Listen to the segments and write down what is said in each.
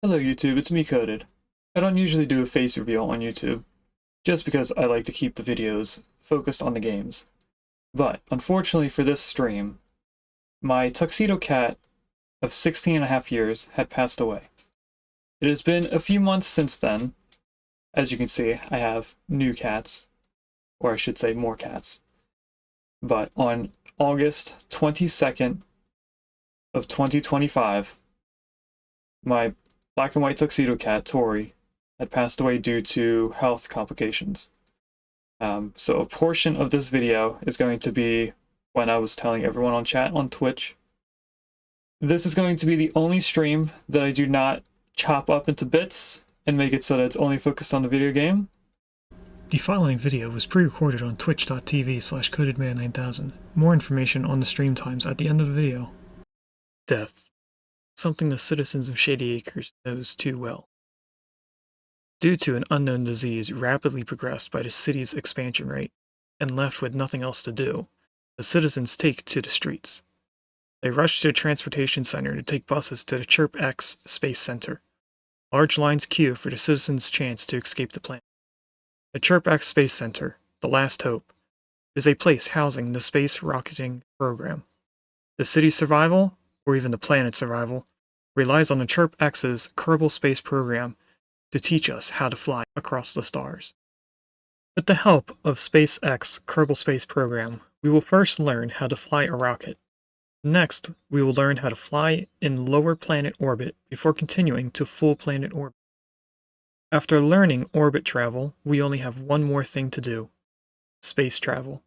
Hello YouTube, it's me Coded. I don't usually do a face reveal on YouTube, just because I like to keep the videos focused on the games. But, unfortunately for this stream, my tuxedo cat of 16 and a half years had passed away. It has been a few months since then. As you can see, I have new cats, or I should say more cats. But on August 22nd of 2025, my black and white tuxedo cat, Tori, had passed away due to health complications. So a portion of this video is going to be when I was telling everyone on chat on Twitch. This is going to be the only stream that I do not chop up into bits and make it so that it's only focused on the video game. The following video was pre-recorded on twitch.tv/codedman9000. More information on the stream times at the end of the video. Death. Something the citizens of Shady Acres knows too well. Due to an unknown disease rapidly progressed by the city's expansion rate, and left with nothing else to do, the citizens take to the streets. They rush to the transportation center to take buses to the Chirp X Space Center. Large lines queue for the citizens' chance to escape the planet. The Chirp X Space Center, the last hope, is a place housing the space rocketing program. The city's survival, or even the planet's survival, relies on the Chirp X's Kerbal Space Program to teach us how to fly across the stars. With the help of SpaceX Kerbal Space Program, we will first learn how to fly a rocket. Next, we will learn how to fly in lower planet orbit before continuing to full planet orbit. After learning orbit travel, we only have one more thing to do: space travel.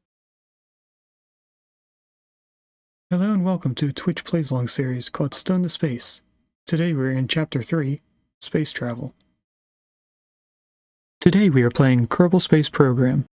Hello and welcome to a Twitch Plays Along series called Stone to Space. Today we're in Chapter 3, Space Travel. Today we are playing Kerbal Space Program.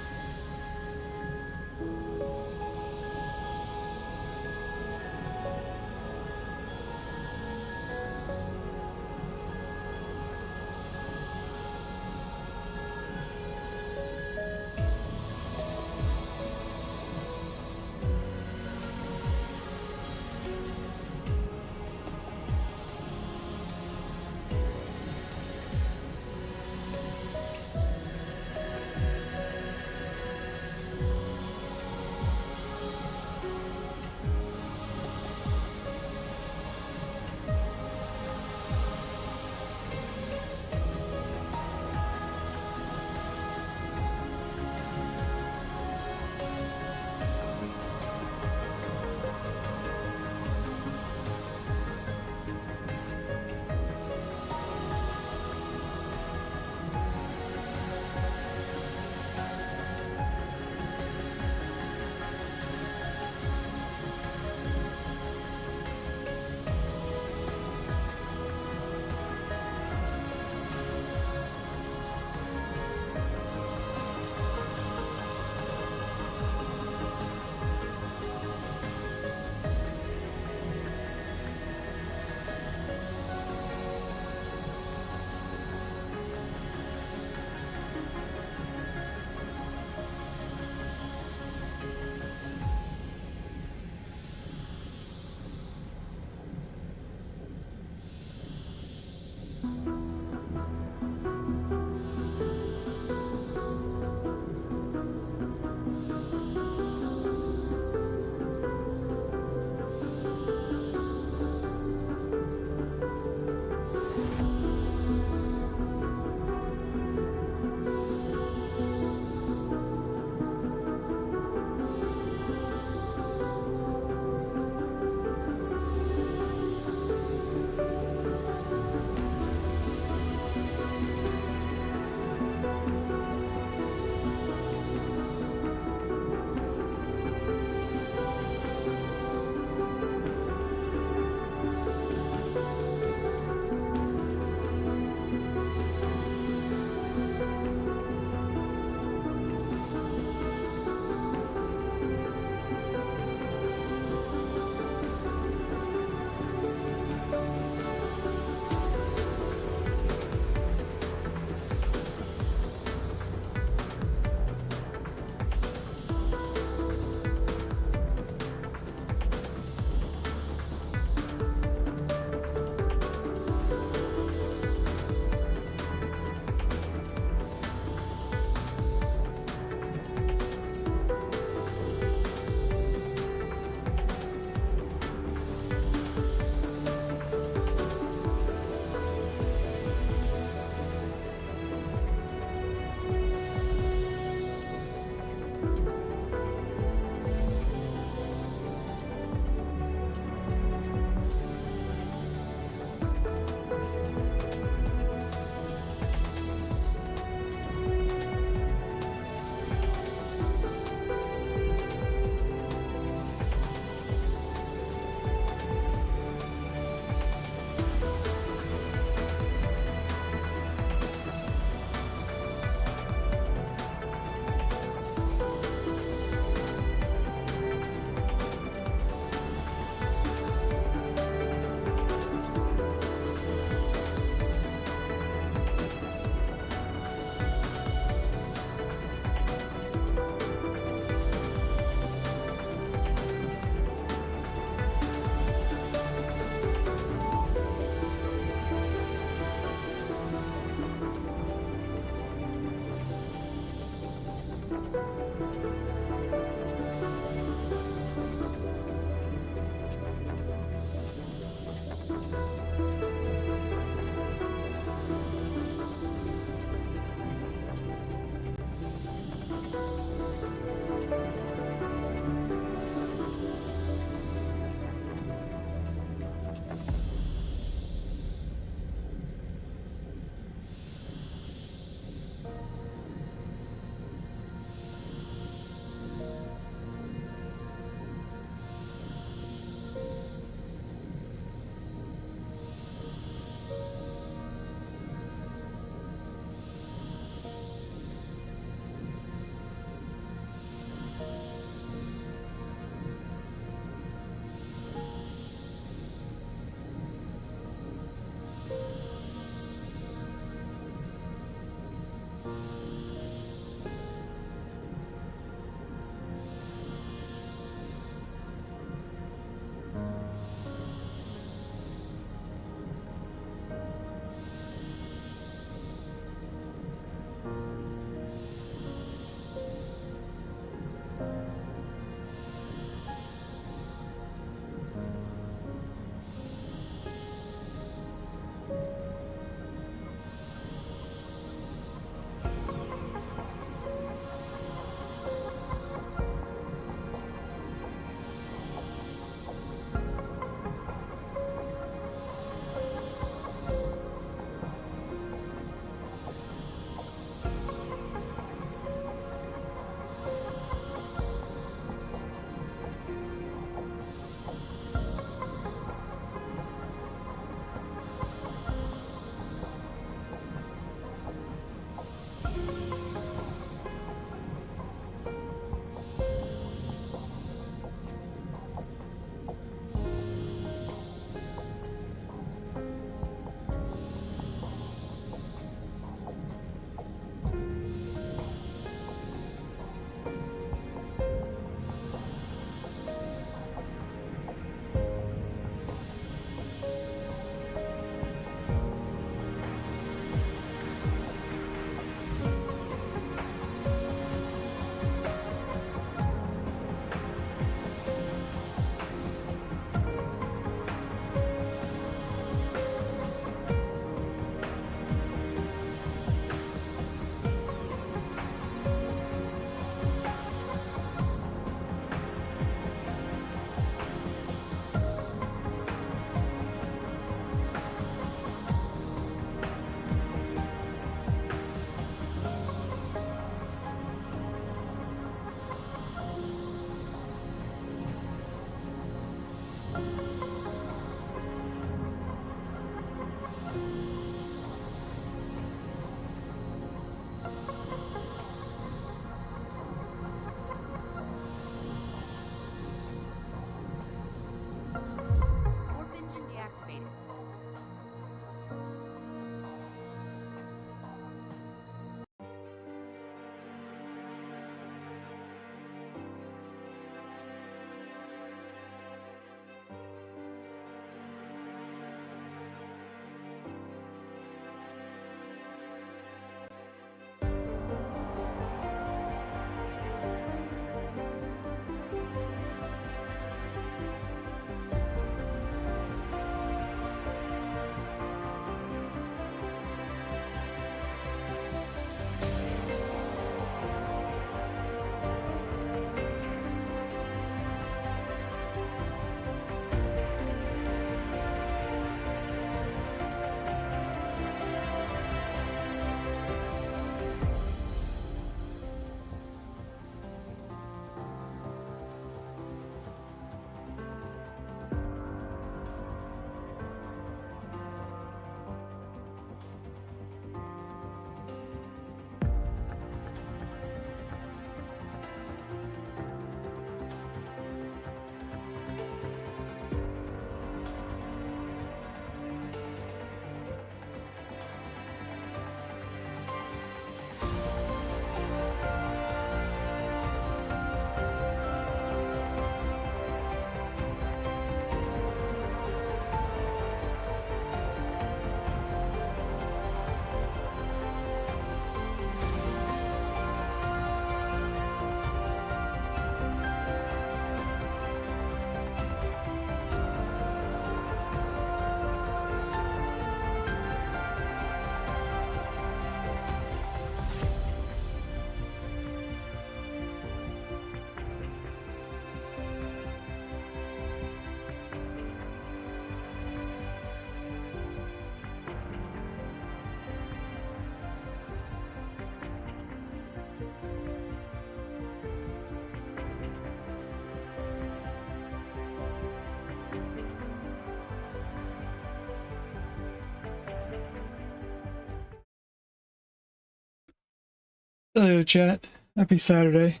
Hello, chat. Happy Saturday.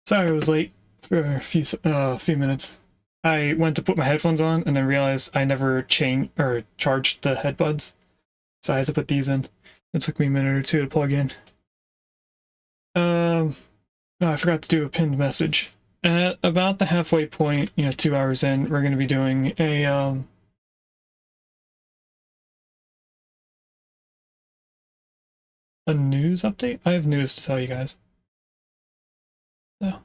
Sorry I was late for a few minutes. I went to put my headphones on and then realized I never charged the headbuds, so I had to put these in. It took me a minute or two to plug in. Oh, I forgot to do a pinned message. At about the halfway point, 2 hours in, we're going to be doing a news update. I have news to tell you guys. So.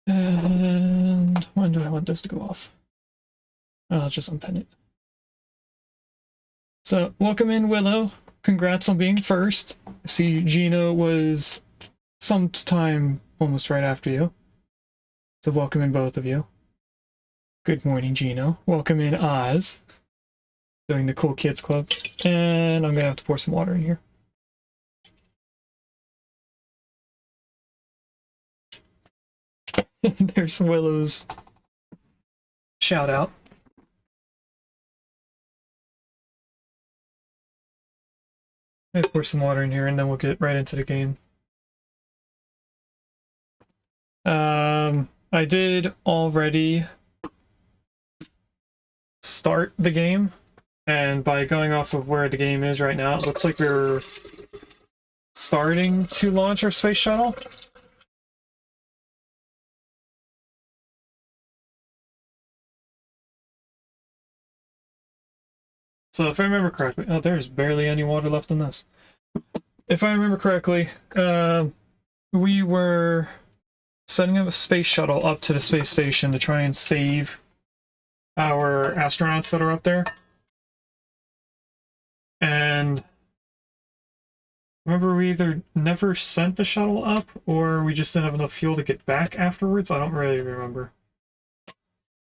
And when do I want this to go off? I'll just unpin it. So, welcome in, Willow. Congrats on being first. I see Gino was sometime almost right after you. So welcome in, both of you. Good morning, Gino. Welcome in, Oz. Doing the Cool Kids Club. And I'm going to have to pour some water in here. There's Willow's shout out. I'm going to pour some water in here and then we'll get right into the game. I did already start the game, and by going off of where the game is right now, it looks like we're starting to launch our space shuttle. So if I remember correctly, oh, there's barely any water left in this. If I remember correctly, we were sending up a space shuttle up to the space station to try and save our astronauts that are up there. And remember, we either never sent the shuttle up or we just didn't have enough fuel to get back afterwards. I don't really remember,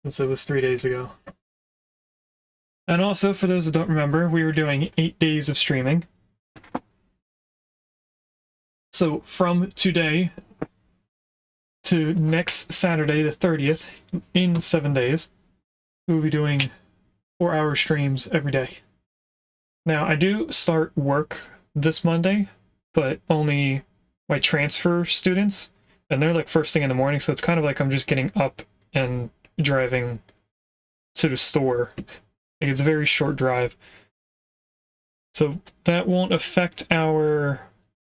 since it was 3 days ago. And also, for those that don't remember, we were doing 8 days of streaming. So from today to next Saturday, the 30th, in 7 days, we'll be doing 4-hour streams every day. Now, I do start work this Monday, but only my transfer students, and they're like first thing in the morning, so it's kind of like I'm just getting up and driving to the store. Like, it's a very short drive. So that won't affect our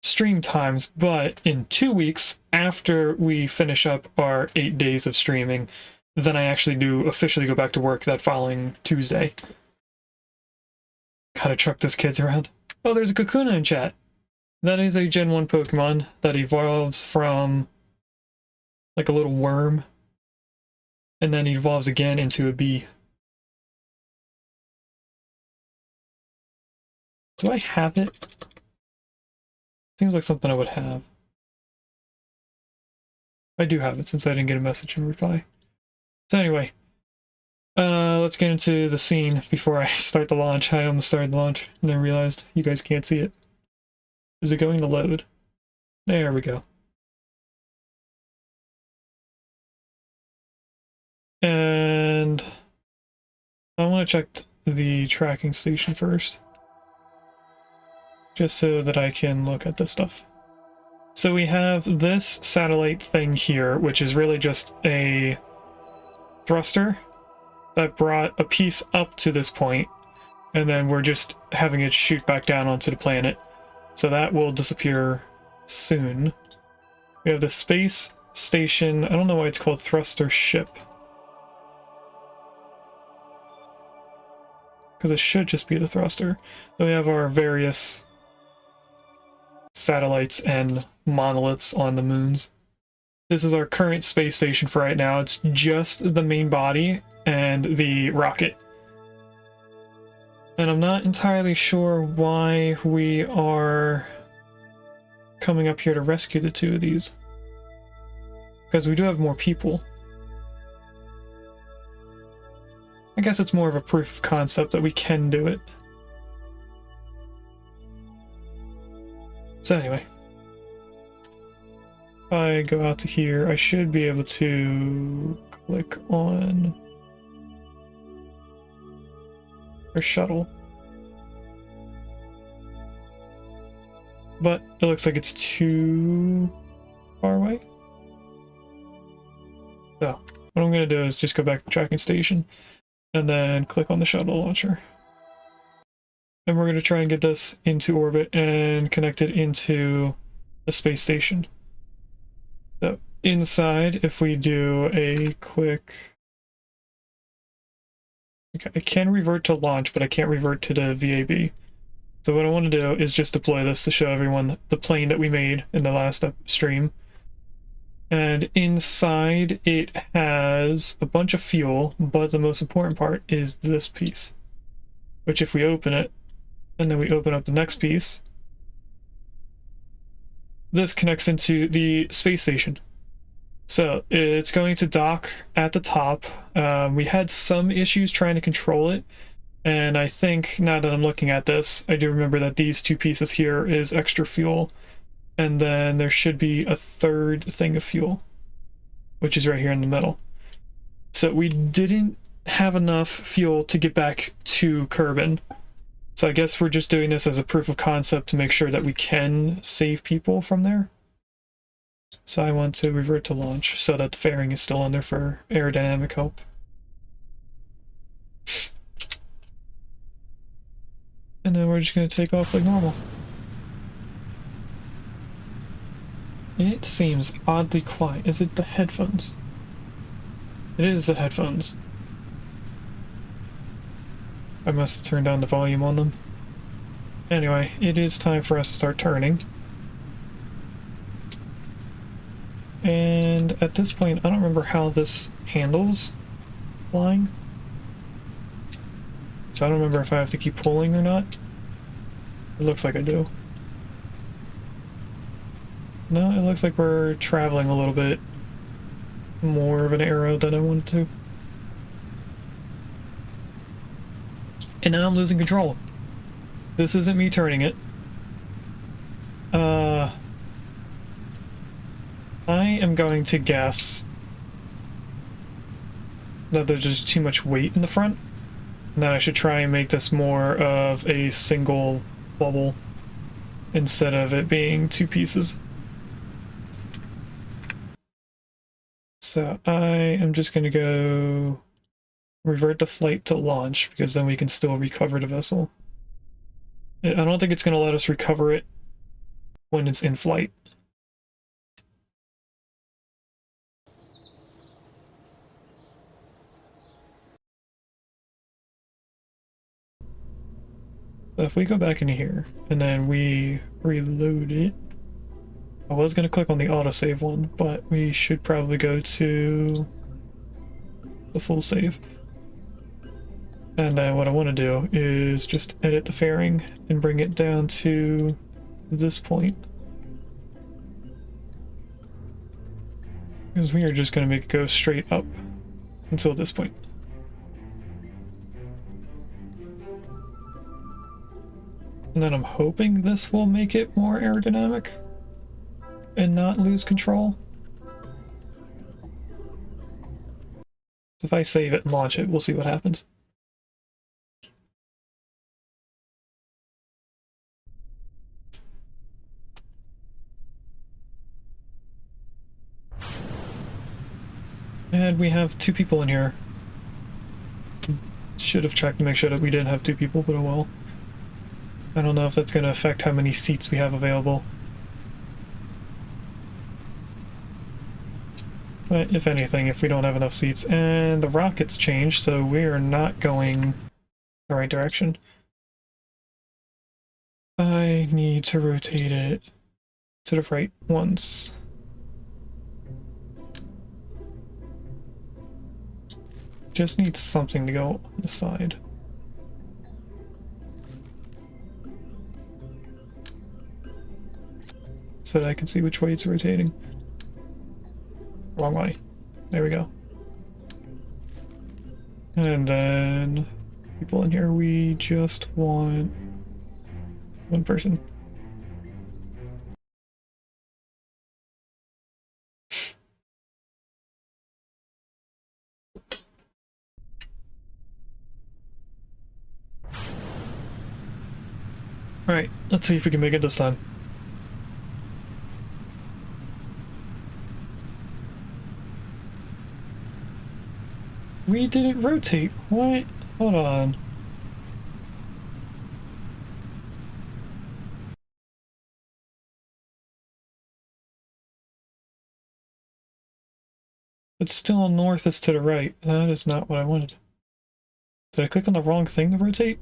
stream times, but in 2 weeks, after we finish up our 8 days of streaming, then I actually do officially go back to work that following Tuesday. Gotta truck those kids around. Oh, there's a Kakuna in chat. That is a Gen 1 Pokemon that evolves from like a little worm, and then evolves again into a bee. Do I have it? Seems like something I would have. I do have it, since I didn't get a message in reply. So anyway, let's get into the scene before I start the launch. I almost started the launch and then realized you guys can't see it. Is it going to load? There we go. And I want to check the tracking station first, just so that I can look at this stuff. So we have this satellite thing here, which is really just a thruster that brought a piece up to this point, and then we're just having it shoot back down onto the planet. So that will disappear soon. We have the space station. I don't know why it's called thruster ship, because it should just be the thruster. Then we have our various satellites and monoliths on the moons. This is our current space station for right now. It's just the main body and the rocket. And I'm not entirely sure why we are coming up here to rescue the two of these, because we do have more people. I guess it's more of a proof of concept that we can do it. So anyway, if I go out to here, I should be able to click on or shuttle. But it looks like it's too far away. So what I'm going to do is just go back to tracking station and then click on the shuttle launcher. And we're going to try and get this into orbit and connect it into the space station. So inside, if we do a quick... Okay, I can revert to launch, but I can't revert to the VAB. So what I want to do is just deploy this to show everyone the plane that we made in the last stream. And inside it has a bunch of fuel, but the most important part is this piece, which if we open it, and then we open up the next piece, this connects into the space station. So it's going to dock at the top. We had some issues trying to control it, and I think now that I'm looking at this, I do remember that these two pieces here is extra fuel, and then there should be a third thing of fuel, which is right here in the middle. So we didn't have enough fuel to get back to Kerbin. So I guess we're just doing this as a proof of concept to make sure that we can save people from there. So I want to revert to launch so that the fairing is still on there for aerodynamic help. And then we're just going to take off like normal. It seems oddly quiet. Is it the headphones? It is the headphones. I must have turned down the volume on them. Anyway, it is time for us to start turning. And at this point, I don't remember how this handles flying. So I don't remember if I have to keep pulling or not. It looks like I do. No, it looks like we're traveling a little bit more of an arrow than I wanted to. And now I'm losing control. This isn't me turning it. I am going to guess that there's just too much weight in the front, and that I should try and make this more of a single bubble instead of it being two pieces. So I am just going to go revert the flight to launch, because then we can still recover the vessel. I don't think it's going to let us recover it when it's in flight. So if we go back into here and then we reload it, I was going to click on the autosave one, but we should probably go to the full save. And then what I want to do is just edit the fairing and bring it down to this point. Because we are just going to make it go straight up until this point. And then I'm hoping this will make it more aerodynamic and not lose control. So if I save it and launch it, we'll see what happens. And we have 2 people in here. Should have checked to make sure that we didn't have 2 people, but oh well. I don't know if that's going to affect how many seats we have available. But if anything, if we don't have enough seats, and the rocket's changed, so we are not going the right direction. I need to rotate it to the right once. Just need something to go on the side. So that I can see which way it's rotating. Wrong way. There we go. And then people in here, we just want 1 person. Alright, let's see if we can make it this time. We didn't rotate. What? Hold on. But still north is to the right. That is not what I wanted. Did I click on the wrong thing to rotate?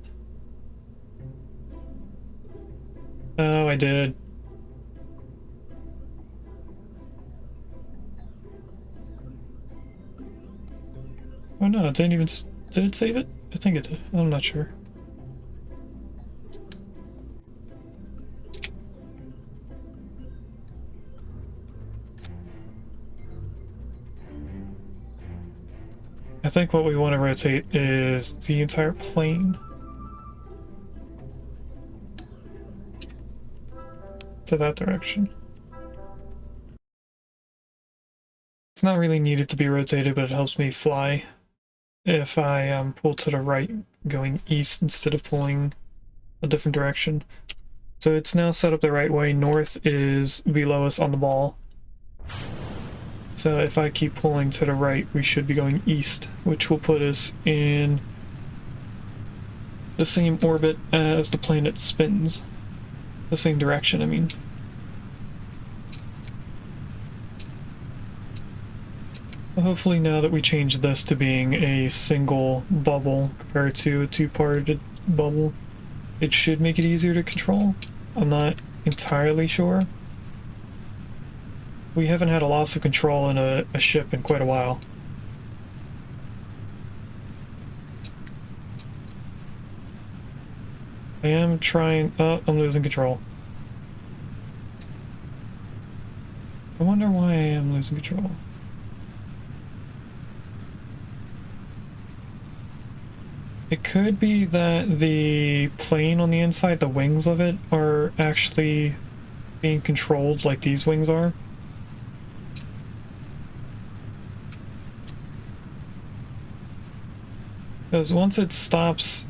Oh, I did. Oh no, it didn't even... Did it save it? I think it did. I'm not sure. I think what we want to rotate is the entire plane. To that direction. It's not really needed to be rotated, but it helps me fly if I pull to the right, going east instead of pulling a different direction. So it's now set up the right way. North is below us on the ball. So if I keep pulling to the right, we should be going east, which will put us in the same orbit as the planet spins. The same direction, I mean. Hopefully now that we change this to being a single bubble compared to a two-parted bubble, it should make it easier to control. I'm not entirely sure. We haven't had a loss of control in a ship in quite a while. I am trying... Oh, I'm losing control. I wonder why I am losing control. It could be that the plane on the inside, the wings of it, are actually being controlled like these wings are. Because once it stops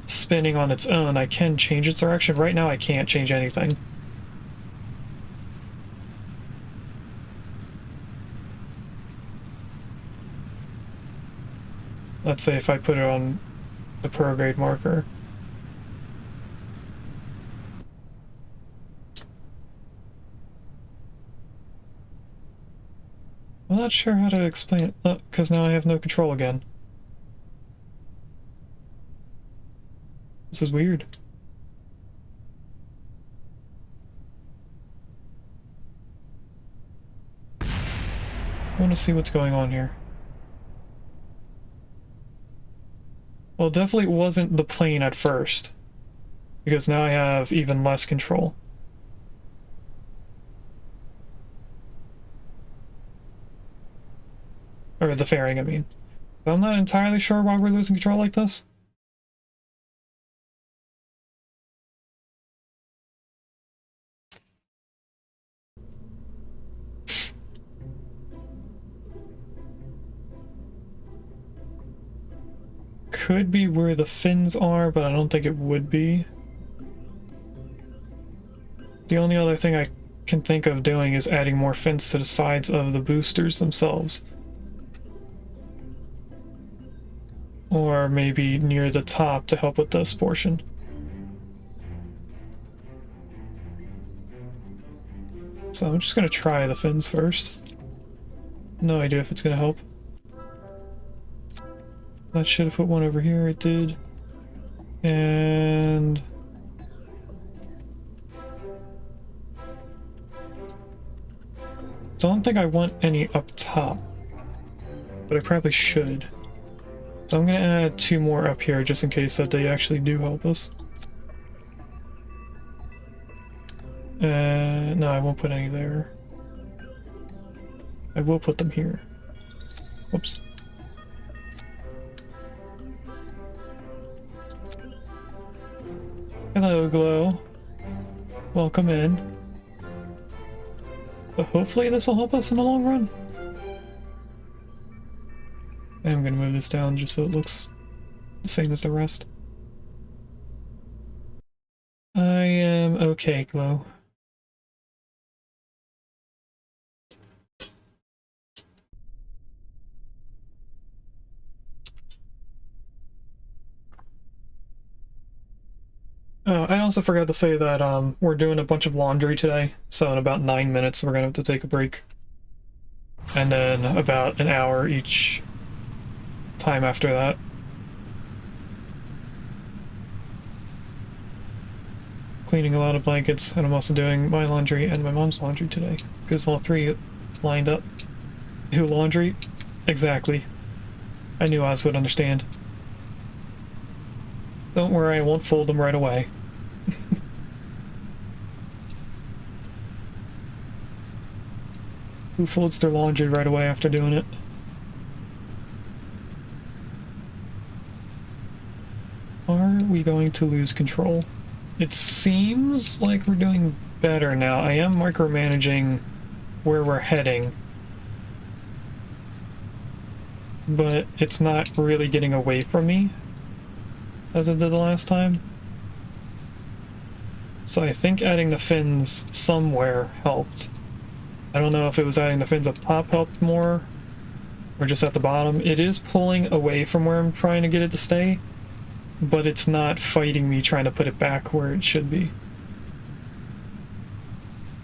spinning on its own, I can change its direction. Right now I can't change anything. Let's say if I put it on the prograde marker. I'm not sure how to explain it, because now I have no control again. This is weird. I want to see what's going on here. Well, it definitely wasn't the plane at first, because now I have even less control. Or the fairing, I mean. So I'm not entirely sure why we're losing control like this. Could be where the fins are, but I don't think it would be. The only other thing I can think of doing is adding more fins to the sides of the boosters themselves. Or maybe near the top to help with this portion. So I'm just gonna try the fins first. No idea if it's gonna help. That should have put one over here, it did. And... don't think I want any up top, but I probably should. So I'm gonna add 2 more up here just in case that they actually do help us. No, I won't put any there. I will put them here. Whoops. Hello, Glow. Welcome in. But hopefully this will help us in the long run. And I'm gonna move this down just so it looks the same as the rest. okay, Glow. I also forgot to say that we're doing a bunch of laundry today, so in about 9 minutes we're gonna have to take a break. And then about an hour each time after that. Cleaning a lot of blankets, and I'm also doing my laundry and my mom's laundry today, because all three lined up. Who laundry? Exactly. I knew Oz would understand. Don't worry, I won't fold them right away. Who folds their laundry right away after doing it? Are we going to lose control? It seems like we're doing better now. I am micromanaging where we're heading, but it's not really getting away from me as it did the last time. So I think adding the fins somewhere helped. I don't know if it was adding the fins up top helped more, or just at the bottom. It is pulling away from where I'm trying to get it to stay, but it's not fighting me trying to put it back where it should be.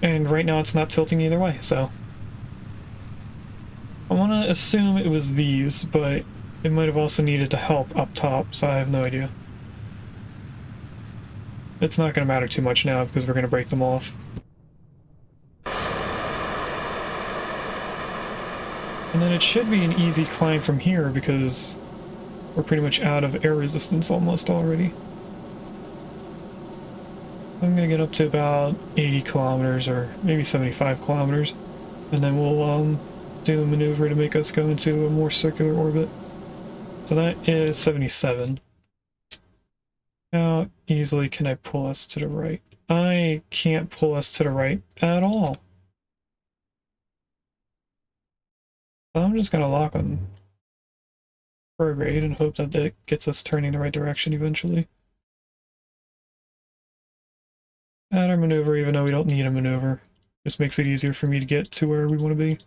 And right now it's not tilting either way, so I want to assume it was these, but it might have also needed to help up top, so I have no idea. It's not going to matter too much now because we're going to break them off. And then it should be an easy climb from here because we're pretty much out of air resistance almost already. I'm going to get up to about 80 kilometers or maybe 75 kilometers, and then we'll do a maneuver to make us go into a more circular orbit. So that is 77. How easily can I pull us to the right? I can't pull us to the right at all. So I'm just going to lock on prograde and hope that that gets us turning the right direction eventually. Add our maneuver even though we don't need a maneuver. Just makes it easier for me to get to where we want to be.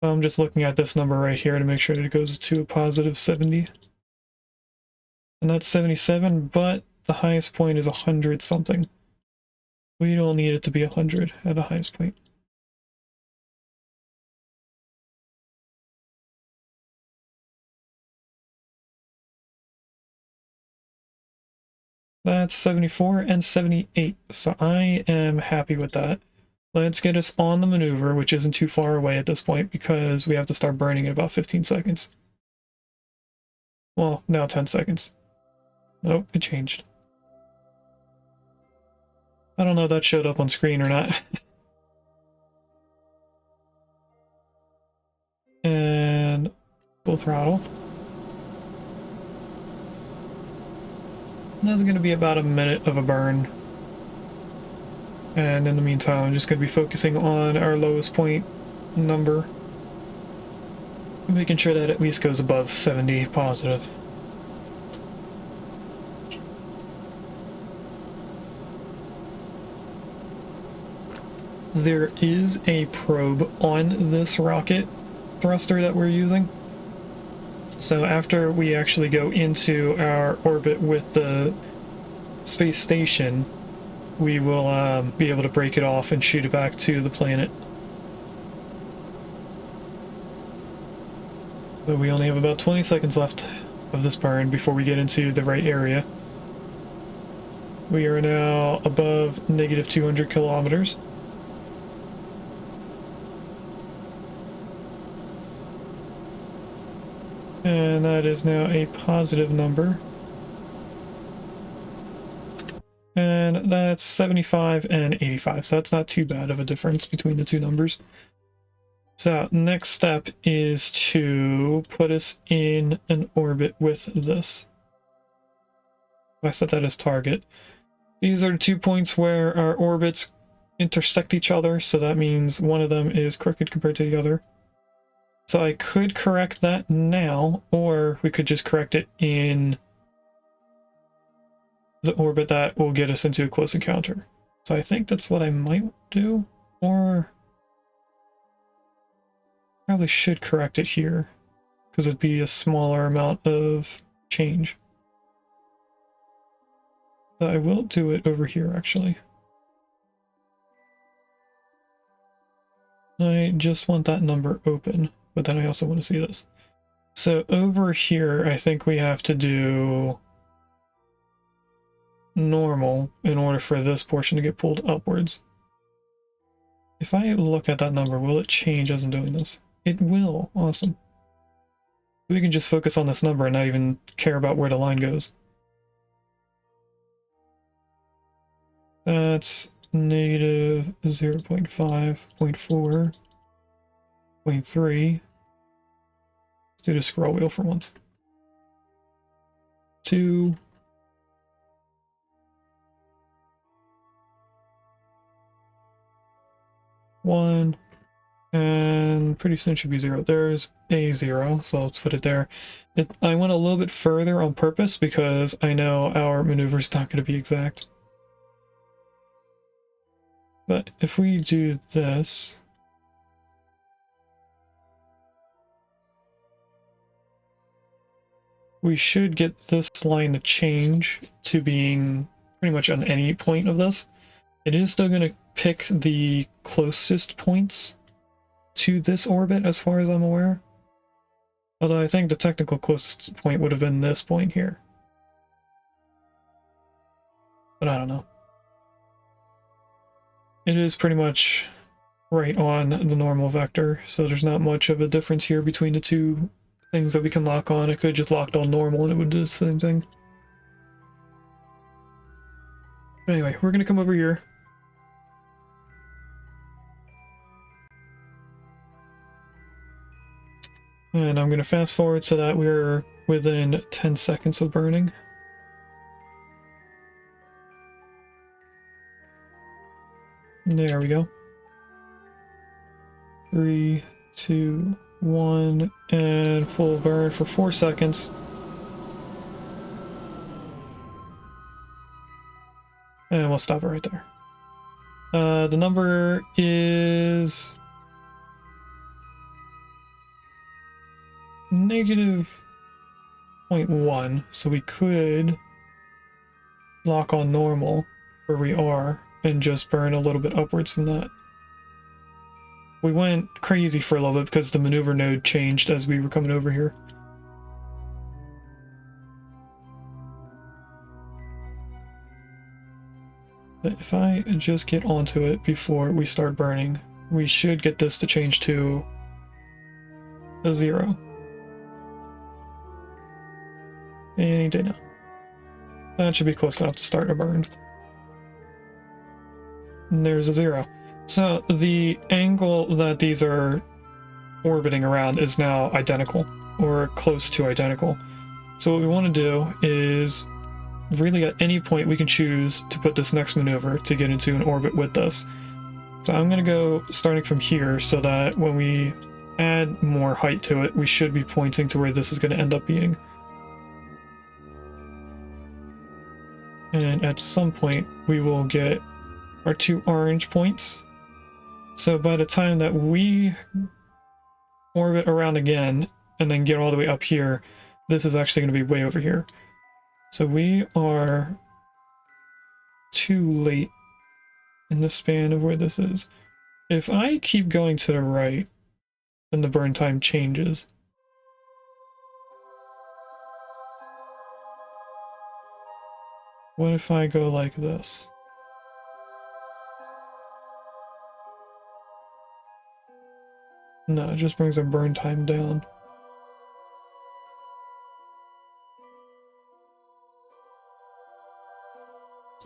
I'm just looking at this number right here to make sure that it goes to a positive 70. And that's 77, but the highest point is 100 something. We don't need it to be 100 at the highest point. That's 74 and 78, so I am happy with that. Let's get us on the maneuver, which isn't too far away at this point because we have to start burning in about 15 seconds. Well, now 10 seconds. Nope, it changed. I don't know if that showed up on screen or not. And full throttle. This is going to be about a minute of a burn. And in the meantime, I'm just going to be focusing on our lowest point number. Making sure that at least goes above 70 positive. There is a probe on this rocket thruster that we're using. So after we actually go into our orbit with the space station, we will be able to break it off and shoot it back to the planet. But we only have about 20 seconds left of this burn before we get into the right area. We are now above negative 200 kilometers. And that is now a positive number. And that's 75 and 85, so that's not too bad of a difference between the two numbers. So next step is to put us in an orbit with this. I set that as target. These are the 2 points where our orbits intersect each other, so that means one of them is crooked compared to the other. So I could correct that now, or we could just correct it in the orbit that will get us into a close encounter. So I think that's what I might do, or probably should correct it here, because it'd be a smaller amount of change. But I will do it over here, actually. I just want that number open, but then I also want to see this. So over here, I think we have to do normal in order for this portion to get pulled upwards. If I look at that number, will it change as I'm doing this? It will. Awesome. We can just focus on this number and not even care about where the line goes. That's negative 0.5, 0.4, 0.3. Let's do the scroll wheel for once. 2. 1. And pretty soon it should be 0. There's a 0, so let's put it there. I went a little bit further on purpose because I know our maneuver is not going to be exact. But if we do this, we should get this line to change to being pretty much on any point of this. It is still going to pick the closest points to this orbit as far as I'm aware. Although I think the technical closest point would have been this point here. But I don't know. It is pretty much right on the normal vector, so there's not much of a difference here between the two things that we can lock on. I could have just locked on normal and it would do the same thing. But anyway, we're gonna come over here. And I'm gonna fast forward so that we're within 10 seconds of burning. There we go. 3, 2, 1, and full burn for 4 seconds. And we'll stop it right there. The number is negative 0.1, so we could lock on normal where we are and just burn a little bit upwards from that. We went crazy for a little bit because the maneuver node changed as we were coming over here. But if I just get onto it before we start burning, we should get this to change to a 0. Any day now. That should be close enough to start a burn. And there's a 0. So the angle that these are orbiting around is now identical, or close to identical. So what we want to do is really at any point we can choose to put this next maneuver to get into an orbit with us. So I'm going to go starting from here so that when we add more height to it, we should be pointing to where this is going to end up being. And at some point we will get our 2 orange points. So by the time that we orbit around again and then get all the way up here, this is actually going to be way over here. So we are too late in the span of where this is. If I keep going to the right, then the burn time changes. What if I go like this? No, it just brings our burn time down.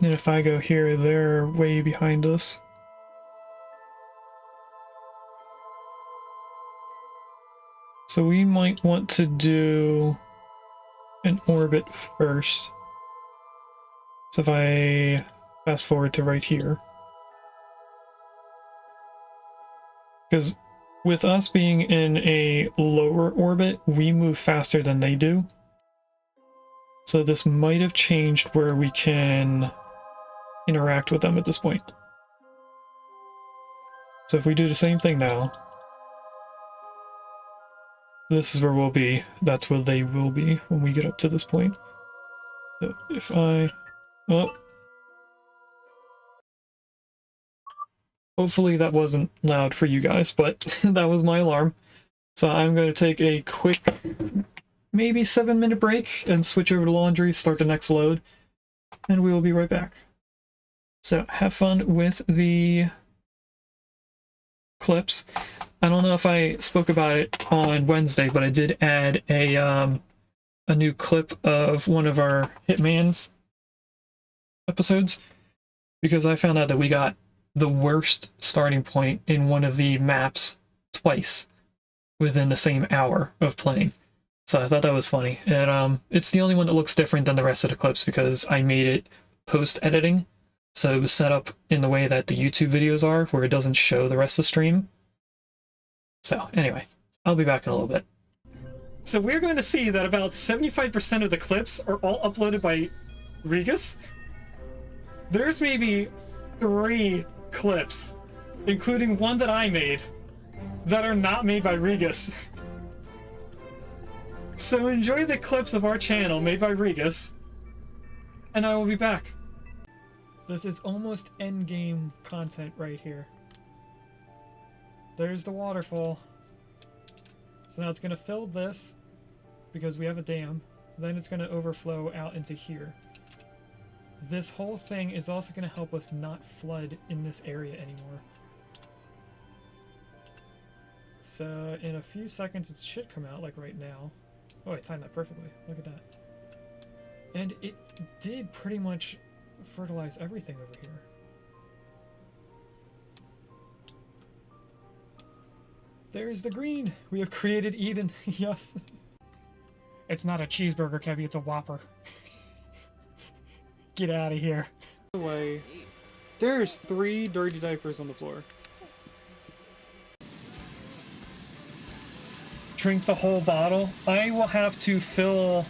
And if I go here, they're way behind us. So we might want to do an orbit first. So if I fast forward to right here. Because with us being in a lower orbit, we move faster than they do. So this might have changed where we can interact with them at this point. So if we do the same thing now, this is where we'll be. That's where they will be when we get up to this point. So if I... Oh. Hopefully that wasn't loud for you guys, but that was my alarm. So I'm going to take a quick, maybe 7-minute break and switch over to laundry, start the next load, and we will be right back. So have fun with the clips. I don't know if I spoke about it on Wednesday, but I did add a new clip of one of our Hitman episodes, because I found out that we got the worst starting point in one of the maps twice within the same hour of playing. So I thought that was funny. And it's the only one that looks different than the rest of the clips because I made it post-editing. So it was set up in the way that the YouTube videos are, where it doesn't show the rest of the stream. So anyway, I'll be back in a little bit. So we're going to see that about 75% of the clips are all uploaded by Regus. There's maybe 3 clips, including one that I made, that are not made by Regus. So enjoy the clips of our channel made by Regus, and I will be back. This is almost endgame content right here. There's the waterfall. So now it's going to fill this, because we have a dam. Then it's going to overflow out into here. This whole thing is also going to help us not flood in this area anymore. So in a few seconds it should come out, like right now. Oh, I timed that perfectly. Look at that. And it did pretty much fertilize everything over here. There's the green! We have created Eden. Yes. It's not a cheeseburger, Kevy, it's a Whopper. Get out of here. Way. There's 3 dirty diapers on the floor. Drink the whole bottle. I will have to fill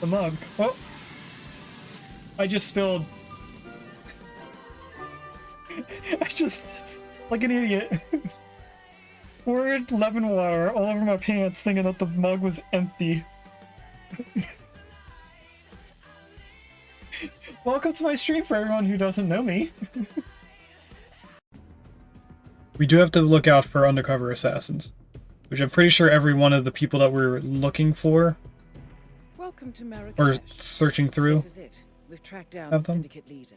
the mug. Oh! I just spilled. I just... like an idiot. Poured lemon water all over my pants thinking that the mug was empty. Welcome to my stream for everyone who doesn't know me. We do have to look out for undercover assassins, which I'm pretty sure every one of the people that we're looking for Welcome to Marrakesh. or searching through This is it. We've tracked down have the them. syndicate leader.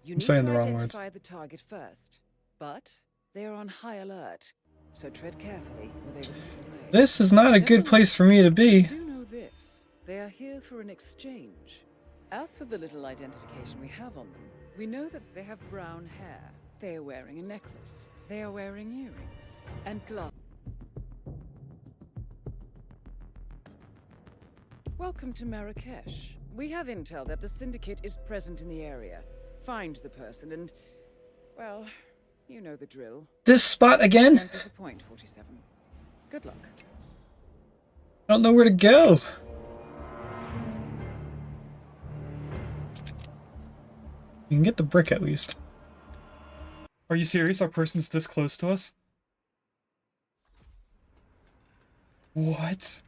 You I'm need saying to the wrong words. identify the target first, but they are on high alert, so tread carefully or they will slip away. This is not a good place for me to be. Do know this. They are here for an exchange. As for the little identification we have on them, we know that they have brown hair. They are wearing a necklace. They are wearing earrings and gloves. Welcome to Marrakesh. We have intel that the syndicate is present in the area. Find the person and, well, you know the drill. This spot again? Don't disappoint, 47. Good luck. I don't know where to go. You can get the brick at least. Are you serious? Our person's this close to us? What?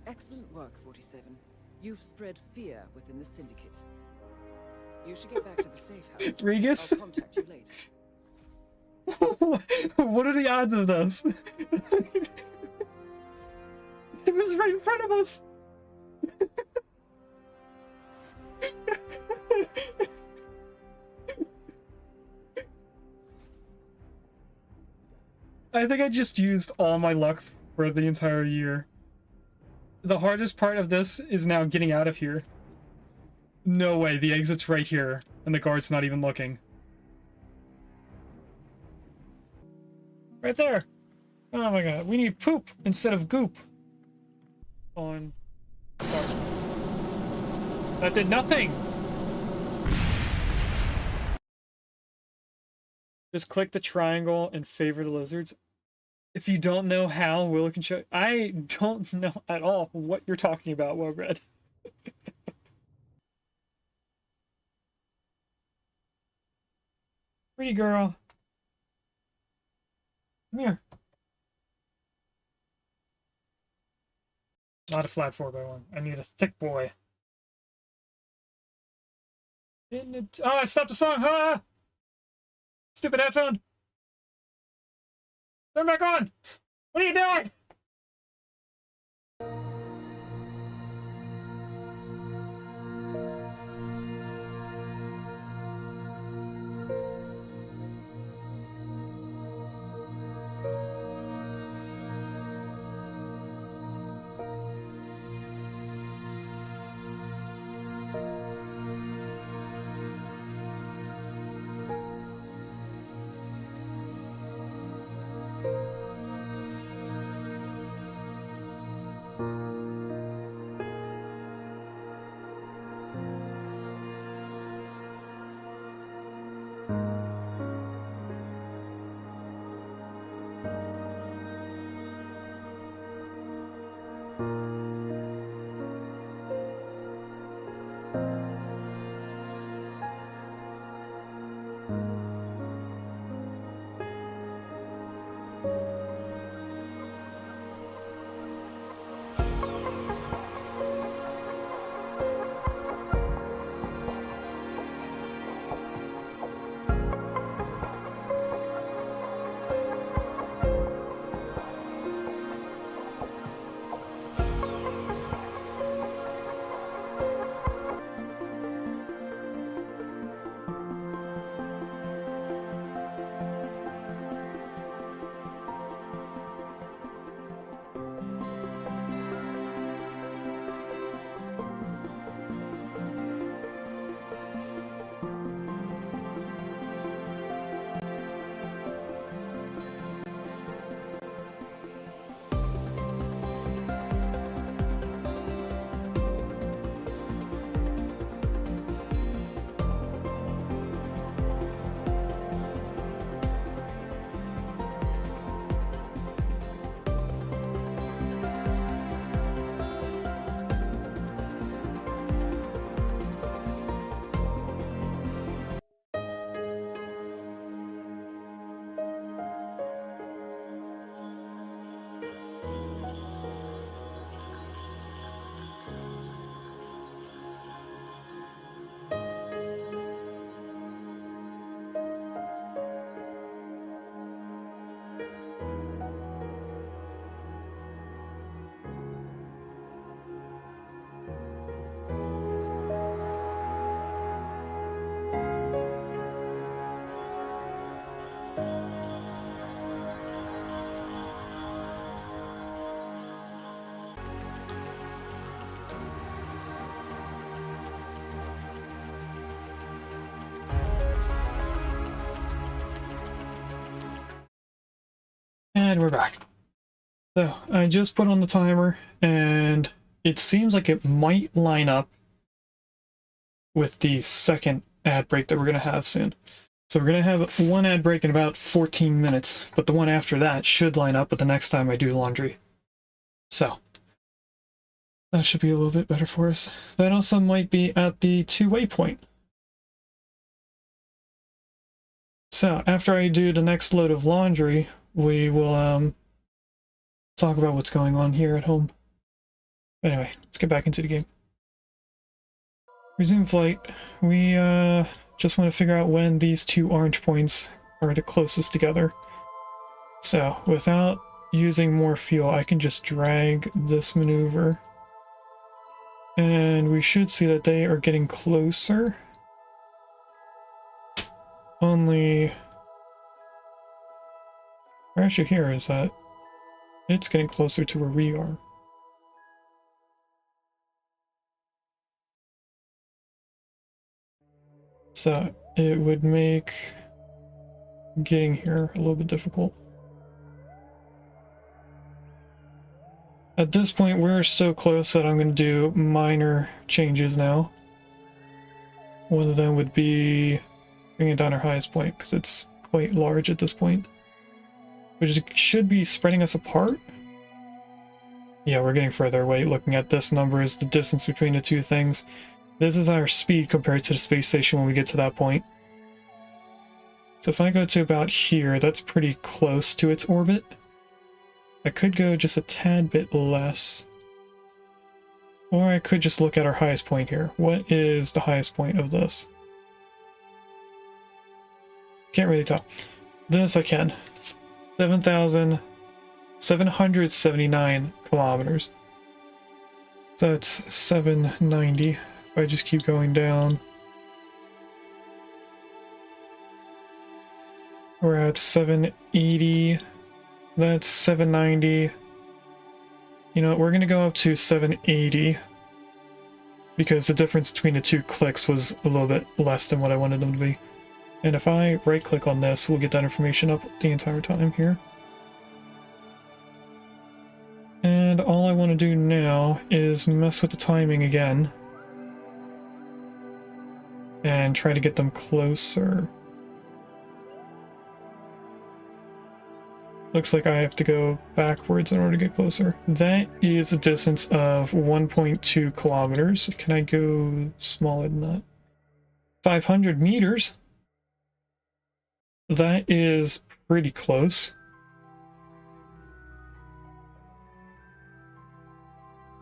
Excellent work, 47. You've spread fear within the syndicate. You should get back to the safe house. Regus? I'll contact you later. What are the odds of this? It was right in front of us. I think I just used all my luck for the entire year. The hardest part of this is now getting out of here. No way, the exit's right here, and the guard's not even looking. Right there! Oh my god, we need poop instead of goop. On. Start. That did nothing! Just click the triangle and favor the lizards. If you don't know how, Willow can show. I don't know at all what you're talking about, Wobred. Pretty girl. Come here. Not a flat 4x1. I need a thick boy. Oh, I stopped the song! Ah! Stupid headphone! Turn back on! What are you doing? And we're back. So I just put on the timer, and it seems like it might line up with the second ad break that we're going to have soon. So we're going to have one ad break in about 14 minutes, but the one after that should line up with the next time I do laundry. So that should be a little bit better for us. That also might be at the two-way point. So after I do the next load of laundry, we will talk about what's going on here at home. Anyway, let's get back into the game. Resume flight. We just want to figure out when these two orange points are the closest together. So without using more fuel, I can just drag this maneuver. And we should see that they are getting closer. Only our issue here is that it's getting closer to where we are. So it would make getting here a little bit difficult. At this point, we're so close that I'm going to do minor changes now. One of them would be bringing down our highest point, because it's quite large at this point, which should be spreading us apart. Yeah, we're getting further away. Looking at this number is the distance between the two things. This is our speed compared to the space station when we get to that point. So if I go to about here, that's pretty close to its orbit. I could go just a tad bit less. Or I could just look at our highest point here. What is the highest point of this? Can't really tell. This I can. 7,779 kilometers. So that's 790. If I just keep going down. We're at 780. That's 790. You know, we're gonna go up to 780 because the difference between the two clicks was a little bit less than what I wanted them to be. And if I right click on this, we'll get that information up the entire time here. And all I want to do now is mess with the timing again and try to get them closer. Looks like I have to go backwards in order to get closer. That is a distance of 1.2 kilometers. Can I go smaller than that? 500 meters. That is pretty close.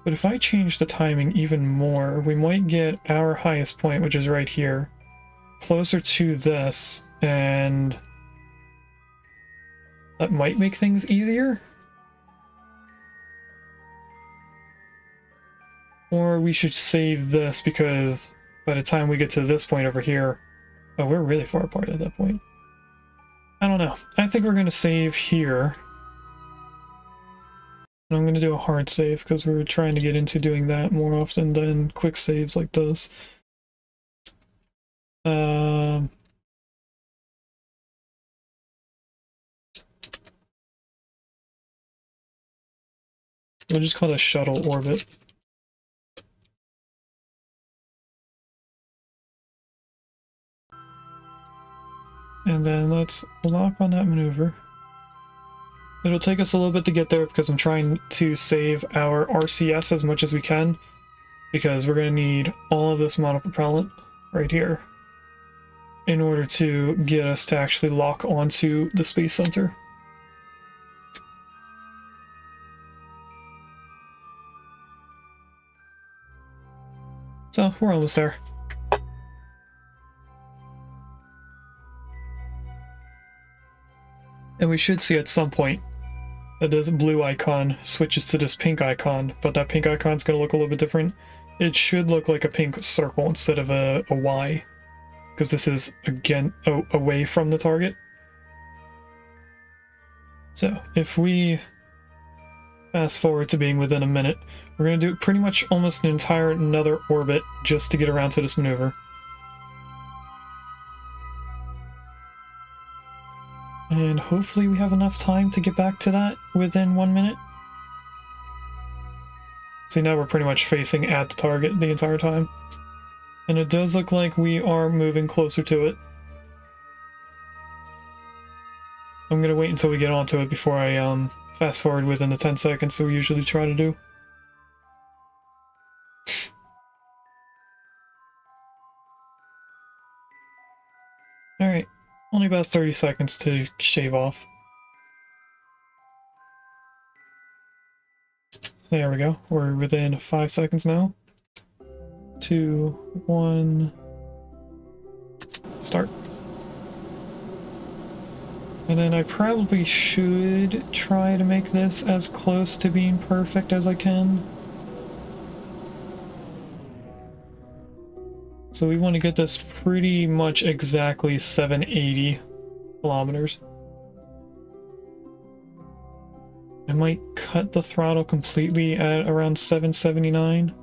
But if I change the timing even more, we might get our highest point, which is right here, closer to this, and that might make things easier. Or we should save this because by the time we get to this point over here, oh, we're really far apart at that point. I don't know. I think we're going to save here. And I'm going to do a hard save because we're trying to get into doing that more often than quick saves like this. We'll just call it a shuttle orbit. And then let's lock on that maneuver. It'll take us a little bit to get there because I'm trying to save our RCS as much as we can, because we're going to need all of this monopropellant right here in order to get us to actually lock onto the Space Center. So we're almost there. And we should see at some point that this blue icon switches to this pink icon, but that pink icon is going to look a little bit different. It should look like a pink circle instead of a Y, because this is, again, away from the target. So if we fast forward to being within a minute, we're going to do pretty much almost an entire another orbit just to get around to this maneuver. And hopefully we have enough time to get back to that within 1 minute. See, now we're pretty much facing at the target the entire time. And it does look like we are moving closer to it. I'm gonna wait until we get onto it before I fast forward within the 10 seconds that we usually try to do. Alright, only about 30 seconds to shave off. There we go, we're within 5 seconds now. 2, 1, start. And then I probably should try to make this as close to being perfect as I can. So we want to get this pretty much exactly 780 kilometers. I might cut the throttle completely at around 779,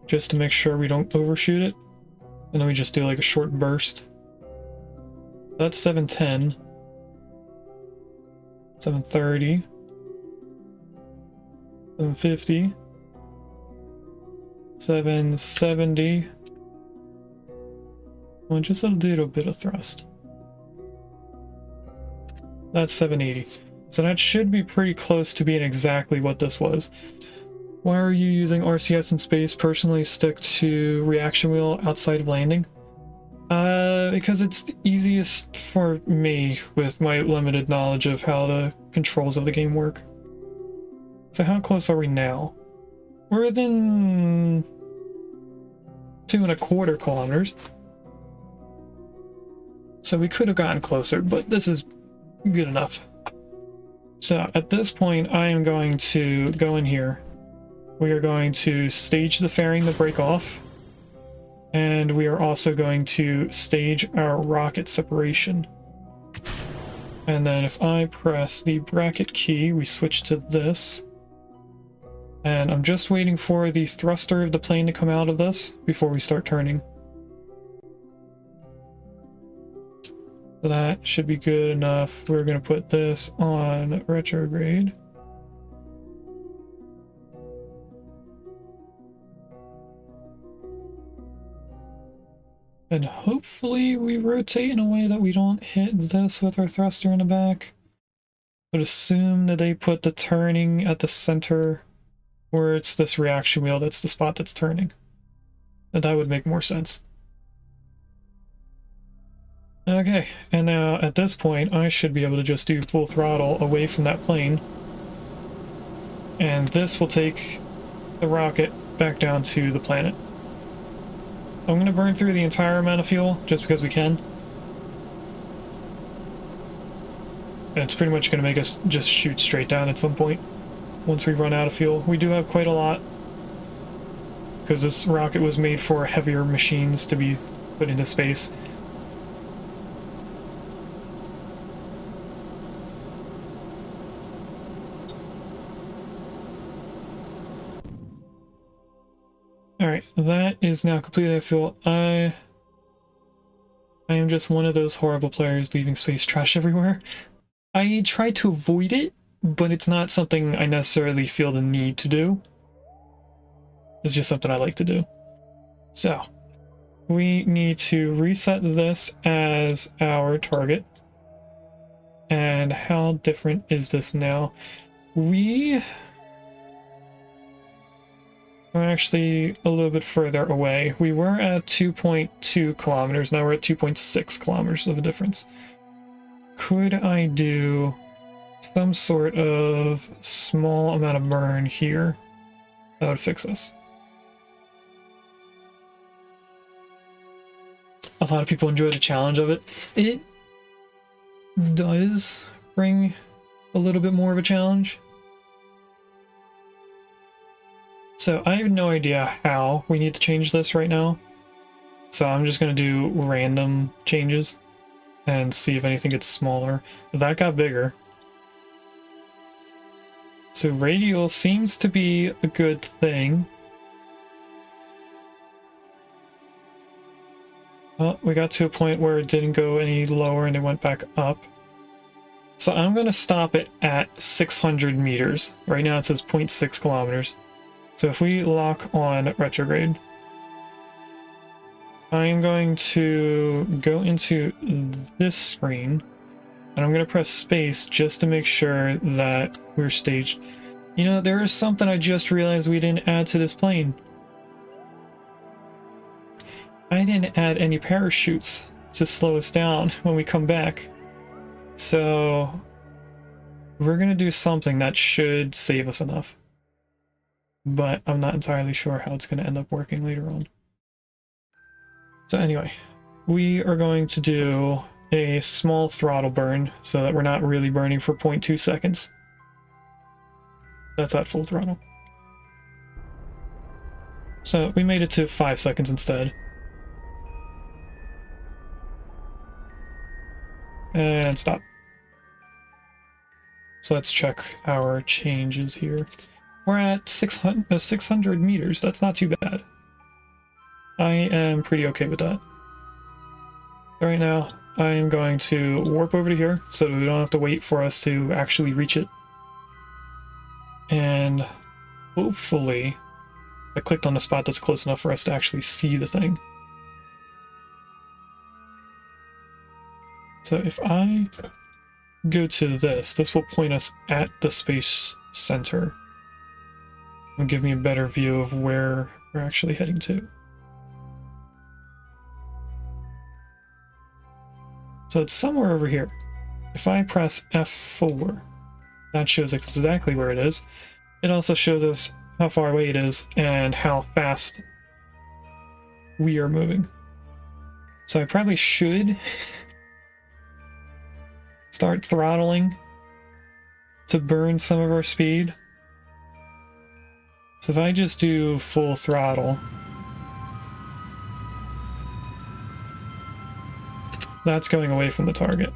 just to make sure we don't overshoot it. And then we just do like a short burst. That's 710, 730, 750, 770. Well, just a little bit of thrust. That's 780. So that should be pretty close to being exactly what this was. Why are you using RCS in space? Personally, stick to reaction wheel outside of landing. Because it's the easiest for me with my limited knowledge of how the controls of the game work. So how close are we now? We're within 2.25 kilometers. So we could have gotten closer, but this is good enough. So at this point, I am going to go in here. We are going to stage the fairing to break off. And we are also going to stage our rocket separation. And then if I press the bracket key, we switch to this. And I'm just waiting for the thruster of the plane to come out of this before we start turning. So that should be good enough. We're going to put this on retrograde. And hopefully we rotate in a way that we don't hit this with our thruster in the back. But assume that they put the turning at the center where it's this reaction wheel, that's the spot that's turning. And that would make more sense. Okay, and now at this point I should be able to just do full throttle away from that plane. And this will take the rocket back down to the planet. I'm going to burn through the entire amount of fuel just because we can. And it's pretty much going to make us just shoot straight down at some point once we run out of fuel. We do have quite a lot because this rocket was made for heavier machines to be put into space. Alright, that is now completely out of fuel. I am just one of those horrible players leaving space trash everywhere. I try to avoid it, but it's not something I necessarily feel the need to do. It's just something I like to do. So, we need to reset this as our target. And how different is this now? We are actually a little bit further away. We were at 2.2 kilometers, now we're at 2.6 kilometers of a difference. Could I do some sort of small amount of burn here? That would fix this. A lot of people enjoy the challenge of it. It does bring a little bit more of a challenge. So I have no idea how we need to change this right now. So I'm just going to do random changes and see if anything gets smaller. That got bigger. So radial seems to be a good thing. Well, we got to a point where it didn't go any lower and it went back up. So I'm going to stop it at 600 meters. Right now it says 0.6 kilometers. So if we lock on retrograde, I'm going to go into this screen and I'm going to press space just to make sure that we're staged. You know, there is something I just realized we didn't add to this plane. I didn't add any parachutes to slow us down when we come back. So we're going to do something that should save us enough. But I'm not entirely sure how it's going to end up working later on. So anyway, we are going to do a small throttle burn so that we're not really burning for 0.2 seconds. That's at full throttle. So we made it to 5 seconds instead. And stop. So let's check our changes here. We're at 600 meters. That's not too bad. I am pretty okay with that. Right now, I am going to warp over to here so that we don't have to wait for us to actually reach it. And hopefully, I clicked on a spot that's close enough for us to actually see the thing. So if I go to this. This will point us at the space center. It'll give me a better view of where we're actually heading to. So it's somewhere over here. If I press F4, that shows exactly where it is. It also shows us how far away it is and how fast we are moving. So I probably should start throttling to burn some of our speed. So if I just do full throttle, that's going away from the target.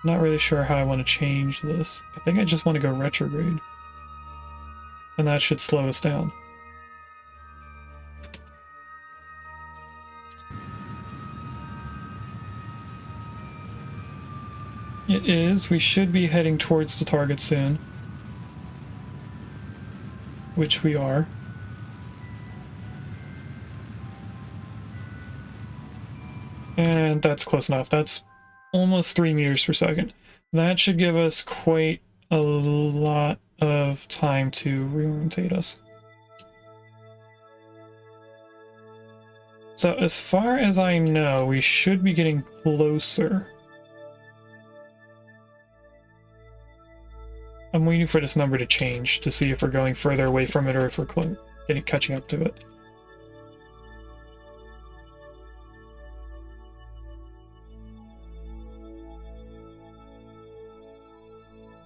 Not really sure how I want to change this. I think I just want to go retrograde. And that should slow us down. It is. We should be heading towards the target soon. Which we are. And that's close enough. That's almost 3 meters per second. That should give us quite a lot of time to reorientate us. So as far as I know, we should be getting closer. I'm waiting for this number to change to see if we're going further away from it or if we're catching up to it.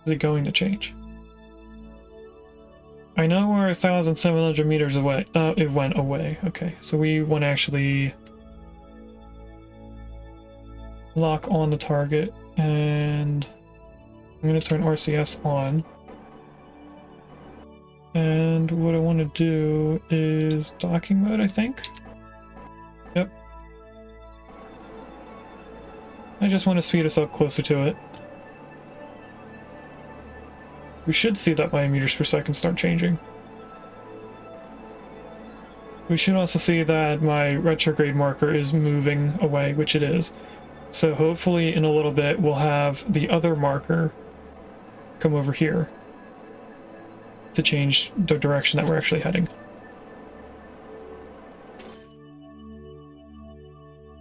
Is it going to change? I know we're 1,700 meters away. It went away. Okay, so we want to actually lock on the target, and I'm going to turn RCS on. And what I want to do is docking mode, I think. Yep. I just want to speed us up closer to it. We should see that my meters per second start changing. We should also see that my retrograde marker is moving away, which it is. So hopefully in a little bit we'll have the other marker come over here to change the direction that we're actually heading.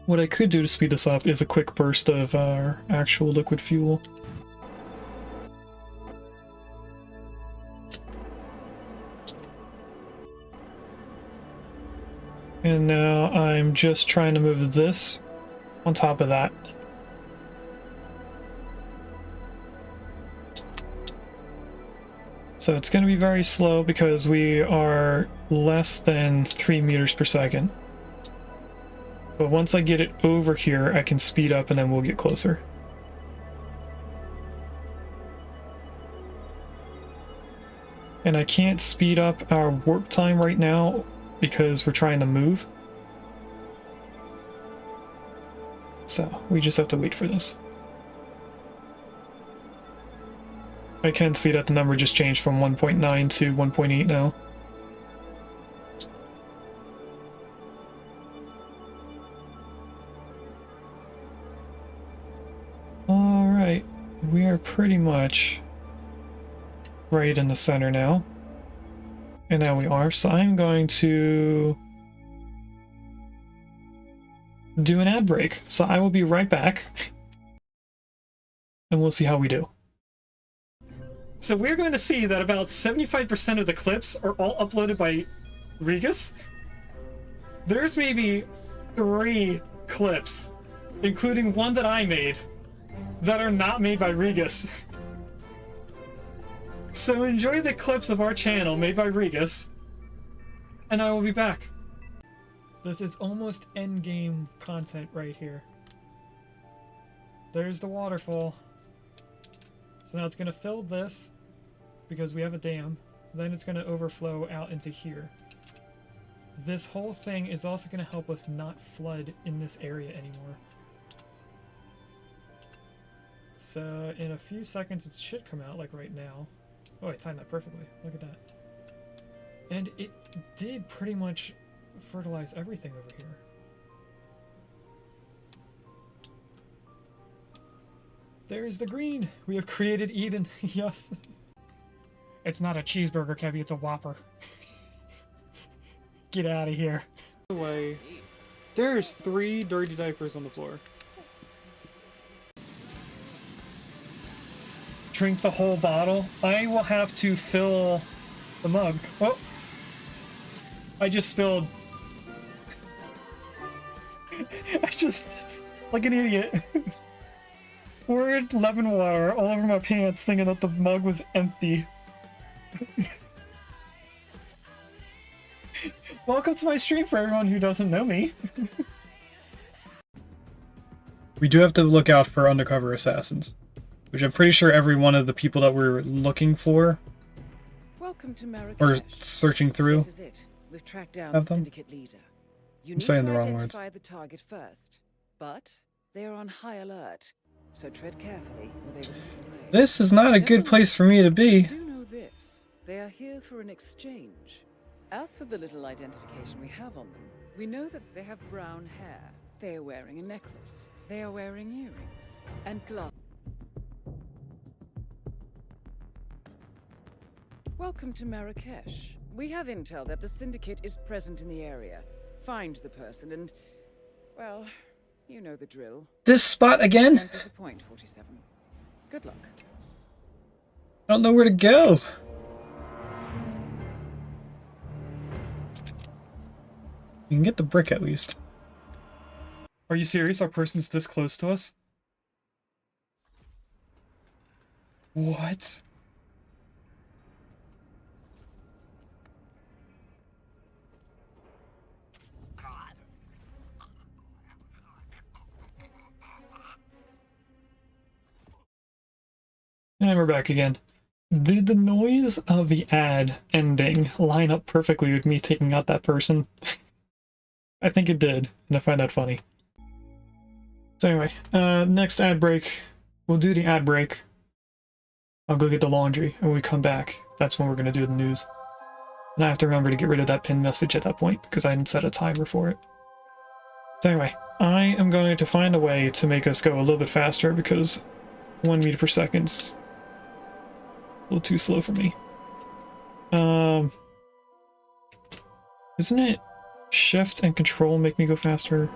What I could do to speed this up is a quick burst of our actual liquid fuel. And now I'm just trying to move this on top of that. So it's going to be very slow because we are less than 3 meters per second. But once I get it over here, I can speed up and then we'll get closer. And I can't speed up our warp time right now because we're trying to move. So we just have to wait for this. I can see that the number just changed from 1.9 to 1.8 now. Alright, we are pretty much right in the center now. And now we are, so I'm going to do an ad break. So I will be right back, and we'll see how we do. So we're going to see that about 75% of the clips are all uploaded by Regus. There's maybe 3 clips, including one that I made, that are not made by Regus. So enjoy the clips of our channel made by Regus, and I will be back. This is almost endgame content right here. There's the waterfall. So now it's going to fill this because we have a dam. Then it's going to overflow out into here. This whole thing is also going to help us not flood in this area anymore. So in a few seconds it should come out, like right now. Oh, I timed that perfectly. Look at that. And it did pretty much fertilize everything over here. There's the green. We have created Eden. Yes. It's not a cheeseburger, Kevy. It's a Whopper. Get out of here. Away. There's 3 dirty diapers on the floor. Drink the whole bottle. I will have to fill the mug. Oh! I just spilled. I just... like an idiot. Poured lemon water all over my pants thinking that the mug was empty. Welcome to my stream for everyone who doesn't know me. We do have to look out for undercover assassins, which I'm pretty sure every one of the people that we're looking for Welcome to Marrakesh. or searching through. This is it. We've tracked down Have the them? syndicate leader. You I'm need saying to the wrong words. identify the target first, but they are on high alert, so tread carefully or they will slip away. This is not a good place for me to be. Do know this. They are here for an exchange. As for the little identification we have on them, we know that they have brown hair. They are wearing a necklace. They are wearing earrings and gloves. Welcome to Marrakesh. We have intel that the syndicate is present in the area. Find the person and, well, you know the drill. This spot again? Don't disappoint, 47. Good luck. I don't know where to go. You can get the brick at least. Are you serious? Our person's this close to us? What? And we're back again. Did the noise of the ad ending line up perfectly with me taking out that person? I think it did, and I find that funny. So anyway, next ad break. We'll do the ad break. I'll go get the laundry, and when we come back, that's when we're going to do the news. And I have to remember to get rid of that pin message at that point, because I didn't set a timer for it. So anyway, I am going to find a way to make us go a little bit faster, because 1 meter per second's a little too slow for me. Isn't it shift and control make me go faster?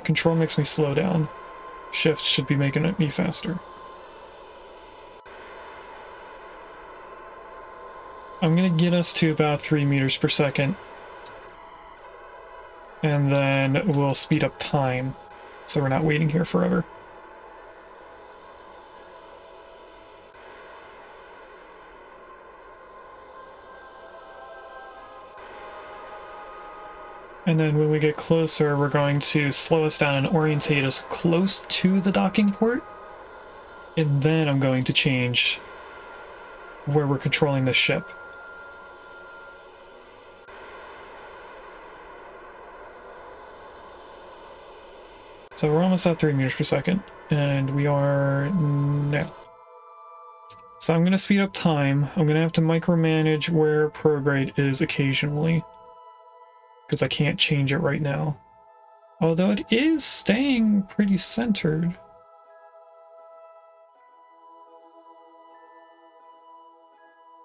Control makes me slow down. Shift should be making me faster. I'm gonna get us to about 3 meters per second. And then we'll speed up time, so we're not waiting here forever. And then when we get closer, we're going to slow us down and orientate us close to the docking port. And then I'm going to change where we're controlling the ship. So we're almost at 3 meters per second, and we are now. So I'm going to speed up time. I'm going to have to micromanage where prograde is occasionally, because I can't change it right now. Although it is staying pretty centered.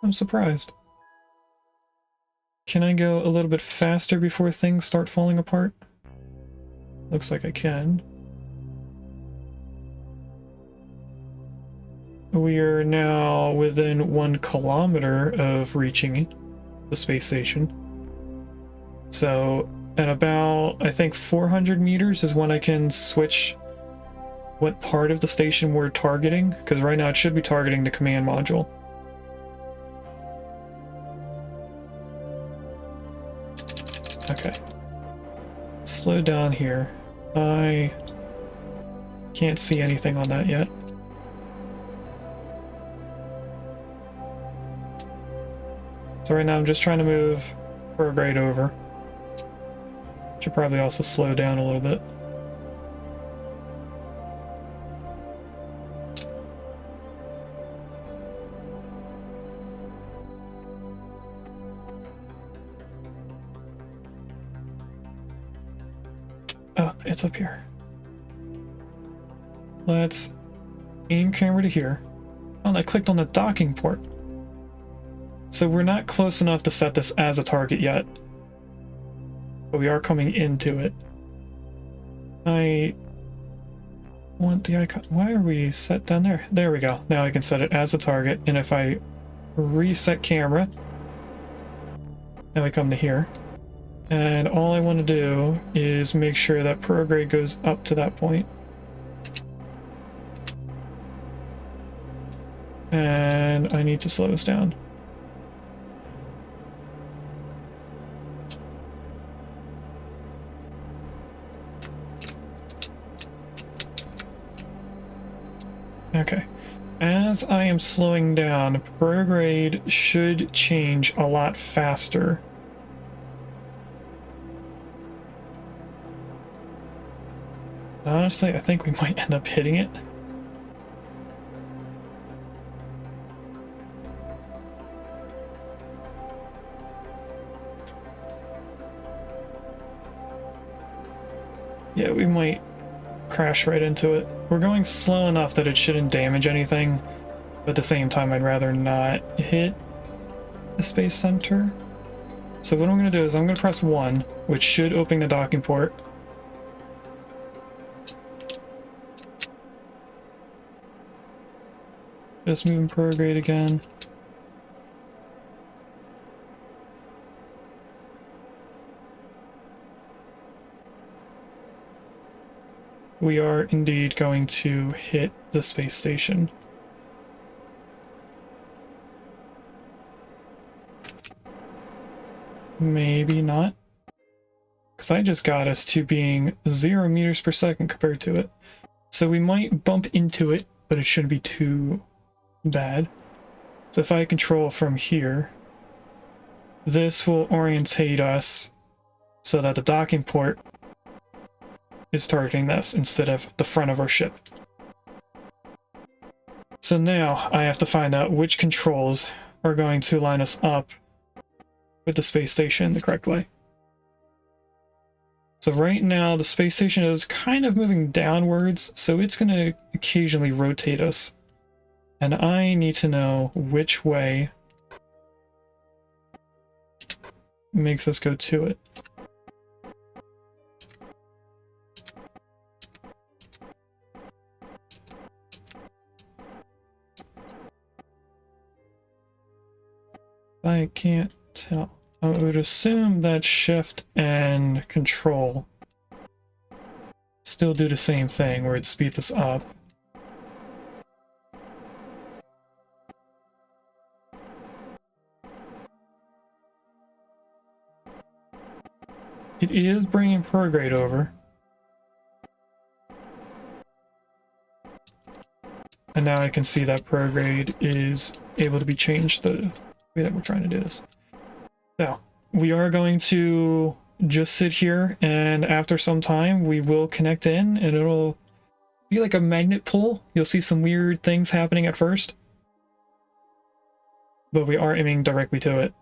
I'm surprised. Can I go a little bit faster before things start falling apart? Looks like I can. We are now within 1 kilometer of reaching the space station. So at about, I think 400 meters is when I can switch what part of the station we're targeting, because right now it should be targeting the command module. Okay. Slow down here. I can't see anything on that yet. So right now I'm just trying to move prograde over. Should probably also slow down a little bit. Oh, it's up here. let's aim camera to here. Oh, and I clicked on the docking port. So we're not close enough to set this as a target yet. But we are coming into it. I want the icon. Why are we set down there? There we go. Now I can set it as a target. And if I reset camera, now we come to here. And all I want to do is make sure that prograde goes up to that point. And I need to slow this down. Okay. As I am slowing down, prograde should change a lot faster. Honestly, I think we might end up hitting it. Yeah, we might crash right into it. We're going slow enough that it shouldn't damage anything, but at the same time I'd rather not hit the space center. So what I'm going to do is I'm going to press 1, which should open the docking port. Just moving prograde again. We are indeed going to hit the space station. Maybe not. Because I just got us to being 0 meters per second compared to it. So we might bump into it, but it shouldn't be too bad. So if I control from here, this will orientate us so that the docking port is targeting this instead of the front of our ship. So now I have to find out which controls are going to line us up with the space station the correct way. So right now the space station is kind of moving downwards, so it's going to occasionally rotate us. And I need to know which way makes us go to it. I can't tell. I would assume that shift and control still do the same thing, where it speeds us up. It is bringing prograde over. And now I can see that prograde is able to be changed the way that we're trying to do this. So, we are going to just sit here, and after some time we will connect in, and it'll be like a magnet pull. You'll see some weird things happening at first. But we are aiming directly to it.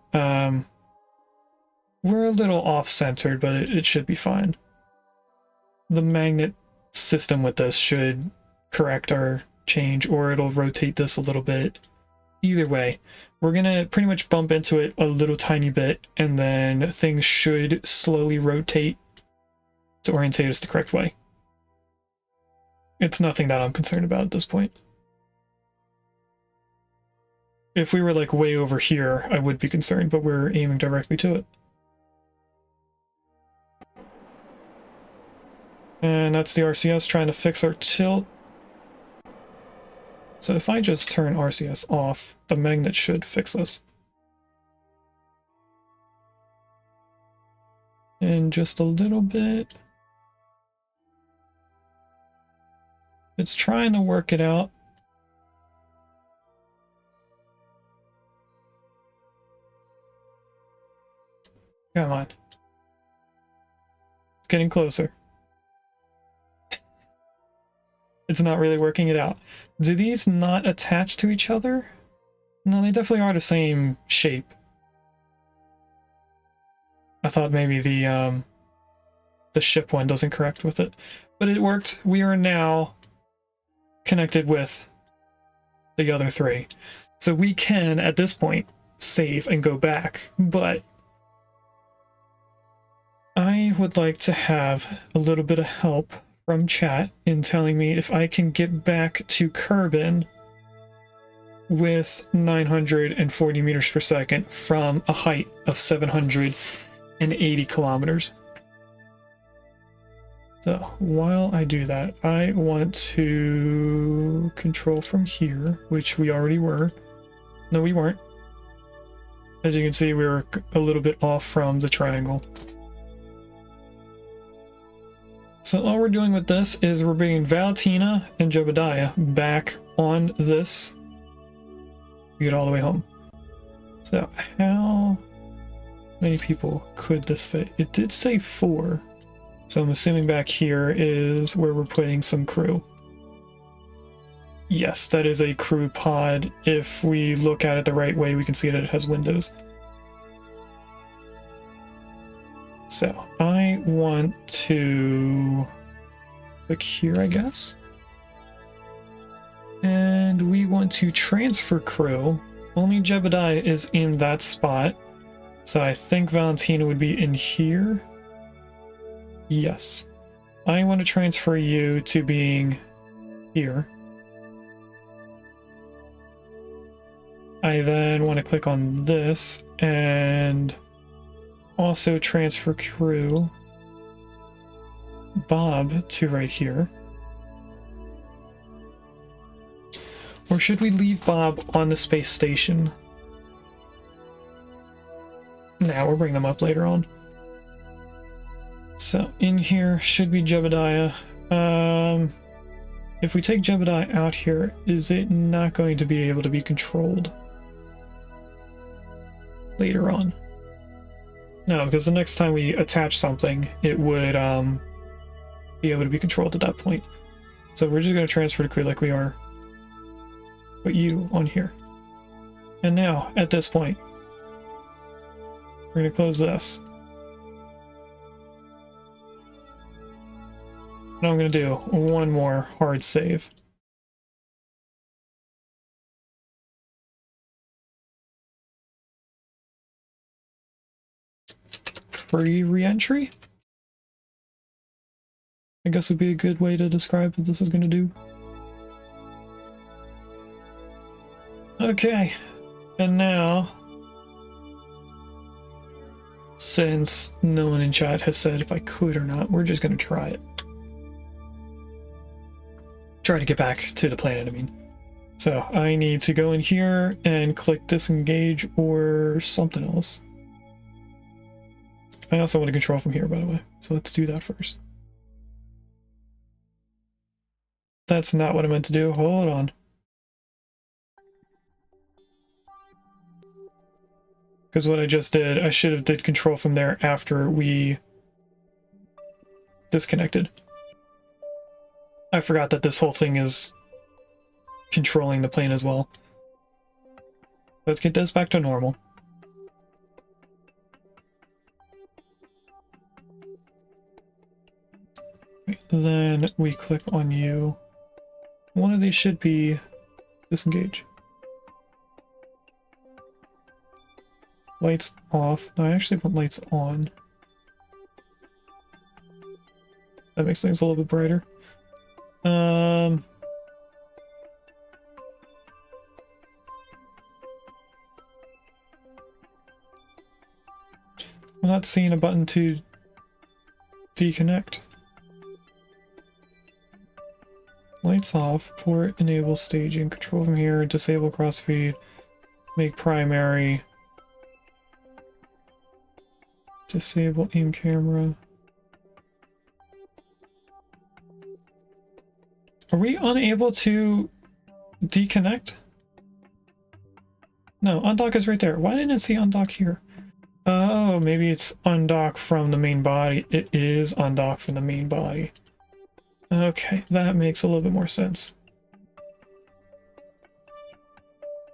We're a little off-centered, but it should be fine. The magnet system with this should correct our change, or it'll rotate this a little bit. Either way, we're gonna pretty much bump into it a little tiny bit, and then things should slowly rotate to orientate us the correct way. It's nothing that I'm concerned about at this point. If we were like way over here, I would be concerned, but we're aiming directly to it. And that's the RCS trying to fix our tilt. So if I just turn RCS off, the magnet should fix this. In just a little bit. It's trying to work it out. Come on. It's getting closer. It's not really working it out. Do these not attach to each other? No, they definitely are the same shape. I thought maybe the ship one doesn't correct with it. But it worked. We are now connected with the other three. So we can, at this point, save and go back, but I would like to have a little bit of help from chat in telling me if I can get back to Kerbin with 940 meters per second from a height of 780 kilometers. So while I do that, I want to control from here, which we already were. No, we weren't. As you can see, we were a little bit off from the triangle. So all we're doing with this is we're bringing Valentina and Jebediah back on this to get all the way home. So how many people could this fit? It did say 4. So I'm assuming back here is where we're putting some crew. Yes, that is a crew pod. If we look at it the right way, we can see that it has windows. So I want to click here, I guess. And we want to transfer crew. Only Jebediah is in that spot. So I think Valentina would be in here. Yes. I want to transfer you to being here. I then want to click on this and also transfer crew Bob to right here. Or should we leave Bob on the space station? Nah, we'll bring them up later on. So in here should be Jebediah. If we take Jebediah out here, is it not going to be able to be controlled later on? No, because the next time we attach something, it would be able to be controlled at that point. So we're just going to transfer the crew like we are. Put you on here. And now, at this point, we're going to close this. And I'm going to do one more hard save. Free re-entry? I guess would be a good way to describe what this is going to do. Okay, and now, since no one in chat has said if I could or not, we're just going to try it. Try to get back to the planet, I mean. So I need to go in here and click disengage or something else. I also want to control from here, by the way, so let's do that first. That's not what I meant to do. Hold on. Because what I just did, I should have did control from there after we disconnected. I forgot that this whole thing is controlling the plane as well. Let's get this back to normal. Then we click on you. One of these should be disengage. Lights off. No, I actually put lights on. That makes things a little bit brighter. I'm not seeing a button to deconnect. Lights off, port enable staging, control from here, disable crossfeed, make primary, disable aim camera. Are we unable to deconnect? No, undock is right there. Why didn't it see undock here? Oh, maybe it's undock from the main body. It is undock from the main body. Okay, that makes a little bit more sense.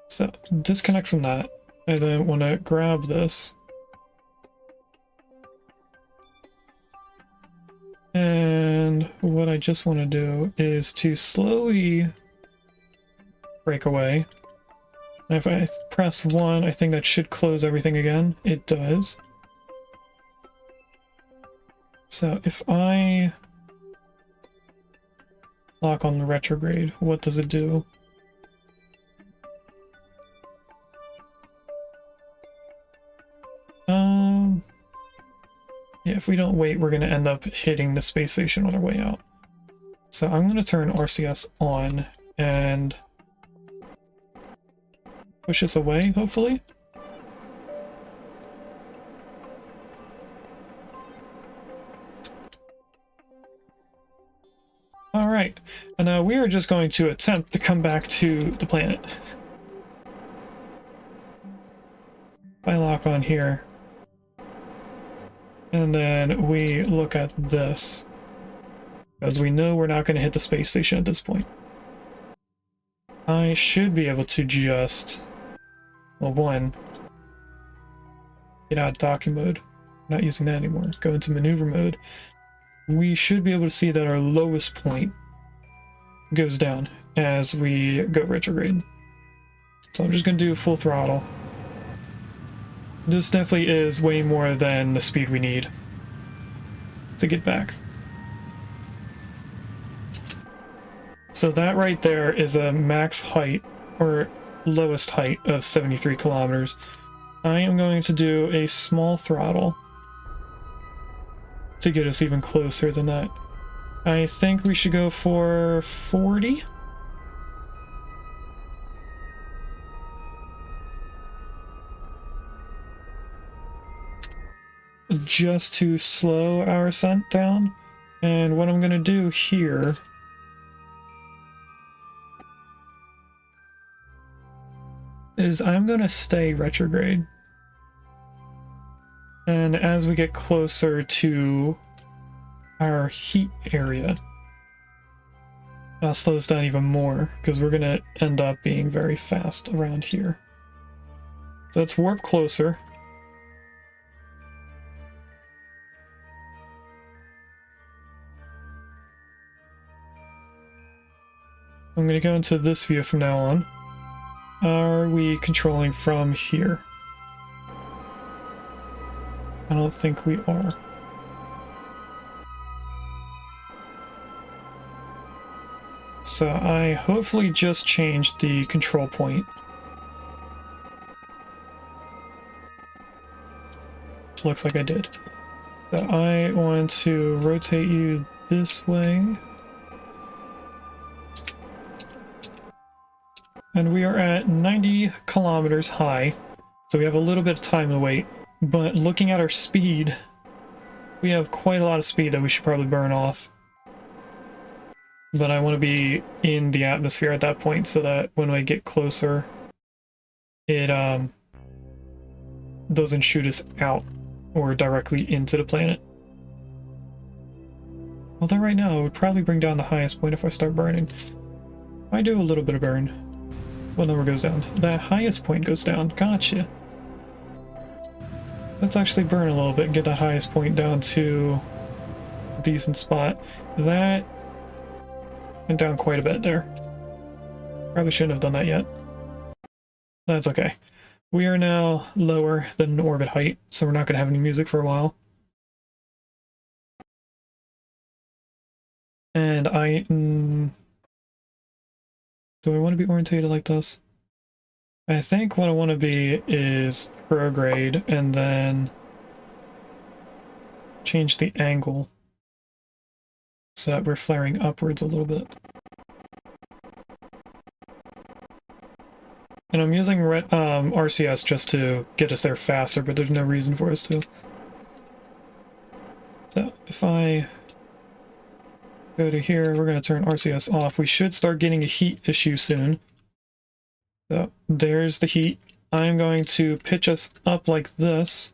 So, disconnect from that. I then want to grab this. And what I just want to do is to slowly break away. And if I press 1, I think that should close everything again. It does. So if I lock on the retrograde, what does it do? Yeah, if we don't wait, we're going to end up hitting the space station on our way out. So I'm going to turn RCS on and push this away, hopefully. Alright, and now we are just going to attempt to come back to the planet. If I lock on here, and then we look at this, because we know we're not going to hit the space station at this point. I should be able to just, well, one, get out of docking mode. Not using that anymore. Go into maneuver mode. We should be able to see that our lowest point goes down as we go retrograde. So I'm just going to do full throttle. This definitely is way more than the speed we need to get back. So that right there is a max height, or lowest height, of 73 kilometers. I am going to do a small throttle to get us even closer than that. I think we should go for 40. Just to slow our ascent down. And what I'm going to do here is I'm going to stay retrograde. And as we get closer to our heat area, I'll slow this down even more, because we're going to end up being very fast around here. So let's warp closer. I'm going to go into this view from now on. Are we controlling from here? I don't think we are. So I hopefully just changed the control point. It looks like I did. So I want to rotate you this way. And we are at 90 kilometers high, so we have a little bit of time to wait. But looking at our speed, we have quite a lot of speed that we should probably burn off. But I want to be in the atmosphere at that point so that when I get closer, it doesn't shoot us out or directly into the planet. Although right now, it would probably bring down the highest point if I start burning. I do a little bit of burn. What number goes down? The highest point goes down. Gotcha. Let's actually burn a little bit and get that highest point down to a decent spot. That went down quite a bit there. Probably shouldn't have done that yet. That's okay. We are now lower than orbit height, so we're not going to have any music for a while. And do I want to be orientated like this? I think what I want to be is prograde and then change the angle so that we're flaring upwards a little bit. And I'm using RCS just to get us there faster, but there's no reason for us to. So if I go to here, we're going to turn RCS off. We should start getting a heat issue soon. So there's the heat. I'm going to pitch us up like this.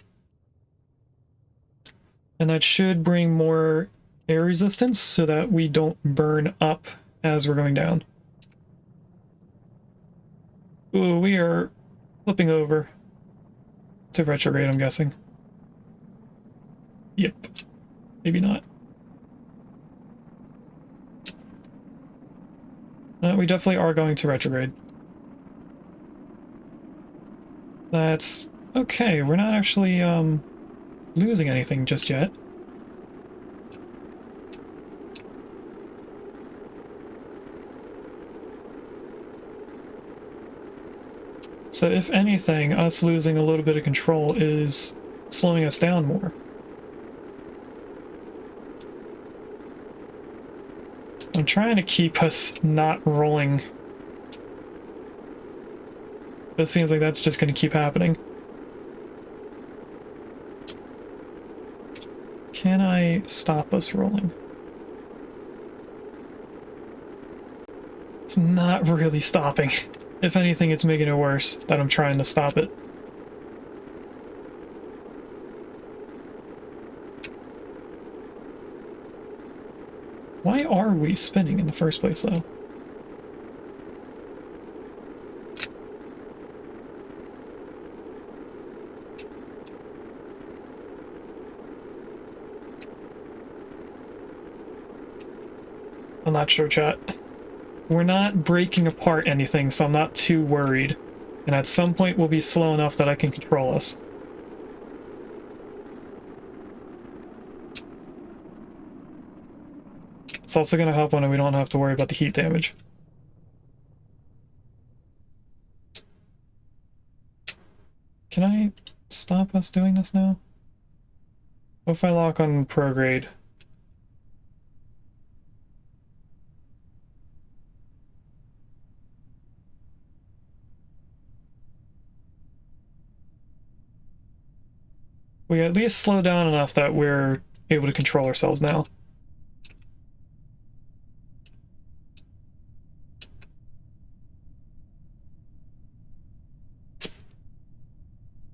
And that should bring more air resistance so that we don't burn up as we're going down. Ooh, we are flipping over to retrograde, I'm guessing. Yep. Maybe not. We definitely are going to retrograde. That's okay. We're not actually losing anything just yet. So if anything, us losing a little bit of control is slowing us down more. I'm trying to keep us not rolling. It seems like that's just going to keep happening. Can I stop us rolling? It's not really stopping. If anything, it's making it worse that I'm trying to stop it. Why are we spinning in the first place, though? I'm not sure, chat. We're not breaking apart anything, so I'm not too worried. And at some point, we'll be slow enough that I can control us. It's also going to help when we don't have to worry about the heat damage. Can I stop us doing this now? What if I lock on prograde? We at least slow down enough that we're able to control ourselves now.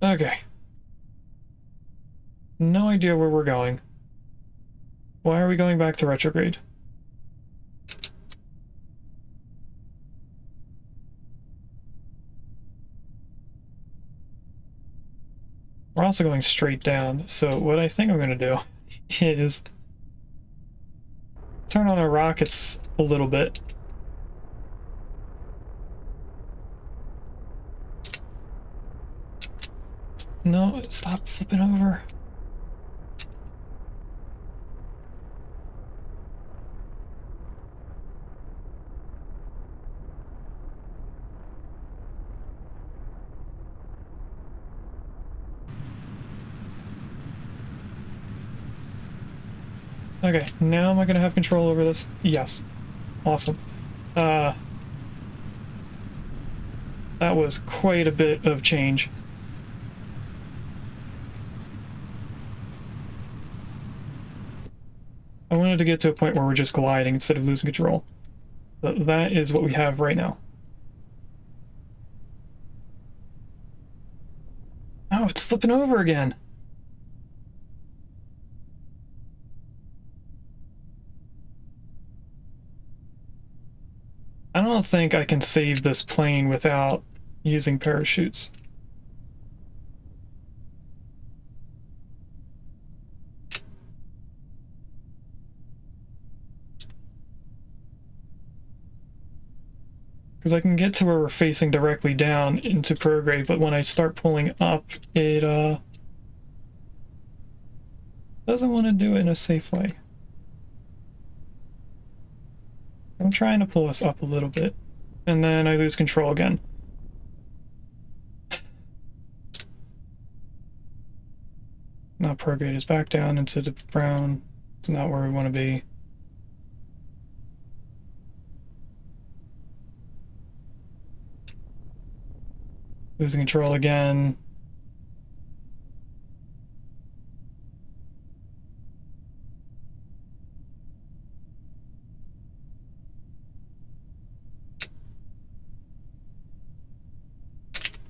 Okay. No idea where we're going. Why are we going back to retrograde? We're also going straight down, so what I think I'm going to do is turn on our rockets a little bit. No, stop flipping over. Okay, now am I going to have control over this? Yes. Awesome. That was quite a bit of change. I wanted to get to a point where we're just gliding instead of losing control. But that is what we have right now. Oh, it's flipping over again. I don't think I can save this plane without using parachutes. Because I can get to where we're facing directly down into prograde, but when I start pulling up, it doesn't want to do it in a safe way. I'm trying to pull us up a little bit, and then I lose control again. Now prograde is back down into the brown. It's not where we want to be. Losing control again.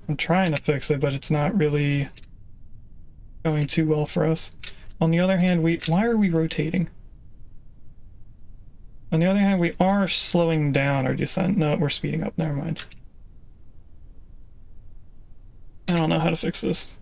I'm trying to fix it, but it's not really going too well for us. On the other hand, why are we rotating? On the other hand, we are slowing down our descent. No, we're speeding up. Never mind. I don't know how to fix this.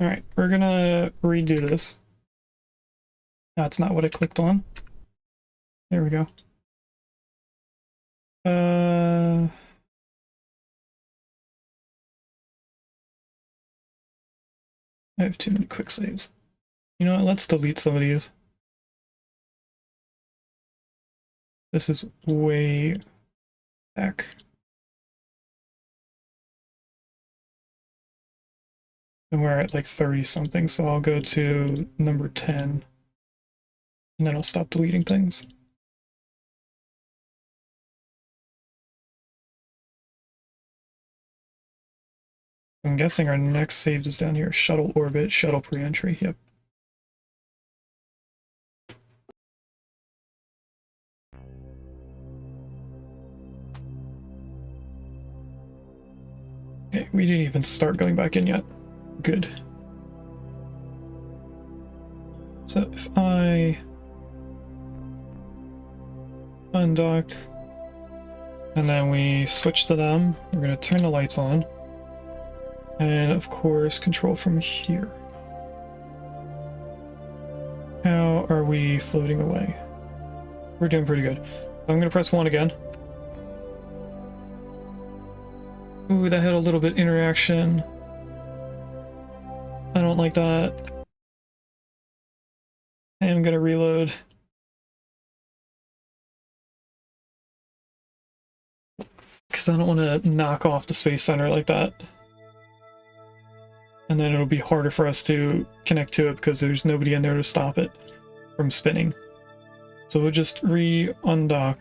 Alright, we're gonna redo this. That's not what I clicked on. There we go. I have too many quick saves. You know what, let's delete some of these. This is way back. And we're at like 30 something, so I'll go to number 10. And then I'll stop deleting things. I'm guessing our next save is down here. Shuttle orbit, shuttle pre-entry, yep. Okay, we didn't even start going back in yet. Good. So if I undock, and then we switch to them, we're going to turn the lights on. And of course, control from here. How are we floating away? We're doing pretty good. I'm going to press 1 again. Ooh, that had a little bit interaction. I don't like that. I am going to reload. Because I don't want to knock off the Space Center like that. And then it'll be harder for us to connect to it because there's nobody in there to stop it from spinning. So we'll just re-undock.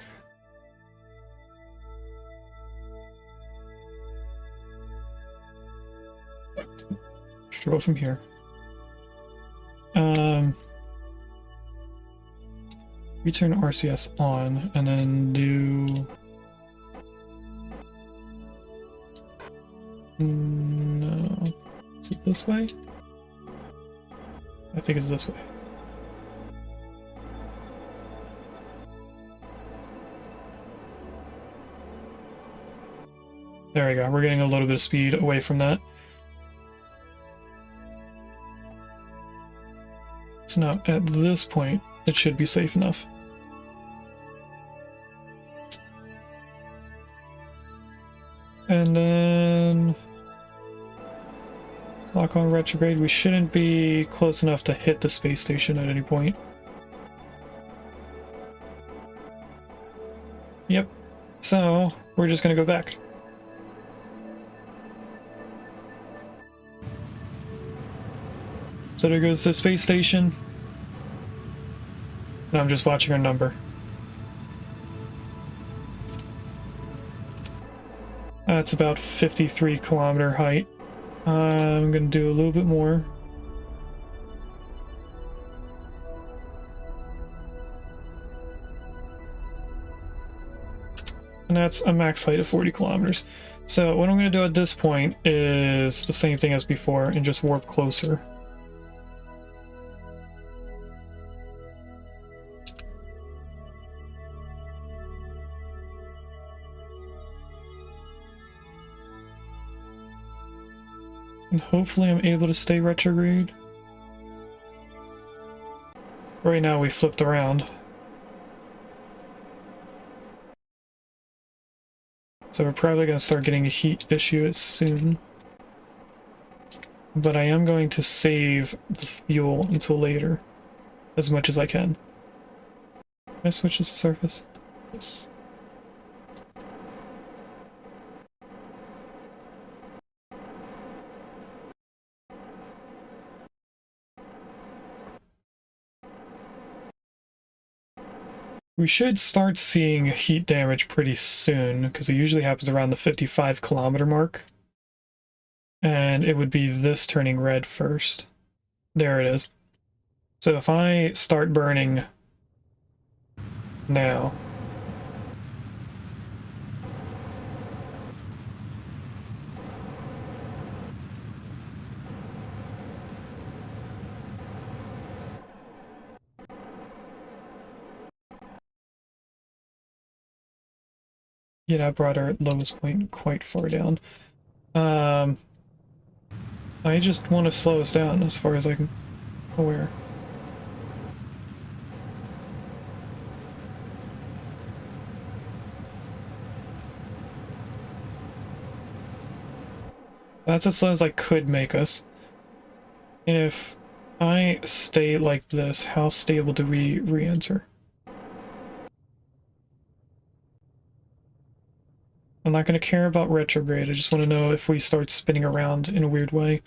Control from here. Return RCS on, and then do... No. Is it this way? I think it's this way. There we go. We're getting a little bit of speed away from that. So now, at this point, it should be safe enough. And then... lock on retrograde. We shouldn't be close enough to hit the space station at any point. Yep. So, we're just gonna go back. So there goes the space station. And I'm just watching our number. That's about 53 kilometer height. I'm gonna do a little bit more. And that's a max height of 40 kilometers. So what I'm gonna do at this point is the same thing as before and just warp closer. And hopefully I'm able to stay retrograde. Right now we flipped around. So we're probably going to start getting a heat issue soon. But I am going to save the fuel until later. As much as I can. Can I switch this to surface? Yes. We should start seeing heat damage pretty soon, because it usually happens around the 55 kilometer mark. And it would be this turning red first. There it is. So if I start burning now... Yeah, I brought our lowest point quite far down. I just want to slow us down as far as I'm aware. That's as slow as I could make us. If I stay like this, how stable do we re-enter? I'm not going to care about retrograde, I just want to know if we start spinning around in a weird way.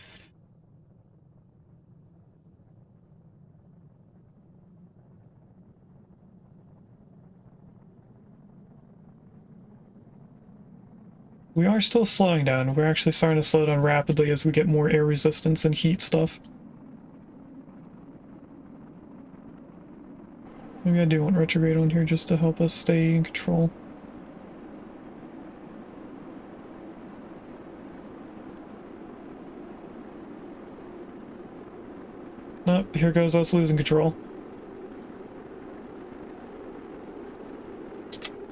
We are still slowing down. We're actually starting to slow down rapidly as we get more air resistance and heat stuff. Maybe I do want retrograde on here just to help us stay in control. Nope, here goes us losing control.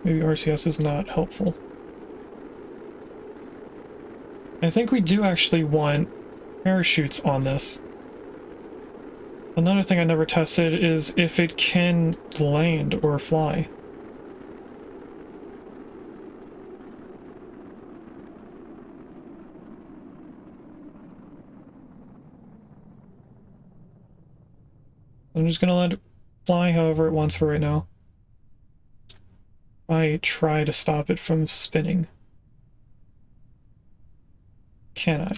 Maybe RCS is not helpful. I think we do actually want parachutes on this. Another thing I never tested is if it can land or fly. I'm just gonna let it fly however it wants for right now. I try to stop it from spinning. Can I?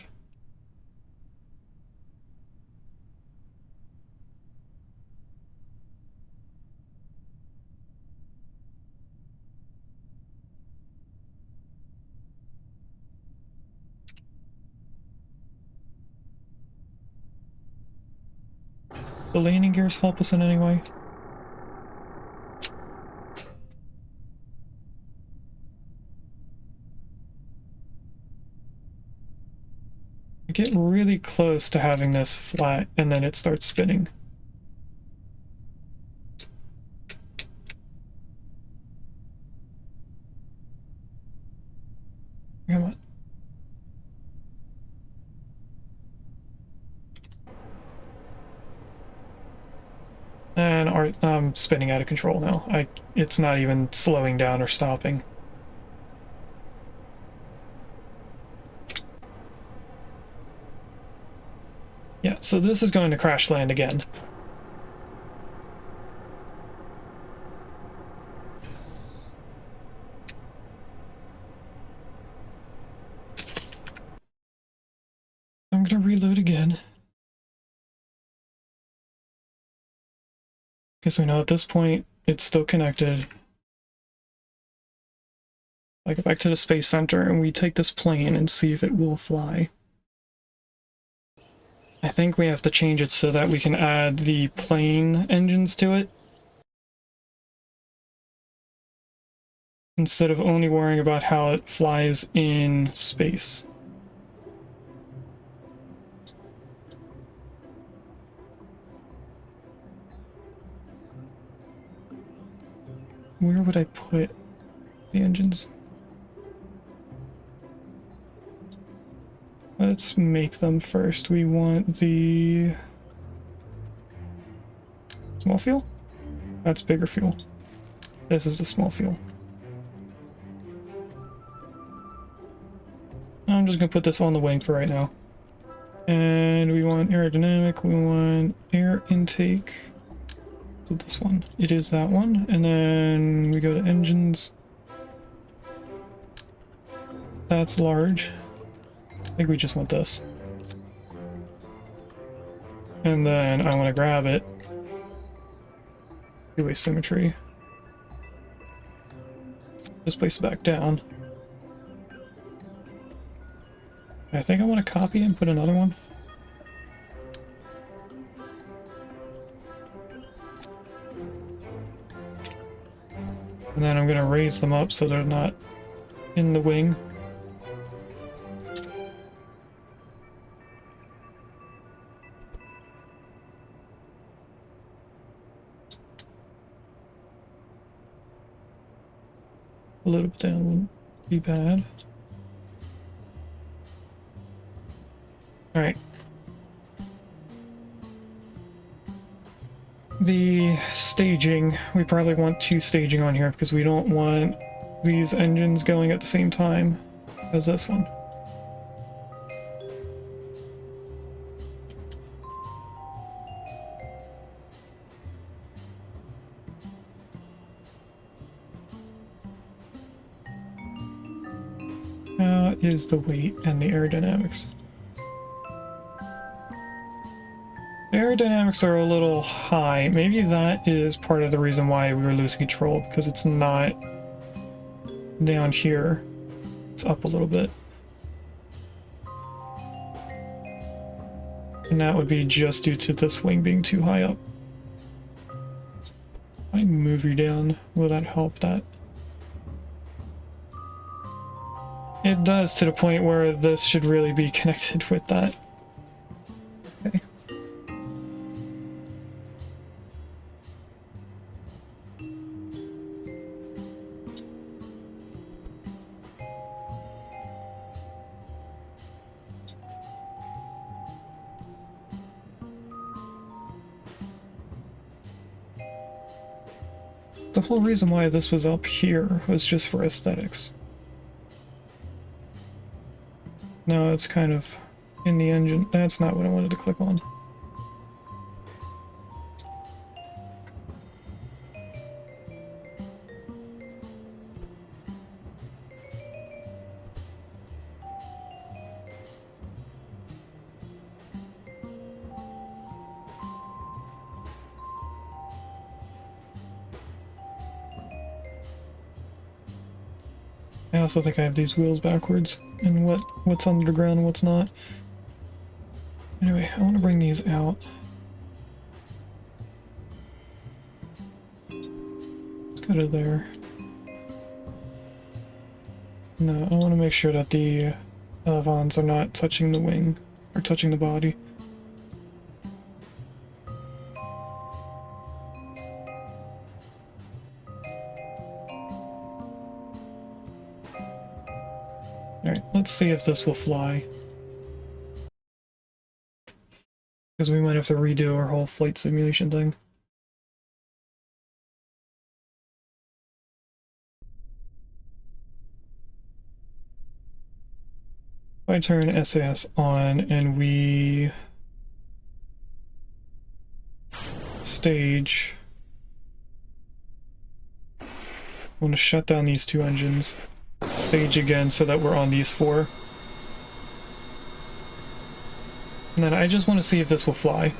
The landing gears help us in any way? I get really close to having this flat and then it starts spinning. Come on. And I'm spinning out of control now. It's not even slowing down or stopping. Yeah, so this is going to crash land again. I'm gonna reload again. Because we know at this point it's still connected. I go back to the Space Center and we take this plane and see if it will fly. I think we have to change it so that we can add the plane engines to it. Instead of only worrying about how it flies in space. Where would I put the engines? Let's make them first. We want the small fuel? That's bigger fuel. This is the small fuel. I'm just gonna put this on the wing for right now. And we want aerodynamic, we want air intake. So this one, it is that one. And then we go to engines. That's large. I think we just want this. And then I want to grab it. Do asymmetry. Just place it back down. I think I want to copy and put another one. And then I'm going to raise them up so they're not in the wing. A little bit down wouldn't be bad. Alright, the staging, we probably want 2 staging on here because we don't want these engines going at the same time as this one. How is the weight and the aerodynamics? The aerodynamics are a little high. Maybe that is part of the reason why we were losing control, because it's not down here. It's up a little bit. And that would be just due to this wing being too high up. If I move you down, will that help that? It does, to the point where this should really be connected with that. Okay. The whole reason why this was up here was just for aesthetics. No, it's kind of in the engine. That's not what I wanted to click on. I also think I have these wheels backwards, and what's under the ground and what's not. Anyway, I want to bring these out. Let's go to there. No, I want to make sure that the elevons are not touching the wing, or touching the body. Alright, let's see if this will fly. Because we might have to redo our whole flight simulation thing. If I turn SAS on and we stage, I want to shut down these 2 engines. Stage again so that we're on these 4. And then I just want to see if this will fly.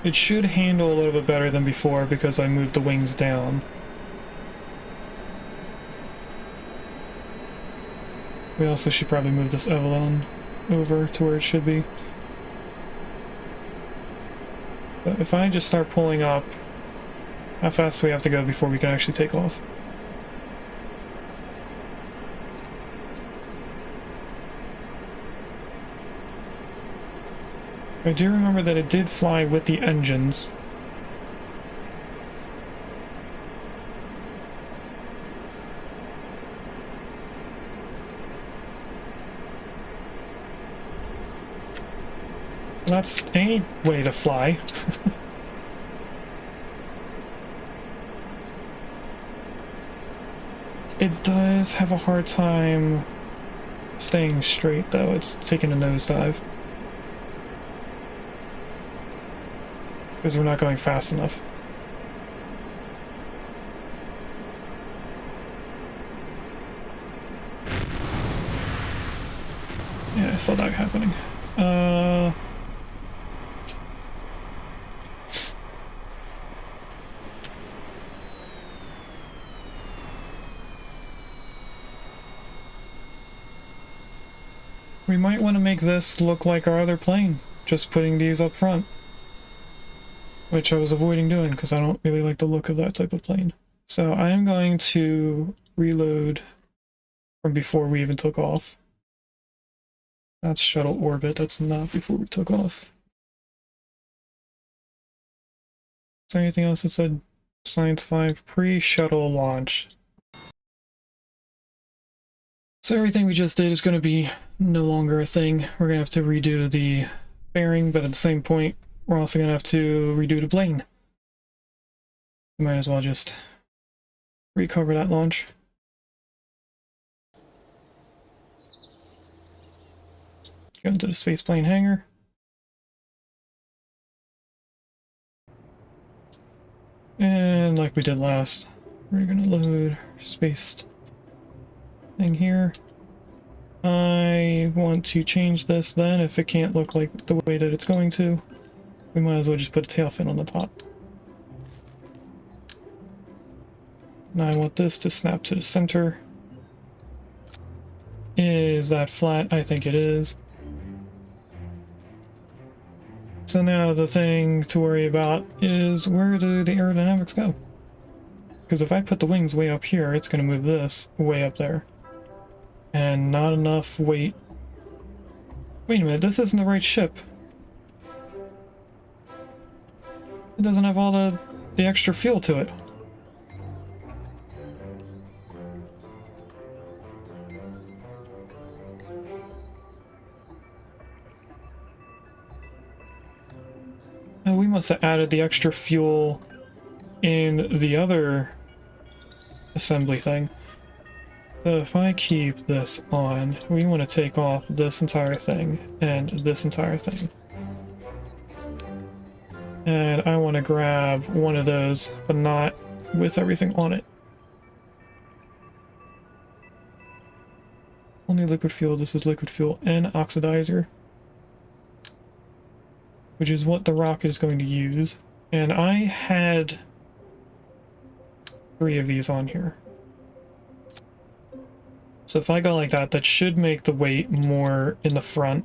It should handle a little bit better than before because I moved the wings down. We also should probably move this Avalon over to where it should be. But if I just start pulling up, how fast do we have to go before we can actually take off? I do remember that it did fly with the engines. That's any way to fly. It does have a hard time staying straight, though. It's taking a nosedive. Because we're not going fast enough. Yeah, I saw that happening. We might want to make this look like our other plane, just putting these up front. Which I was avoiding doing because I don't really like the look of that type of plane. So I am going to reload from before we even took off. That's shuttle orbit, that's not before we took off. Is there anything else that said Science 5 pre-shuttle launch? So everything we just did is going to be no longer a thing. We're going to have to redo the bearing, but at the same point, we're also going to have to redo the plane. We might as well just recover that launch. Go into the space plane hangar. And like we did last, we're going to load space thing here. I want to change this then, if it can't look like the way that it's going to. We might as well just put a tail fin on the top. Now I want this to snap to the center. Is that flat? I think it is. So now the thing to worry about is, where do the aerodynamics go? Because if I put the wings way up here, it's going to move this way up there. And not enough weight. Wait a minute, this isn't the right ship. It doesn't have all the extra fuel to it. Oh, we must have added the extra fuel in the other assembly thing. So if I keep this on, we want to take off this entire thing and this entire thing. And I want to grab one of those, but not with everything on it. Only liquid fuel. This is liquid fuel and oxidizer, which is what the rocket is going to use. And I had 3 of these on here. So if I go like that, that should make the weight more in the front.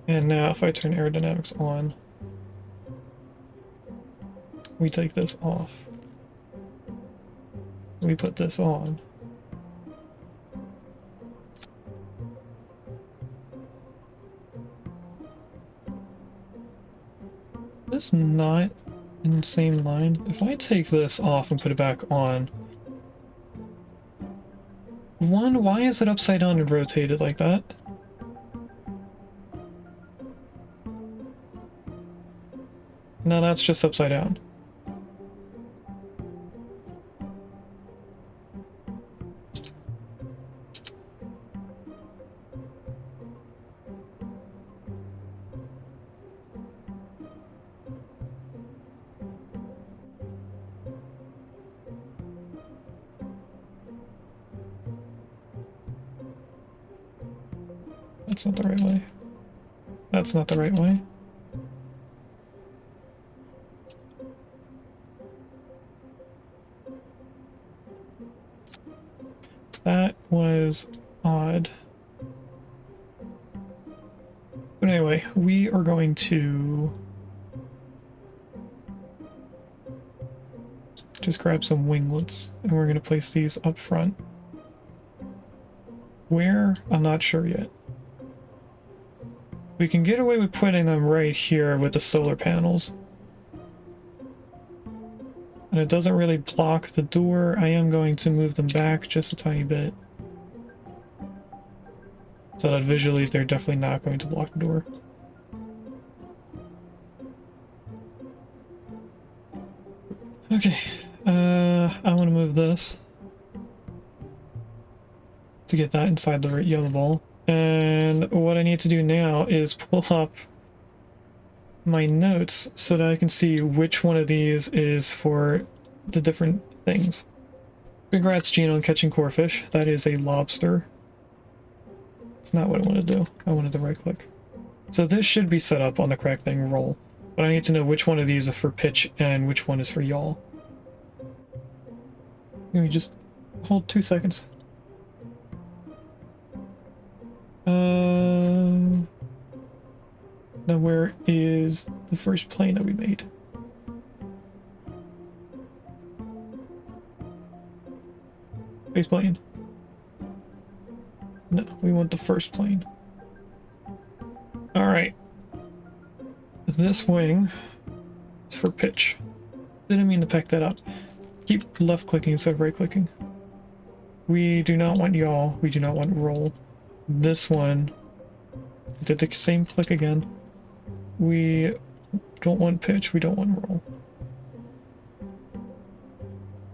And now if I turn aerodynamics on, we take this off. We put this on. This is not in the same line. If I take this off and put it back on, one, why is it upside down and rotated like that? No, that's just upside down. That's not the right way. That's not the right way. That was odd. But anyway, we are going to just grab some winglets, and we're going to place these up front. Where? I'm not sure yet. We can get away with putting them right here with the solar panels. And it doesn't really block the door. I am going to move them back just a tiny bit, so that visually they're definitely not going to block the door. Okay, I want to move this to get that inside the yellow ball. And what I need to do now is pull up my notes so that I can see which one of these is for the different things. Congrats, Gino, on catching corefish. That is a lobster. It's not what I wanted to do. I wanted to right click. So this should be set up on the correct thing, roll. But I need to know which one of these is for pitch and which one is for yaw. Let me just hold 2 seconds. Now where is the first plane that we made? Space plane. No, we want the first plane. Alright. This wing is for pitch. Didn't mean to pick that up. Keep left clicking instead of right clicking. We do not want yaw. We do not want roll. This one Did the same click again. We don't want pitch, we don't want roll.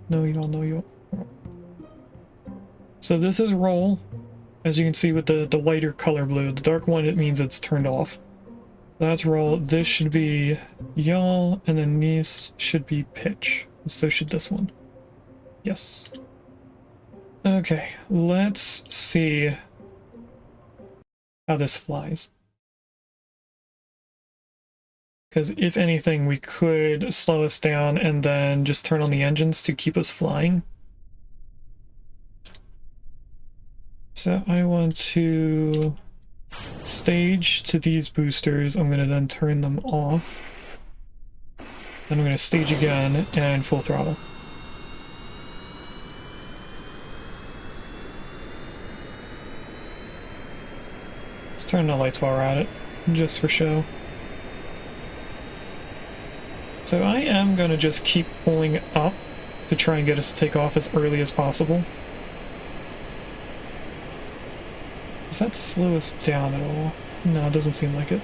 No, you don't know you. So this is roll, as you can see with the lighter color blue. The dark one, it means it's turned off. That's roll. This should be yaw, and then this should be pitch. So should this one. Yes. Okay, let's see how this flies. Because if anything, we could slow us down and then just turn on the engines to keep us flying. So I want to stage to these boosters. I'm going to then turn them off. Then I'm going to stage again and full throttle. Let's turn the lights while we're at it, just for show. So I am going to just keep pulling up to try and get us to take off as early as possible. Does that slow us down at all? No, it doesn't seem like it.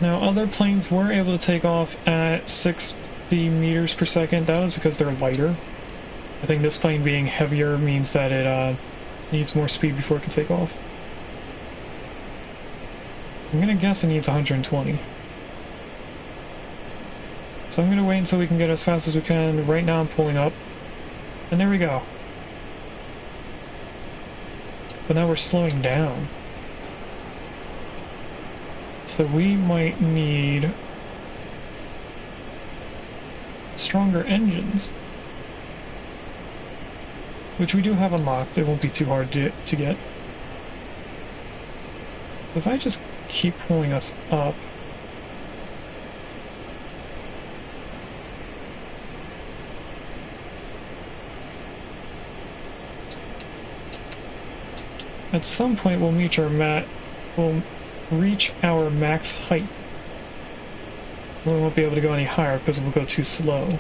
Now, other planes were able to take off at 60 meters per second. That was because they're lighter. I think this plane being heavier means that it needs more speed before it can take off. I'm gonna guess it needs 120. So I'm gonna wait until we can get as fast as we can. Right now I'm pulling up. And there we go. But now we're slowing down. So we might need stronger engines. Which we do have unlocked. It won't be too hard to get. If I just keep pulling us up, at some point we'll reach our max height. We won't be able to go any higher because we'll go too slow.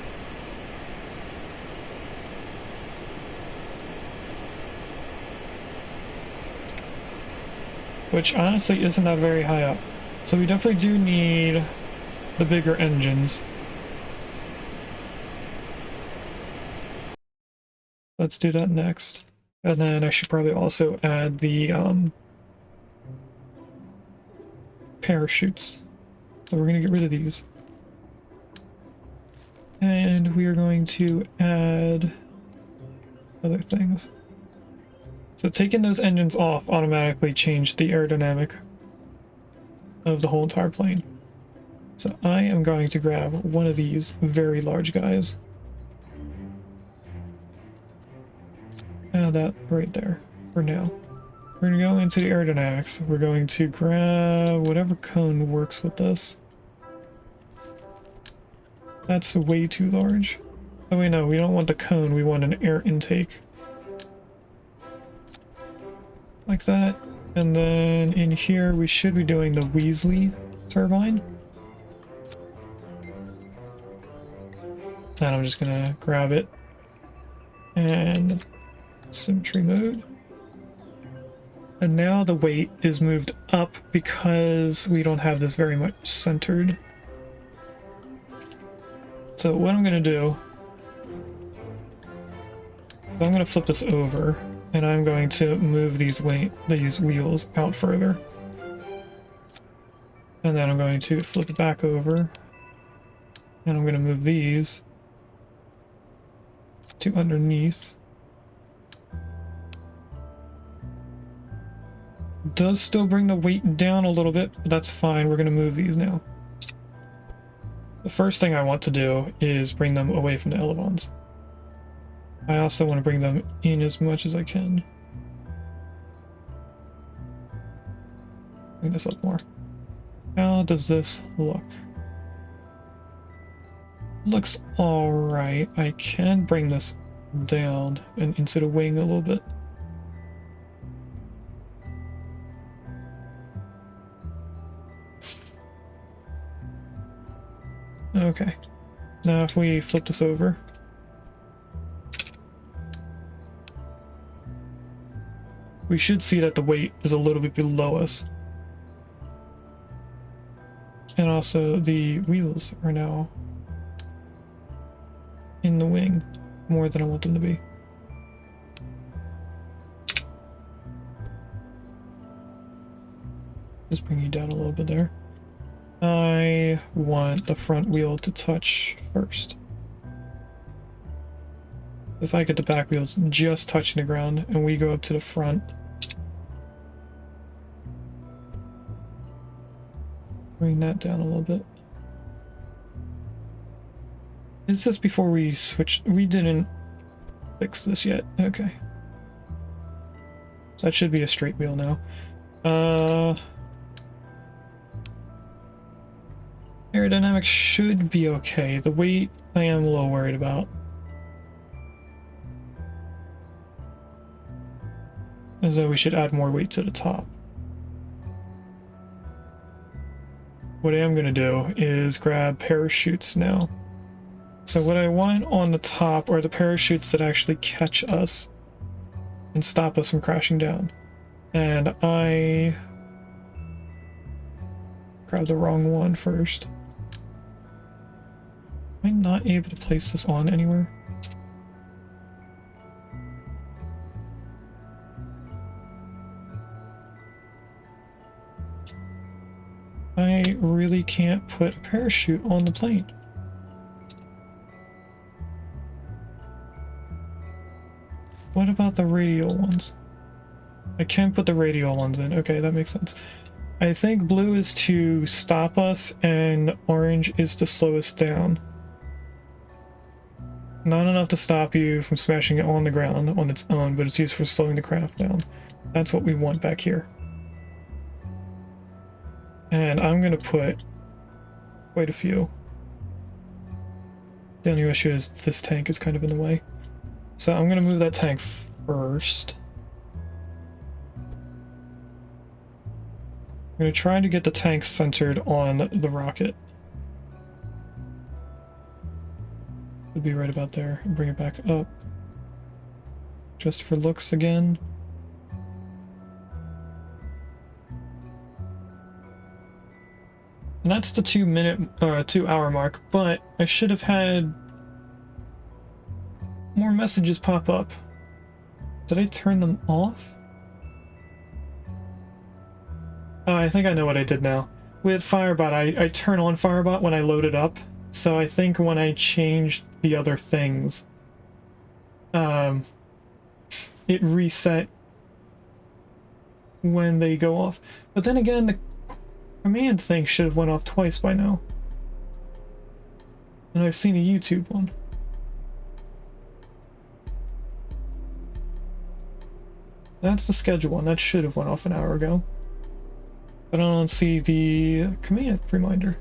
Which honestly isn't that very high up. So we definitely do need the bigger engines. Let's do that next. And then I should probably also add the parachutes. So we're going to get rid of these. And we are going to add other things. So taking those engines off automatically changed the aerodynamic of the whole entire plane. So I am going to grab one of these very large guys. Add that right there for now. We're going to go into the aerodynamics. We're going to grab whatever cone works with this. That's way too large. Oh wait, no, we don't want the cone, we want an air intake. Like that. And then in here we should be doing the Weasley turbine. And I'm just gonna grab it and symmetry mode. And now the weight is moved up because we don't have this very much centered. So what I'm gonna do, I'm gonna flip this over and I'm going to move these wheels out further. And then I'm going to flip it back over and I'm gonna move these to underneath. Does still bring the weight down a little bit, but that's fine. We're going to move these now. The first thing I want to do is bring them away from the elevons. I also want to bring them in as much as I can. Bring this up more. How does this look? Looks alright. I can bring this down and into the wing a little bit. Okay, now if we flip this over, we should see that the weight is a little bit below us. And also the wheels are now in the wing more than I want them to be. Just bring you down a little bit there. I want the front wheel to touch first. If I get the back wheels just touching the ground and we go up to the front, bring that down a little bit. Is this before we switch? We didn't fix this yet. Okay. That should be a straight wheel now. Aerodynamics should be okay. The weight I am a little worried about. As though we should add more weight to the top. What I am going to do is grab parachutes now. So what I want on the top are the parachutes that actually catch us and stop us from crashing down. And I grabbed the wrong one first. Am I not able to place this on anywhere? I really can't put a parachute on the plane. What about the radial ones? I can put the radial ones in. Okay, that makes sense. I think blue is to stop us and orange is to slow us down. Not enough to stop you from smashing it on the ground on its own, but it's used for slowing the craft down. That's what we want back here. And I'm going to put quite a few. The only issue is this tank is kind of in the way. So I'm going to move that tank first. I'm going to try to get the tank centered on the rocket. It'll be right about there. And bring it back up. Just for looks again. And that's the 2 hour mark, but I should have had more messages pop up. Did I turn them off? Oh, I think I know what I did now. With Firebot, I turn on Firebot when I load it up. So I think when I changed the other things, it reset when they go off. But then again, the command thing should have went off twice by now. And I've seen a YouTube one. That's the schedule one. That should have went off an hour ago. But I don't see the command reminder.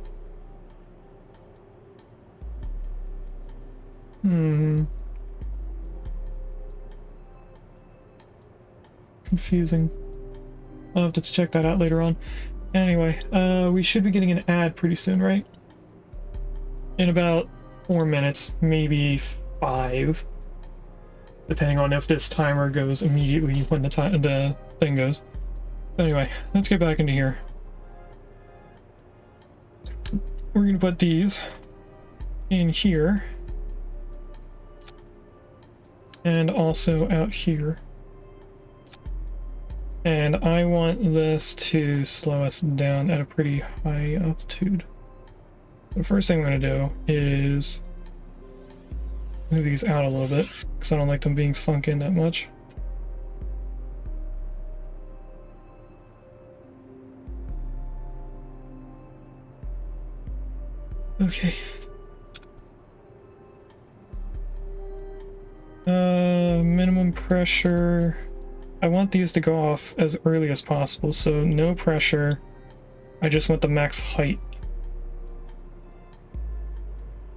Confusing. I'll have to check that out later on. Anyway, we should be getting an ad pretty soon, right? In about 4 minutes, maybe 5. Depending on if this timer goes immediately when the thing goes. But anyway, let's get back into here. We're gonna put these in here. And also out here. And I want this to slow us down at a pretty high altitude. The first thing I'm going to do is move these out a little bit, because I don't like them being sunk in that much. Okay. Minimum pressure. I want these to go off as early as possible, so no pressure. I just want the max height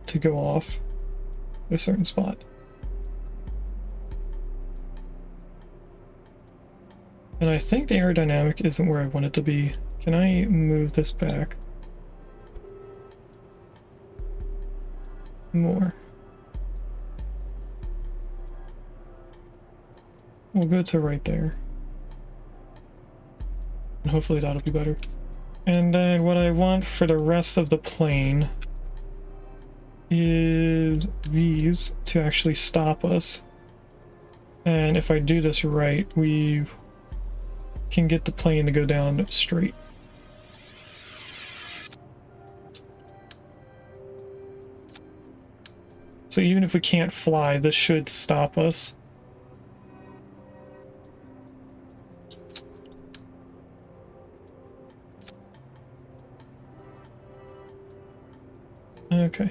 to go off at a certain spot. And I think the aerodynamic isn't where I want it to be. Can I move this back more? We'll go to right there. And hopefully that'll be better. And then what I want for the rest of the plane is these to actually stop us. And if I do this right, we can get the plane to go down straight. So even if we can't fly, this should stop us. Okay.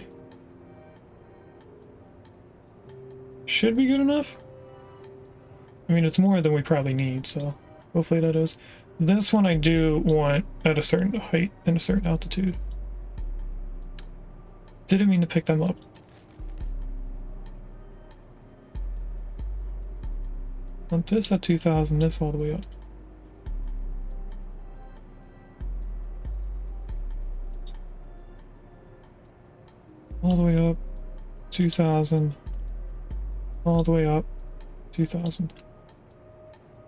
Should be good enough. I mean, it's more than we probably need, so hopefully that is. This one I do want at a certain height and a certain altitude. Didn't mean to pick them up. Want this at 2,000, this all the way up. All the way up, 2,000. All the way up, 2,000.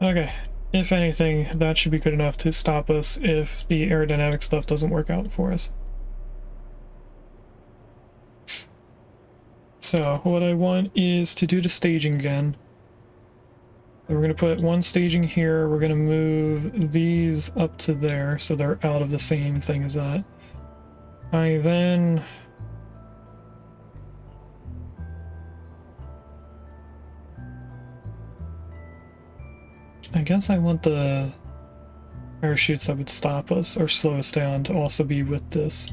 Okay, if anything, that should be good enough to stop us if the aerodynamic stuff doesn't work out for us. So, what I want is to do the staging again. We're going to put one staging here, we're going to move these up to there so they're out of the same thing as that. I guess I want the parachutes that would stop us or slow us down to also be with this.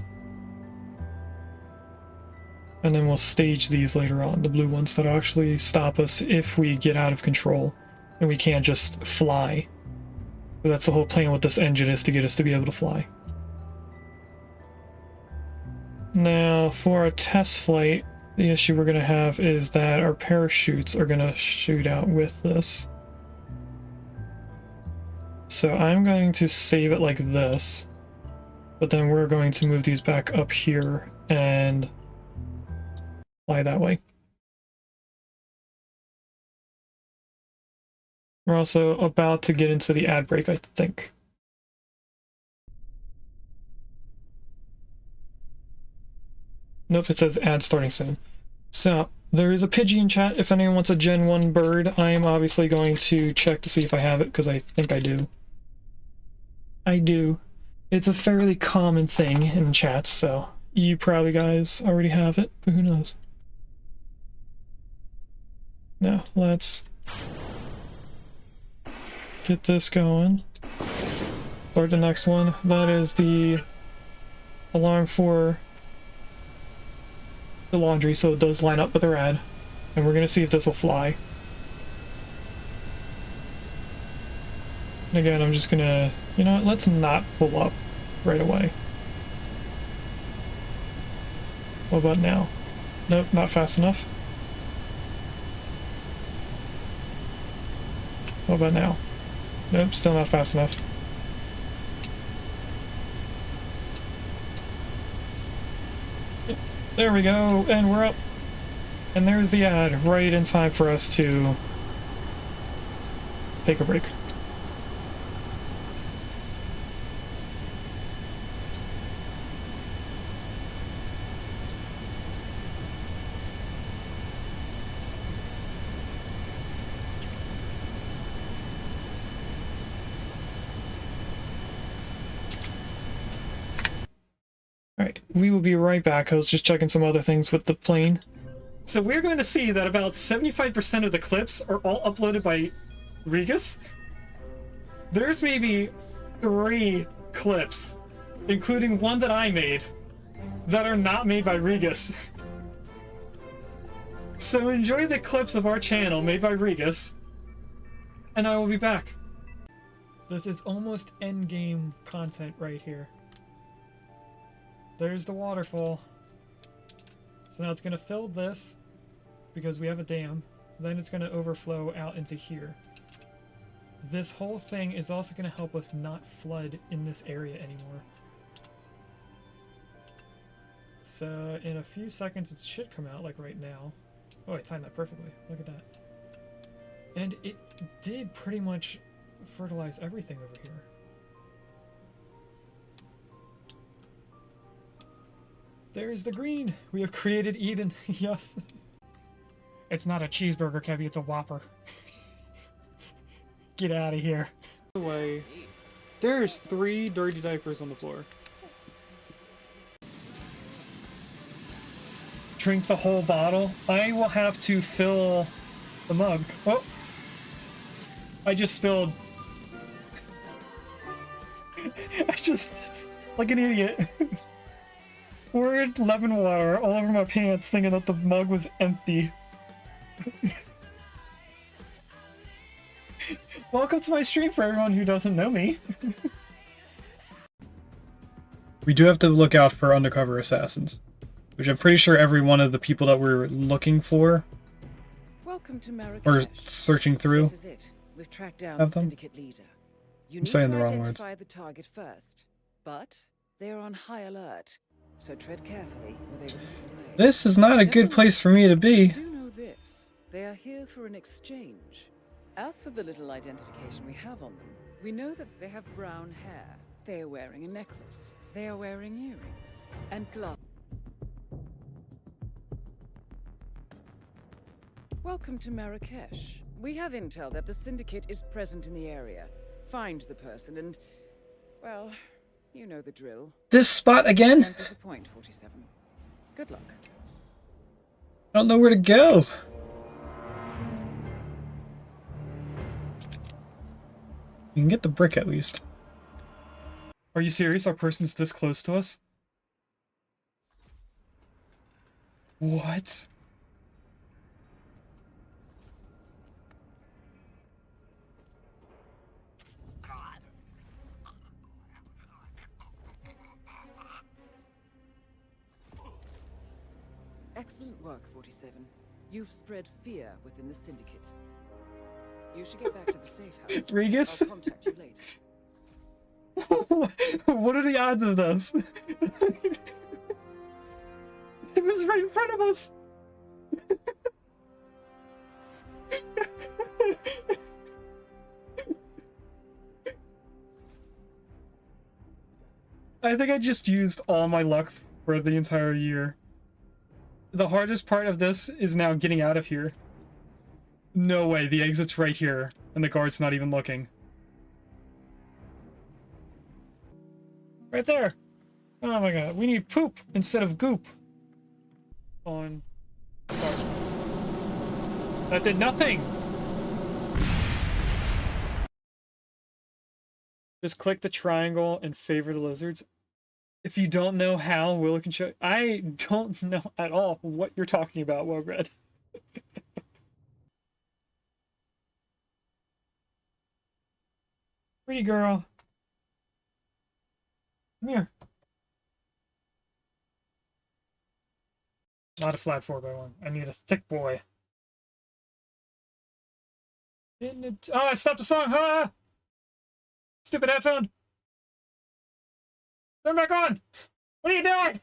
And then we'll stage these later on, the blue ones that actually stop us if we get out of control and we can't just fly. That's the whole plan with this engine, is to get us to be able to fly. Now, for a test flight, the issue we're going to have is that our parachutes are going to shoot out with this. So I'm going to save it like this, but then we're going to move these back up here and fly that way. We're also about to get into the ad break, I think. Nope, it says ad starting soon. So, there is a Pidgey in chat. If anyone wants a Gen 1 bird, I am obviously going to check to see if I have it, because I think I do. I do. It's a fairly common thing in chats, so you probably guys already have it, but who knows? Now, let's get this going. Start the next one. That is the alarm for the laundry, so it does line up with our ad. And we're gonna see if this will fly. And again, I'm just gonna, you know what, let's not pull up right away. What about now? Nope, not fast enough. What about now? Nope, still not fast enough. There we go, and we're up. And there's the ad, right in time for us to take a break. Alright, we will be right back. I was just checking some other things with the plane. So we're going to see that about 75% of the clips are all uploaded by Regus. There's maybe 3 clips, including one that I made, that are not made by Regus. So enjoy the clips of our channel made by Regus, and I will be back. This is almost endgame content right here. There's the waterfall. So now it's going to fill this because we have a dam. Then it's going to overflow out into here. This whole thing is also going to help us not flood in this area anymore. So in a few seconds it should come out, like right now. Oh, I timed that perfectly. Look at that. And it did pretty much fertilize everything over here. There's the green. We have created Eden. Yes. It's not a cheeseburger, Kevy, it's a Whopper. Get out of here. Away. There's 3 dirty diapers on the floor. Drink the whole bottle. I will have to fill the mug. Oh! I just spilled. I just, like an idiot, poured lemon water all over my pants thinking that the mug was empty. Welcome to my stream for everyone who doesn't know me. We do have to look out for undercover assassins, which I'm pretty sure every one of the people that we're looking for Welcome to Marrakesh. or searching through. This is it. We've tracked down Have the them? syndicate leader. You I'm need saying to the wrong words. identify the target first, but they are on high alert, so tread carefully or they will slip away. This is not a good place for me to be. I do know this. They are here for an exchange. As for the little identification we have on them, we know that they have brown hair. They are wearing a necklace. They are wearing earrings and gloves. Welcome to Marrakesh. We have intel that the syndicate is present in the area. Find the person and, well, you know the drill. This spot again? Don't disappoint, 47. Good luck. I don't know where to go. You can get the brick at least. Are you serious? Our person's this close to us? What? Excellent work, 47. You've spread fear within the syndicate. You should get back to the safe house. Regis? I'll contact you later. What are the odds of this? It was right in front of us. I think I just used all my luck for the entire year. The hardest part of this is now getting out of here. No way, the exit's right here, and the guard's not even looking. Right there! Oh my god, we need poop instead of goop. On. Sorry. That did nothing! Just click the triangle and favor the lizards. If you don't know how, Willow can show. I don't know at all what you're talking about, Wogred. Pretty girl. Come here. Not a flat 4x1. I need a thick boy. Oh, I stopped the song! Ah! Stupid headphone! Turn back on! What are you doing?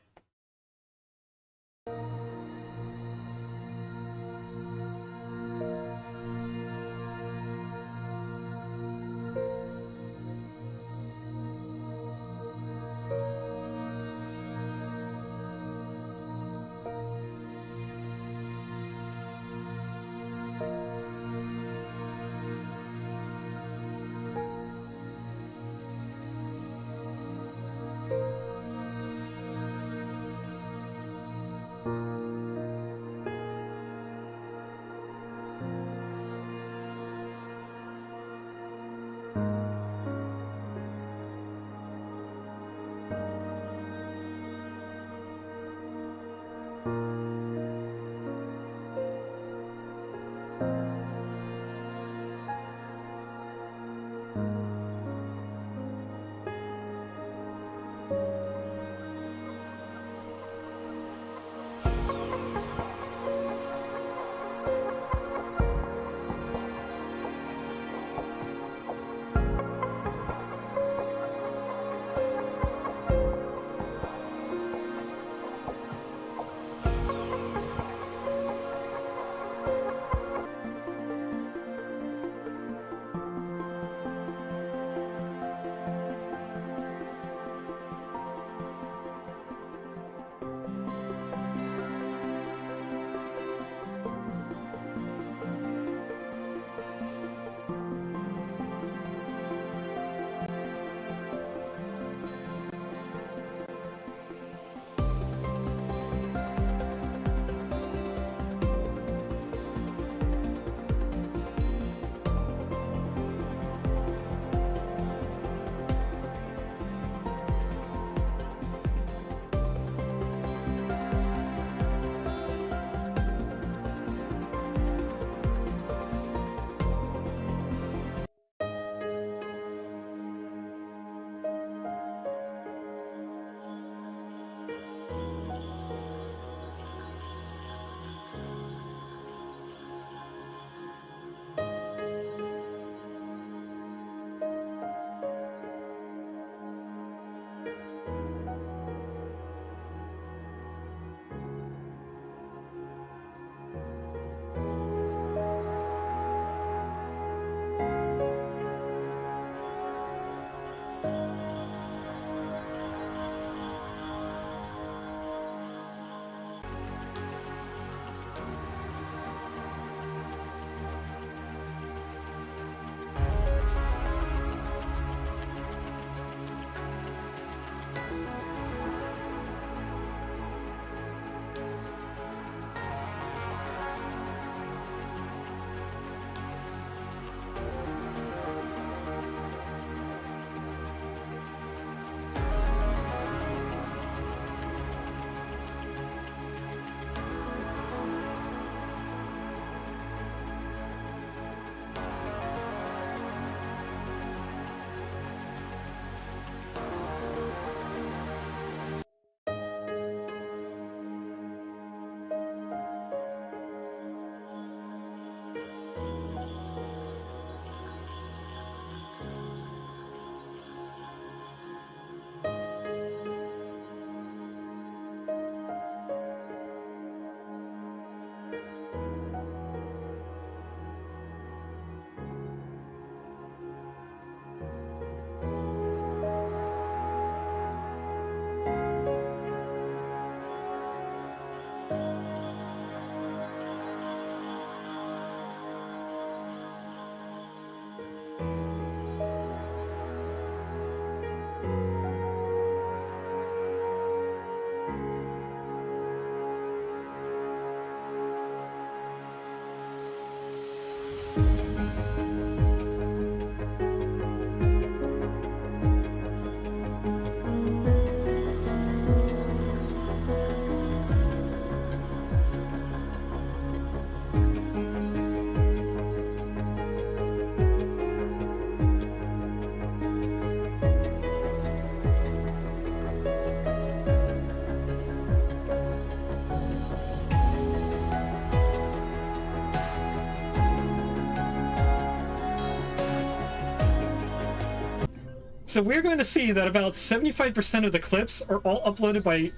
So we're going to see that about 75% of the clips are all uploaded by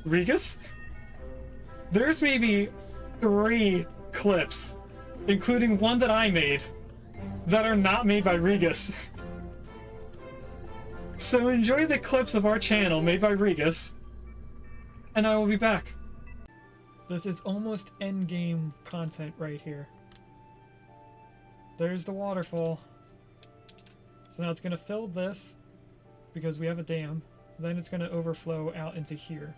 Regus. There's maybe 3 clips, including one that I made, that are not made by Regus. So enjoy the clips of our channel made by Regus, and I will be back. This is almost endgame content right here. There's the waterfall. So now it's going to fill this, because we have a dam. Then it's going to overflow out into here.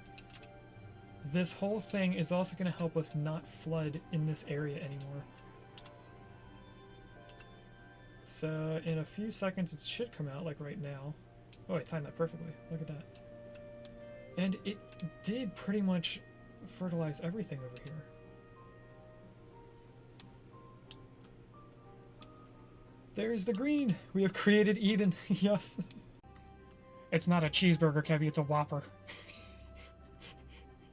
This whole thing is also going to help us not flood in this area anymore. So in a few seconds it should come out, like right now. Oh, I timed that perfectly. Look at that. And it did pretty much fertilize everything over here. There's the green! We have created Eden. Yes. It's not a cheeseburger, Kevy, it's a Whopper.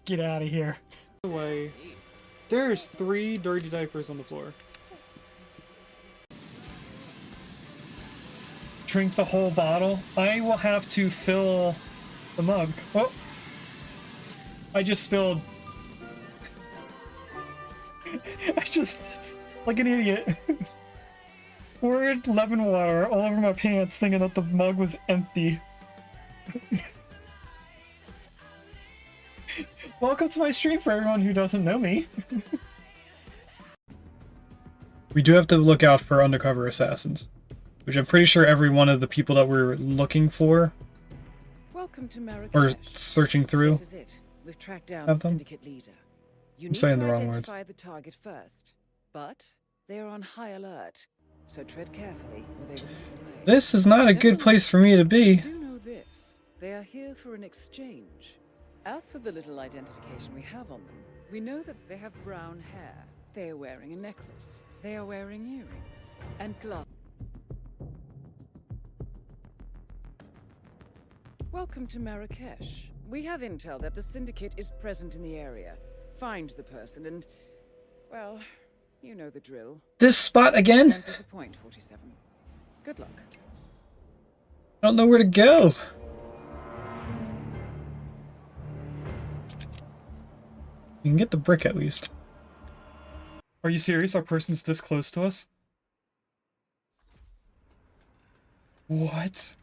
Get out of here. By the way, there's 3 dirty diapers on the floor. Drink the whole bottle. I will have to fill the mug. Oh! I just spilled. I just... like an idiot. Poured lemon water all over my pants thinking that the mug was empty. Welcome to my stream for everyone who doesn't know me. We do have to look out for undercover assassins, which I'm pretty sure every one of the people that we're looking for Welcome to Marrakesh. or searching through This is it. We've tracked down the have them. syndicate leader. You I'm need saying to the wrong words. identify the target first, but they are on high alert, so tread carefully or they will slip away. This is not a good place for me to be. Do know this. They are here for an exchange. As for the little identification we have on them, we know that they have brown hair. They are wearing a necklace. They are wearing earrings and gloves. Welcome to Marrakesh. We have intel that the syndicate is present in the area. Find the person and, well, you know the drill. This spot again? Don't disappoint, 47. Good luck. I don't know where to go. You can get the brick at least. Are you serious? Our person's this close to us? What?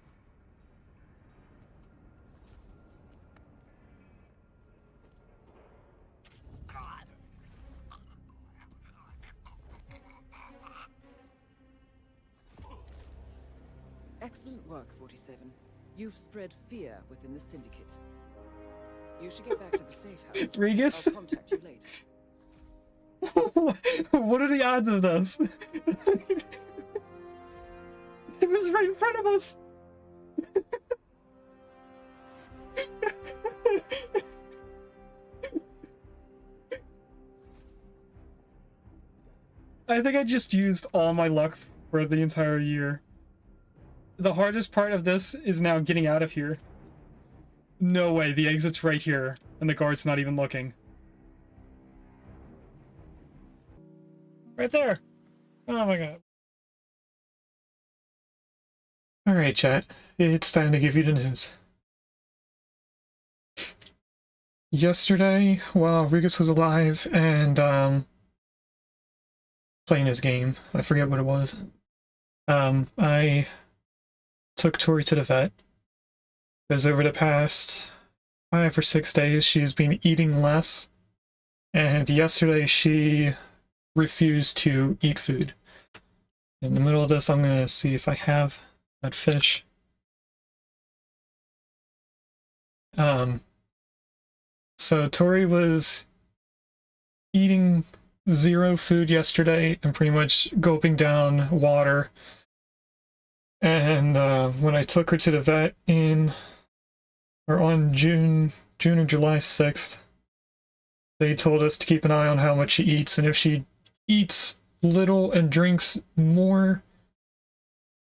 Excellent work, 47. You've spread fear within the syndicate. You should get back to the safe house. Regus? I'll contact you later. What are the odds of this? It was right in front of us. I think I just used all my luck for the entire year. The hardest part of this is now getting out of here. No way, the exit's right here, and the guard's not even looking. Right there! Oh my god. Alright, chat. It's time to give you the news. Yesterday, while Regus was alive and, playing his game, I forget what it was, I took Tori to the vet. Because over the past 5 or 6 days, she's been eating less. And yesterday, she refused to eat food. In the middle of this, I'm going to see if I have that fish. So Tori was eating zero food yesterday and pretty much gulping down water. And when I took her to the vet on June or July 6th, they told us to keep an eye on how much she eats, and if she eats little and drinks more,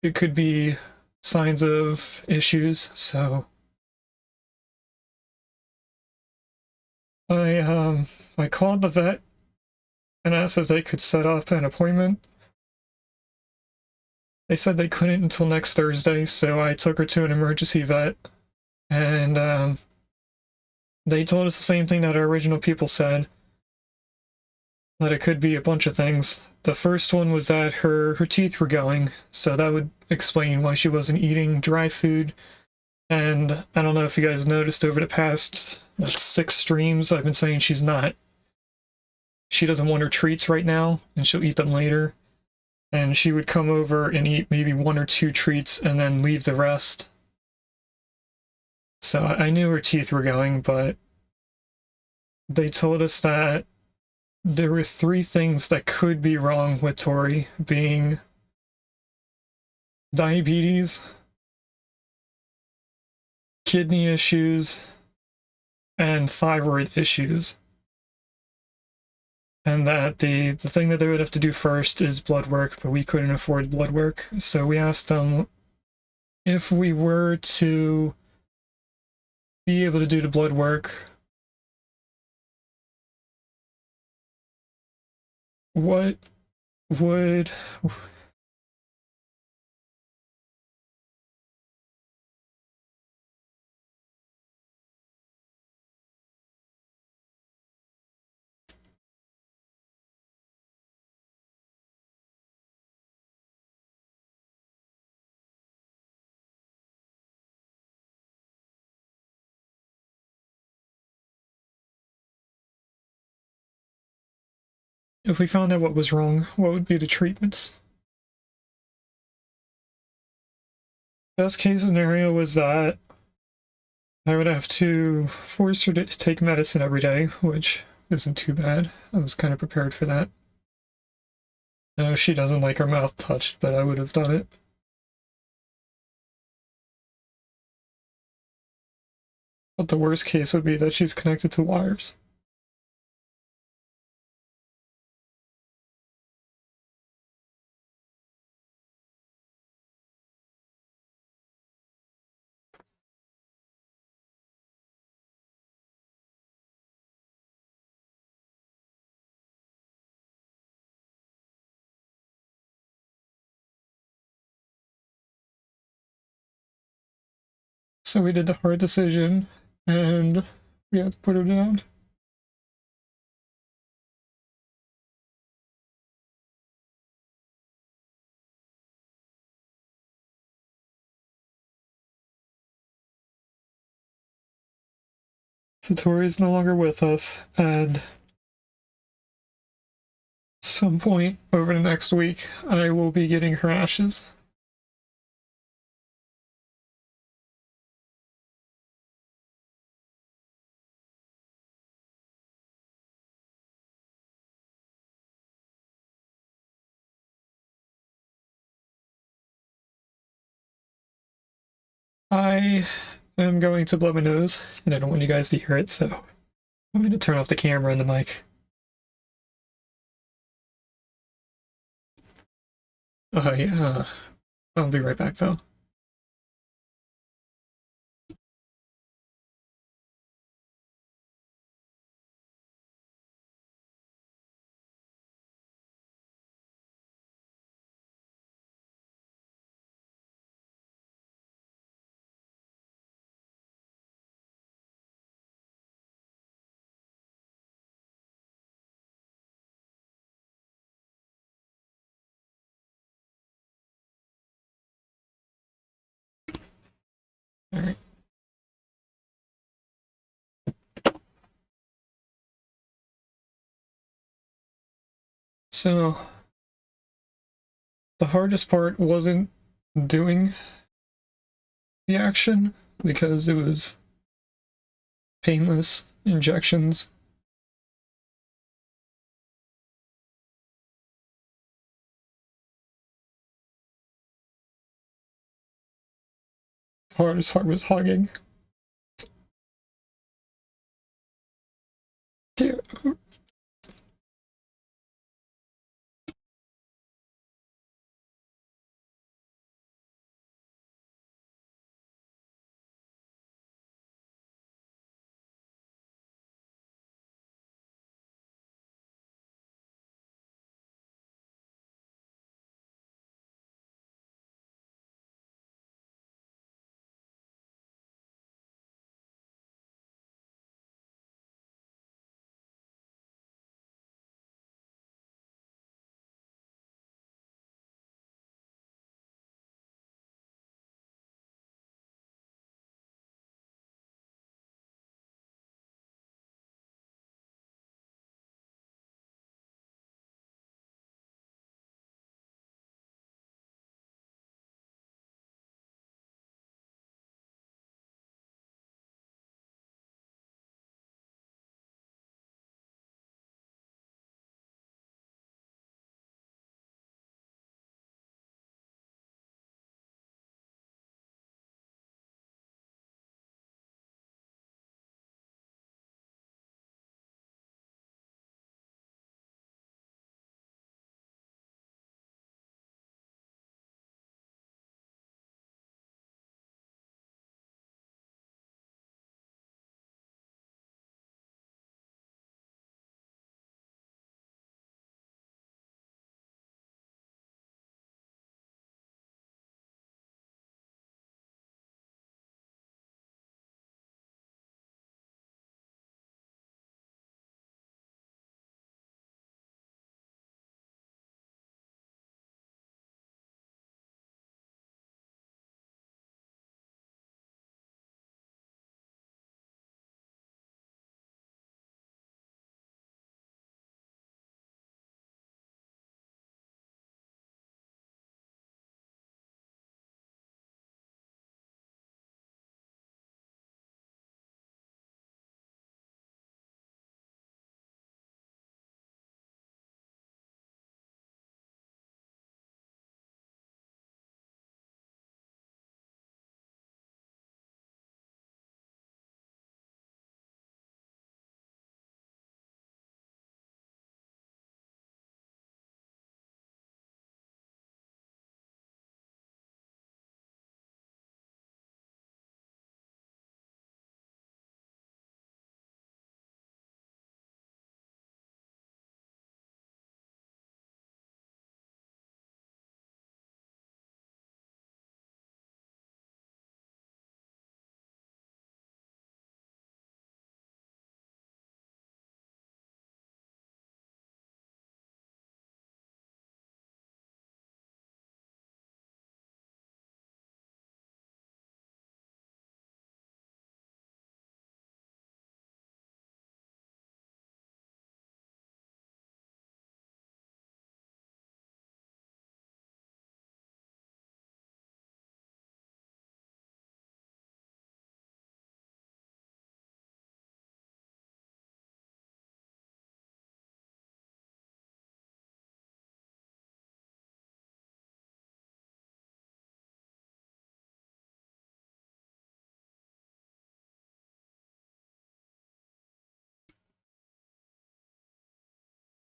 it could be signs of issues. So I called the vet and asked if they could set up an appointment. They said they couldn't until next Thursday, so I took her to an emergency vet, and they told us the same thing that our original people said, that it could be a bunch of things. The first one was that her teeth were going, so that would explain why she wasn't eating dry food. And I don't know if you guys noticed over the past 6 streams, I've been saying she doesn't want her treats right now, and she'll eat them later. And she would come over and eat maybe 1 or 2 treats and then leave the rest. So I knew her teeth were going, but they told us that there were 3 things that could be wrong with Tori, being diabetes, kidney issues, and thyroid issues. And that the thing that they would have to do first is blood work, but we couldn't afford blood work. So we asked them if we were to be able to do the blood work, what would... If we found out what was wrong, what would be the treatments? Best case scenario was that I would have to force her to take medicine every day, which isn't too bad. I was kind of prepared for that. No, she doesn't like her mouth touched, but I would have done it. But the worst case would be that she's connected to wires. So we did the hard decision, and we had to put her down. So Tori's no longer with us, and some point over the next week, I will be getting her ashes. I am going to blow my nose, and I don't want you guys to hear it, so I'm going to turn off the camera and the mic. Yeah, I'll be right back though. All right. So the hardest part wasn't doing the action because it was painless injections. hardest heart was hugging. Yeah.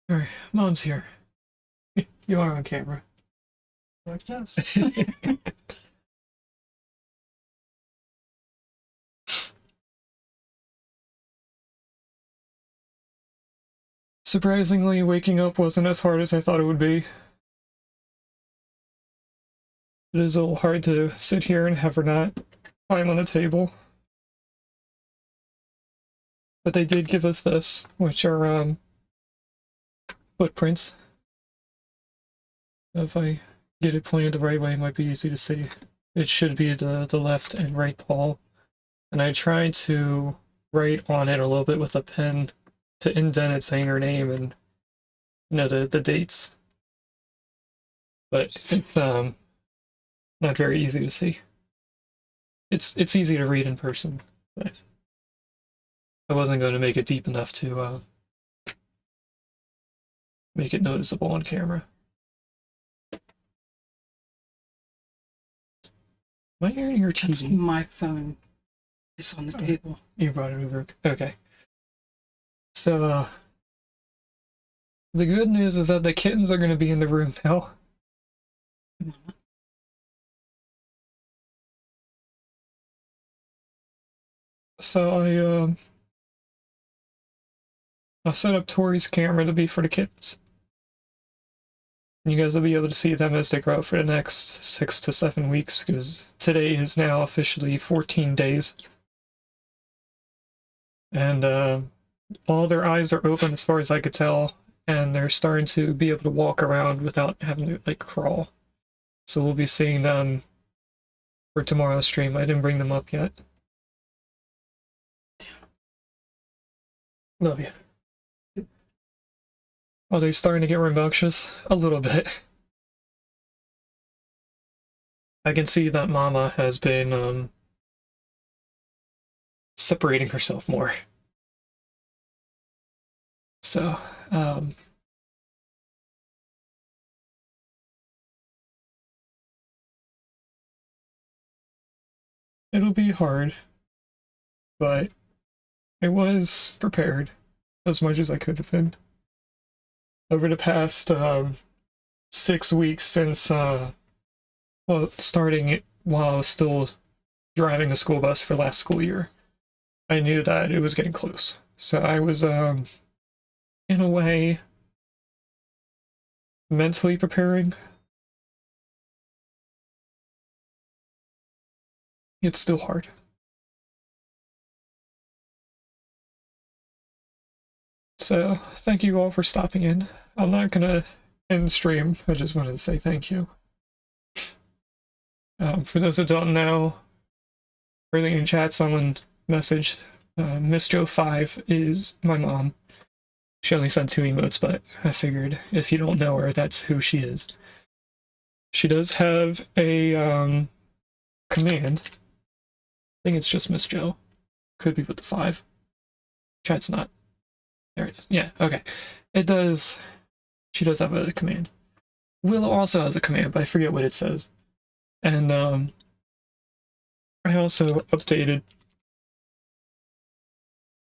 Alright, Mom's here. You are on camera. Like this. Surprisingly, waking up wasn't as hard as I thought it would be. It is a little hard to sit here and have her not climb on the table. But they did give us this, which are footprints. If I get it pointed the right way, it might be easy to see. It should be the left and right paw. And I tried to write on it a little bit with a pen to indent it saying her name and, you know, the dates. But it's not very easy to see. It's easy to read in person, but I wasn't going to make it deep enough to make it noticeable on camera. Am I hearing your That's TV? my phone. It's on the table. You brought it over. Okay. So, the good news is that the kittens are going to be in the room now. So I set up Tori's camera to be for the kittens. You guys will be able to see them as they grow up for the next 6 to 7 weeks, because today is now officially 14 days. And all their eyes are open as far as I could tell, and they're starting to be able to walk around without having to, like, crawl. So we'll be seeing them for tomorrow's stream. I didn't bring them up yet. Love you. Are they starting to get rambunctious? A little bit. I can see that Mama has been separating herself more. So, it'll be hard, but I was prepared as much as I could have been. Over the past 6 weeks since, well, starting it while I was still driving a school bus for last school year, I knew that it was getting close. So I was, in a way, mentally preparing. It's still hard. So, thank you all for stopping in. I'm not gonna end stream, I just wanted to say thank you. For those that don't know, earlier in chat someone messaged, Miss Joe 5 is my mom. She only sent 2 emotes, but I figured if you don't know her, that's who she is. She does have a command. I think it's just Miss Joe. Could be with the 5. Chat's not. There it is. Yeah, okay. It does. She does have a command. Willow also has a command, but I forget what it says. And I also updated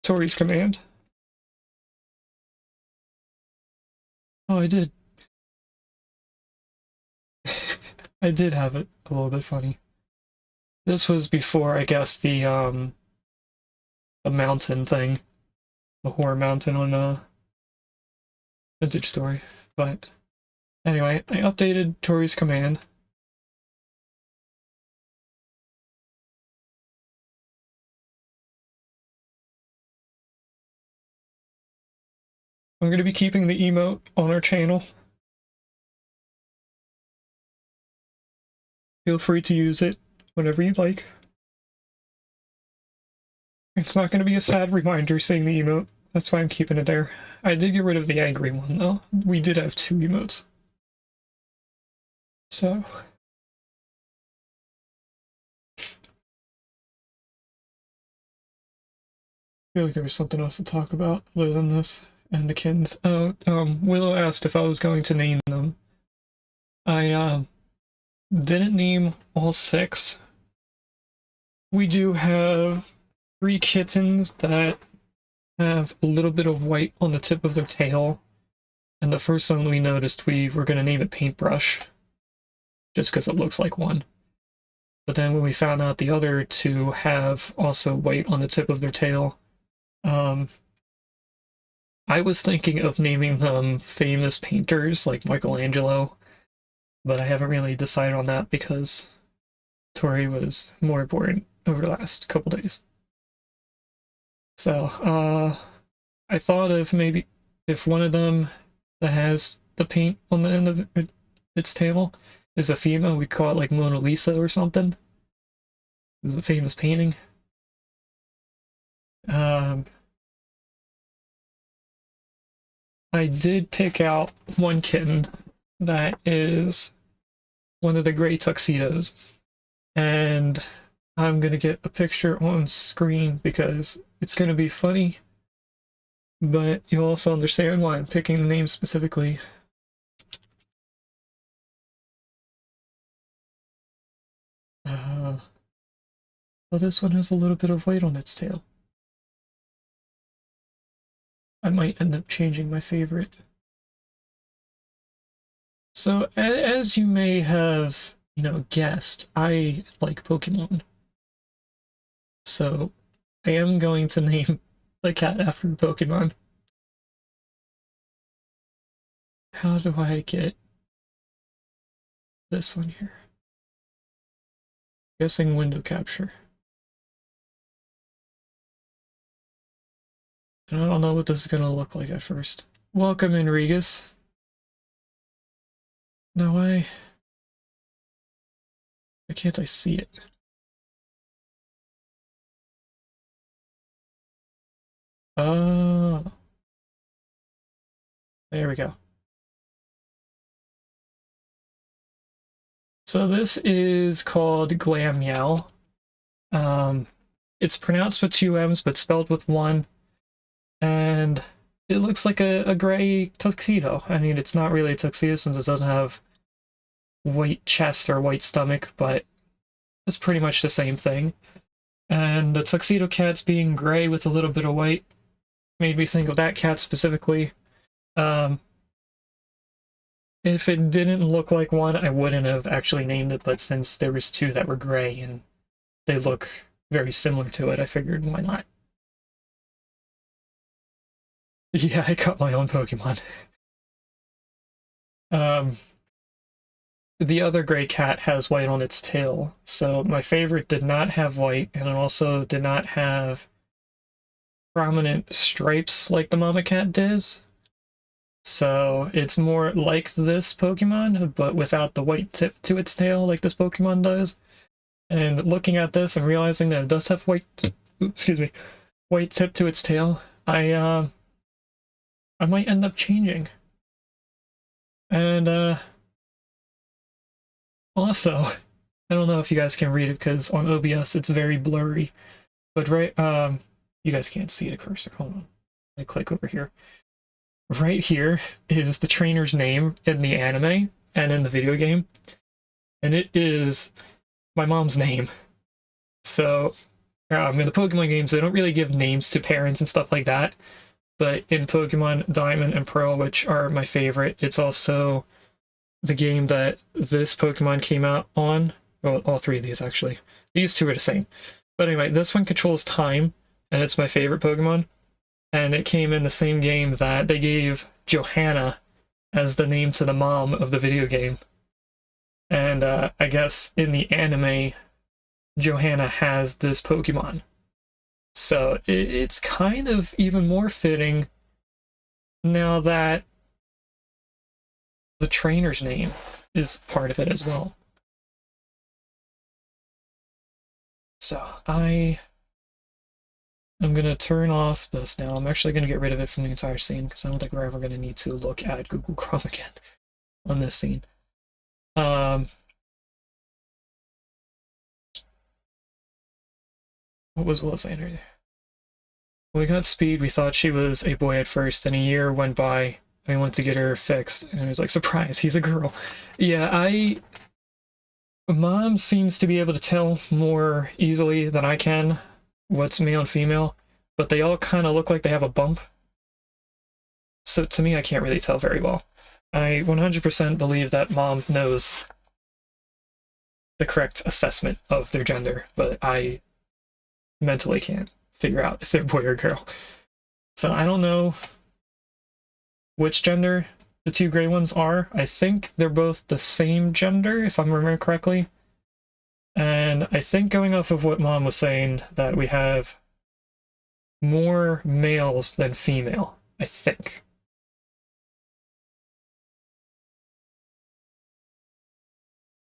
Tori's command. Oh, I did. I did have it a little bit funny. This was before, I guess, the mountain thing. The horror mountain on Vintage Story. But anyway, I updated Tori's command. I'm going to be keeping the emote on our channel. Feel free to use it whenever you'd like. It's not going to be a sad reminder seeing the emote. That's why I'm keeping it there. I did get rid of the angry one, though. We did have 2 emotes. So... I feel like there was something else to talk about other than this and the kittens. Oh, Willow asked if I was going to name them. I didn't name all 6. We do have 3 kittens that have a little bit of white on the tip of their tail. And the first one we noticed, we were going to name it Paintbrush, just because it looks like one. But then when we found out the other 2 have also white on the tip of their tail, I was thinking of naming them famous painters like Michelangelo, but I haven't really decided on that because Tori was more important over the last couple days. So, I thought of maybe if one of them that has the paint on the end of its tail is a female, we call it like Mona Lisa or something. It's a famous painting. I did pick out one kitten that is one of the gray tuxedos, and I'm gonna get a picture on screen because it's gonna be funny, but you'll also understand why I'm picking the name specifically. Oh, this one has a little bit of white on its tail. I might end up changing my favorite. So, as you may have, guessed, I like Pokemon. So, I am going to name the cat after a Pokemon. How do I get this one here? Guessing window capture. And I don't know what this is going to look like at first. Welcome in, Regus. No way. Why can't I see it? Oh. There we go. So this is called Glammeow. It's pronounced with two M's, but spelled with one. And it looks like a gray tuxedo. I mean, it's not really a tuxedo since it doesn't have white chest or white stomach, but it's pretty much the same thing. And the tuxedo cat's being gray with a little bit of white made me think of that cat specifically. If it didn't look like one, I wouldn't have actually named it, but since there was two that were gray and they look very similar to it, I figured why not. Yeah, I caught my own Pokemon. The other gray cat has white on its tail, so my favorite did not have white, and it also did not have prominent stripes like the mama cat does. So it's more like this Pokemon, but without the white tip to its tail like this Pokemon does. And looking at this and realizing that it does have white tip to its tail, I might end up changing. And also, I don't know if you guys can read it because on OBS it's very blurry. But you guys can't see the cursor. Hold on. I click over here. Right here is the trainer's name in the anime and in the video game. And it is my mom's name. So, in the Pokemon games, they don't really give names to parents and stuff like that. But in Pokemon Diamond and Pearl, which are my favorite, it's also the game that this Pokemon came out on. Well, all three of these, actually. These two are the same. But anyway, this one controls time, and it's my favorite Pokemon. And it came in the same game that they gave Johanna as the name to the mom of the video game. And I guess in the anime, Johanna has this Pokemon. So it's kind of even more fitting now that the trainer's name is part of it as well. So I'm going to turn off this now. I'm actually going to get rid of it from the entire scene because I don't think we're ever going to need to look at Google Chrome again on this scene. What was I saying here? When we got Speed, we thought she was a boy at first, and a year went by, and we went to get her fixed, and it was like, surprise, he's a girl. Yeah, Mom seems to be able to tell more easily than I can what's male and female, but they all kind of look like they have a bump. So to me, I can't really tell very well. I 100% believe that Mom knows the correct assessment of their gender, but I mentally can't figure out if they're boy or girl. So I don't know which gender the two gray ones are. I think they're both the same gender, if I'm remembering correctly. And I think going off of what Mom was saying, that we have more males than female, I think.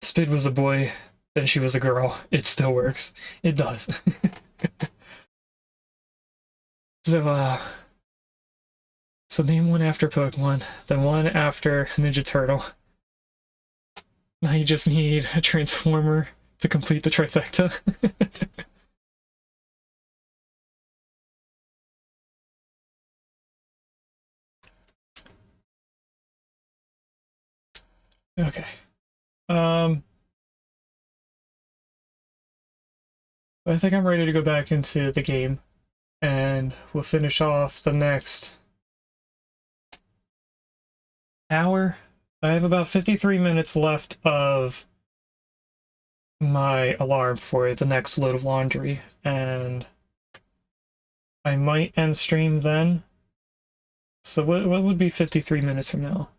Spid was a boy, then she was a girl. It still works. It does. So name one after Pokemon, then one after Ninja Turtle. Now you just need a Transformer to complete the trifecta. Okay. I think I'm ready to go back into the game, and we'll finish off the next hour. I have about 53 minutes left of my alarm for the next load of laundry, and I might end stream then. So what would be 53 minutes from now?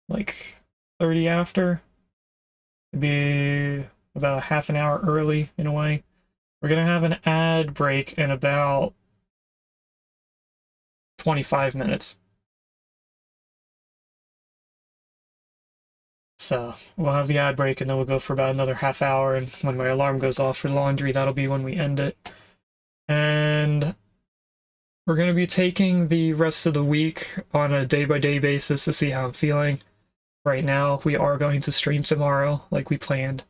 Like 30 after? It'd be about half an hour early in a way. We're gonna have an ad break in about 25 minutes. So we'll have the ad break and then we'll go for about another half hour, and when my alarm goes off for laundry, that'll be when we end it. And we're going to be taking the rest of the week on a day-by-day basis to see how I'm feeling. Right now, we are going to stream tomorrow like we planned.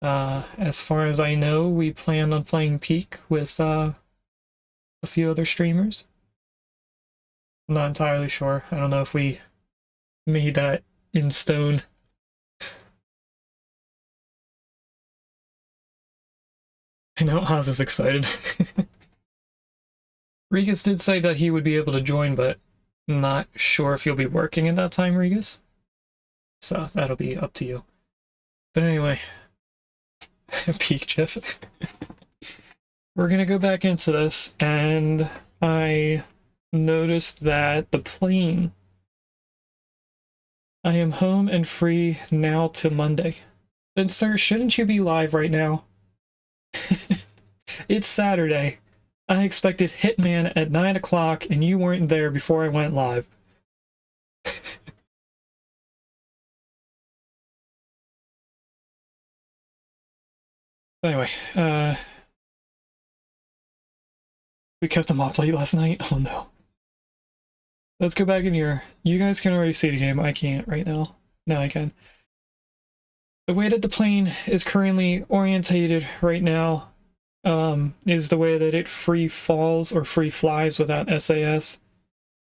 As far as I know, we plan on playing Peak with a few other streamers. I'm not entirely sure. I don't know if we made that in stone. I know Oz is excited. Regis did say that he would be able to join, but I'm not sure if you'll be working at that time, Regis. So that'll be up to you. But anyway, Peak Jeff. We're gonna go back into this, and I noticed that the plane... I am home and free now till Monday. Then sir, shouldn't you be live right now? It's Saturday. I expected Hitman at 9 o'clock and you weren't there before I went live. Anyway, we kept them up late last night. Oh no. Let's go back in here. You guys can already see the game. I can't right now. Now I can. The way that the plane is currently orientated right now is the way that it free falls or free flies without SAS.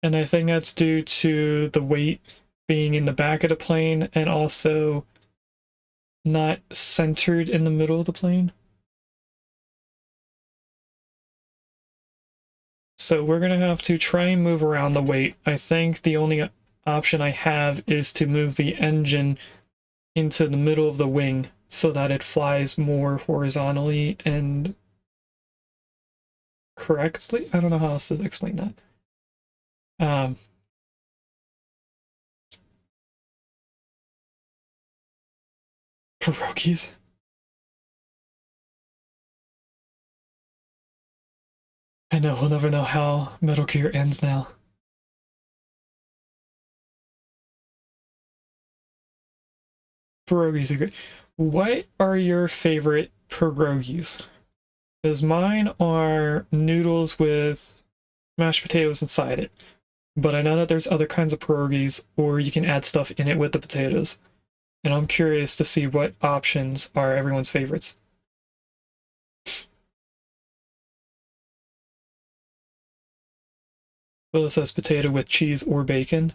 And I think that's due to the weight being in the back of the plane and also not centered in the middle of the plane. So we're going to have to try and move around the weight. I think the only option I have is to move the engine into the middle of the wing so that it flies more horizontally and correctly. I don't know how else to explain that. Pierogies. I know, we'll never know how Metal Gear ends now. Pierogies are great. What are your favorite pierogies? Because mine are noodles with mashed potatoes inside it. But I know that there's other kinds of pierogies, or you can add stuff in it with the potatoes. And I'm curious to see what options are everyone's favorites. Well, it says potato with cheese or bacon.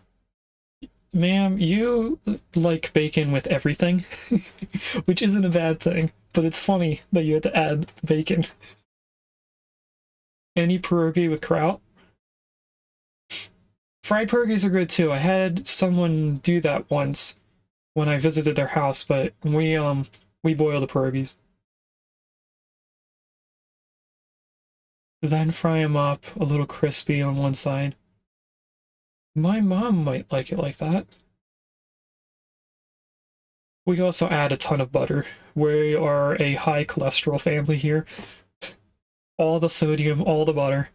Ma'am, you like bacon with everything, which isn't a bad thing, but it's funny that you had to add bacon. Any pierogi with kraut? Fried pierogies are good too. I had someone do that once when I visited their house, but we boil the pierogies. Then fry them up a little crispy on one side. My mom might like it like that. We also add a ton of butter. We are a high cholesterol family here. All the sodium, all the butter.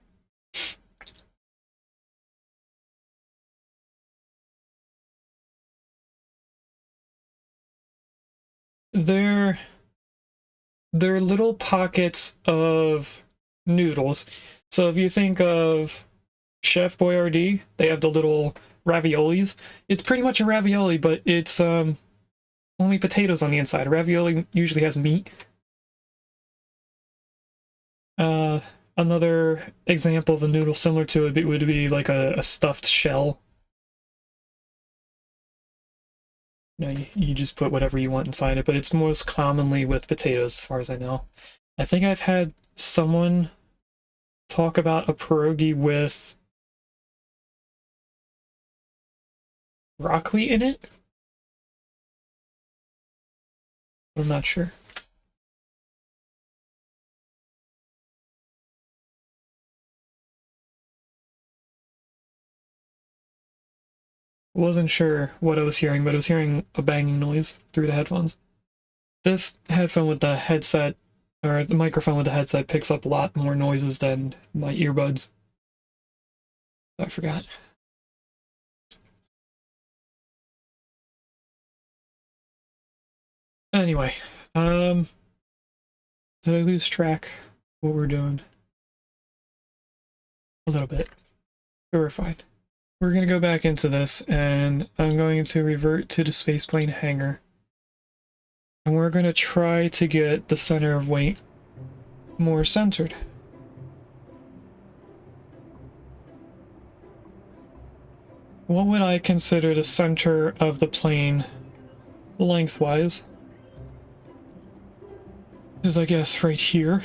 They're little pockets of noodles. So if you think of Chef Boyardee, they have the little raviolis. It's pretty much a ravioli, but it's only potatoes on the inside. A ravioli usually has meat. Another example of a noodle similar to it would be like a stuffed shell. You know, you just put whatever you want inside it, but it's most commonly with potatoes as far as I know. I think I've had someone talk about a pierogi with broccoli in it. I'm not sure. Wasn't sure what I was hearing, but I was hearing a banging noise through the headphones. This headphone with the headset, or the microphone with the headset, picks up a lot more noises than my earbuds. I forgot. Anyway, did I lose track of what we're doing? A little bit. But we're fine. We're gonna go back into this, and I'm going to revert to the spaceplane hangar. And we're gonna try to get the center of weight more centered. What would I consider the center of the plane lengthwise? Is, I guess, right here.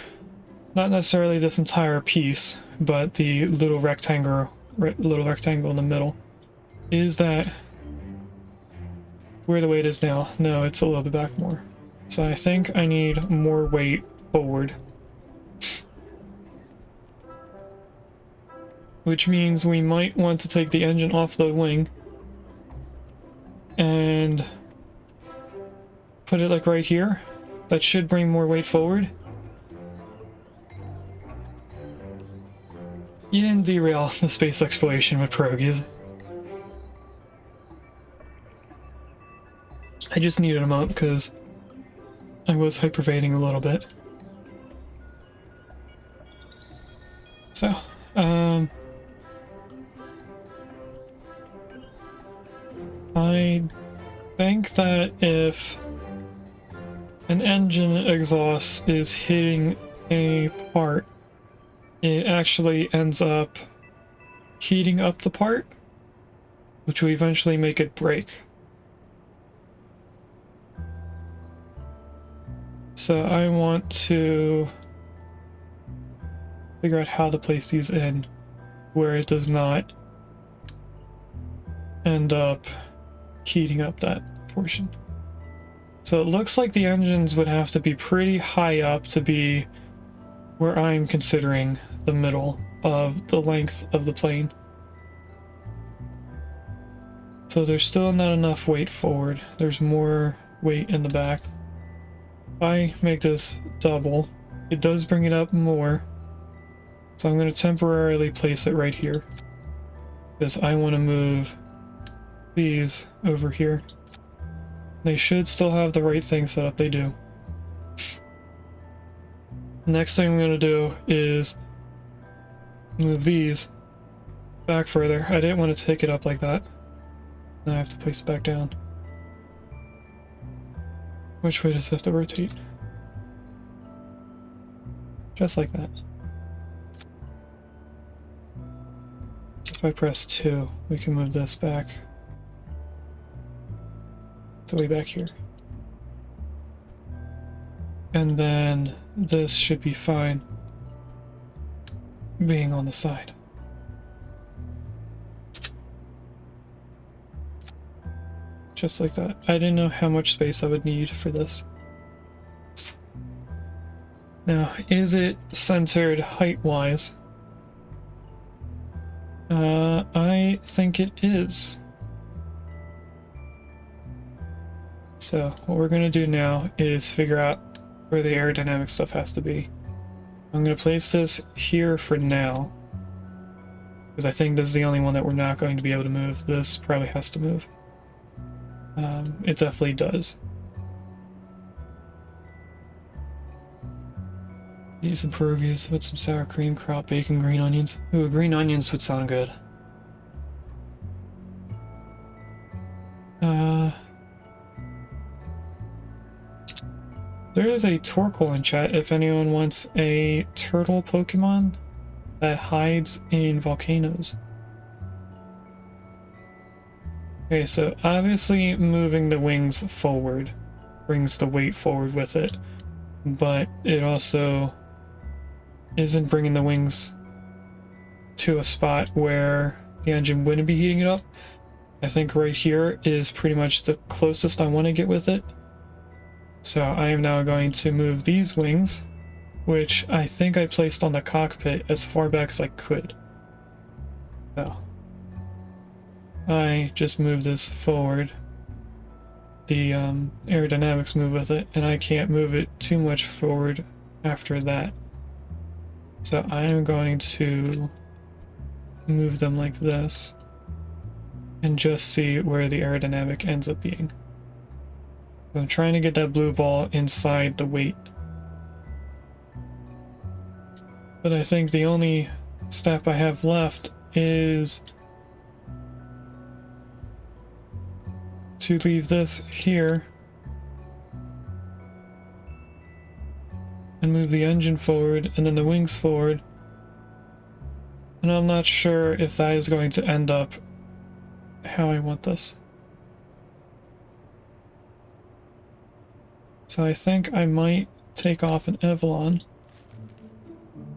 Not necessarily this entire piece, but the little rectangle in the middle. Is that where the weight is now? No, it's a little bit back more. So I think I need more weight forward. Which means we might want to take the engine off the wing and put it like right here. That should bring more weight forward. You didn't derail the space exploration with pierogies. I just needed them up because I was hypervading a little bit. So, I think that if an engine exhaust is hitting a part, it actually ends up heating up the part, which will eventually make it break. So I want to figure out how to place these in where it does not end up heating up that portion. So it looks like the engines would have to be pretty high up to be where I'm considering the middle of the length of the plane. So there's still not enough weight forward. There's more weight in the back. If I make this double, it does bring it up more. So I'm going to temporarily place it right here, because I want to move these over here. They should still have the right thing set up. They do. Next thing I'm going to do is move these back further. I didn't want to take it up like that. Now I have to place it back down. Which way does it have to rotate? Just like that. If I press 2, we can move this back to way back here. And then this should be fine being on the side. Just like that. I didn't know how much space I would need for this. Now, is it centered height-wise? I think it is. So what we're going to do now is figure out where the aerodynamic stuff has to be. I'm going to place this here for now, because I think this is the only one that we're not going to be able to move. This probably has to move. It definitely does. Eat some pierogies with some sour cream, crop bacon, green onions. Ooh, green onions would sound good. There is a Torkoal in chat if anyone wants a turtle Pokemon that hides in volcanoes. Okay, so obviously moving the wings forward brings the weight forward with it. but it also isn't bringing the wings to a spot where the engine wouldn't be heating it up. I think right here is pretty much the closest I want to get with it. So I am now going to move these wings, which I think I placed on the cockpit as far back as I could. So I just move this forward. The aerodynamics move with it, and I can't move it too much forward after that. So I am going to move them like this and just see where the aerodynamic ends up being. I'm trying to get that blue ball inside the weight. But I think the only step I have left is to leave this here and move the engine forward and then the wings forward. And I'm not sure if that is going to end up how I want this. So I think I might take off an Avalon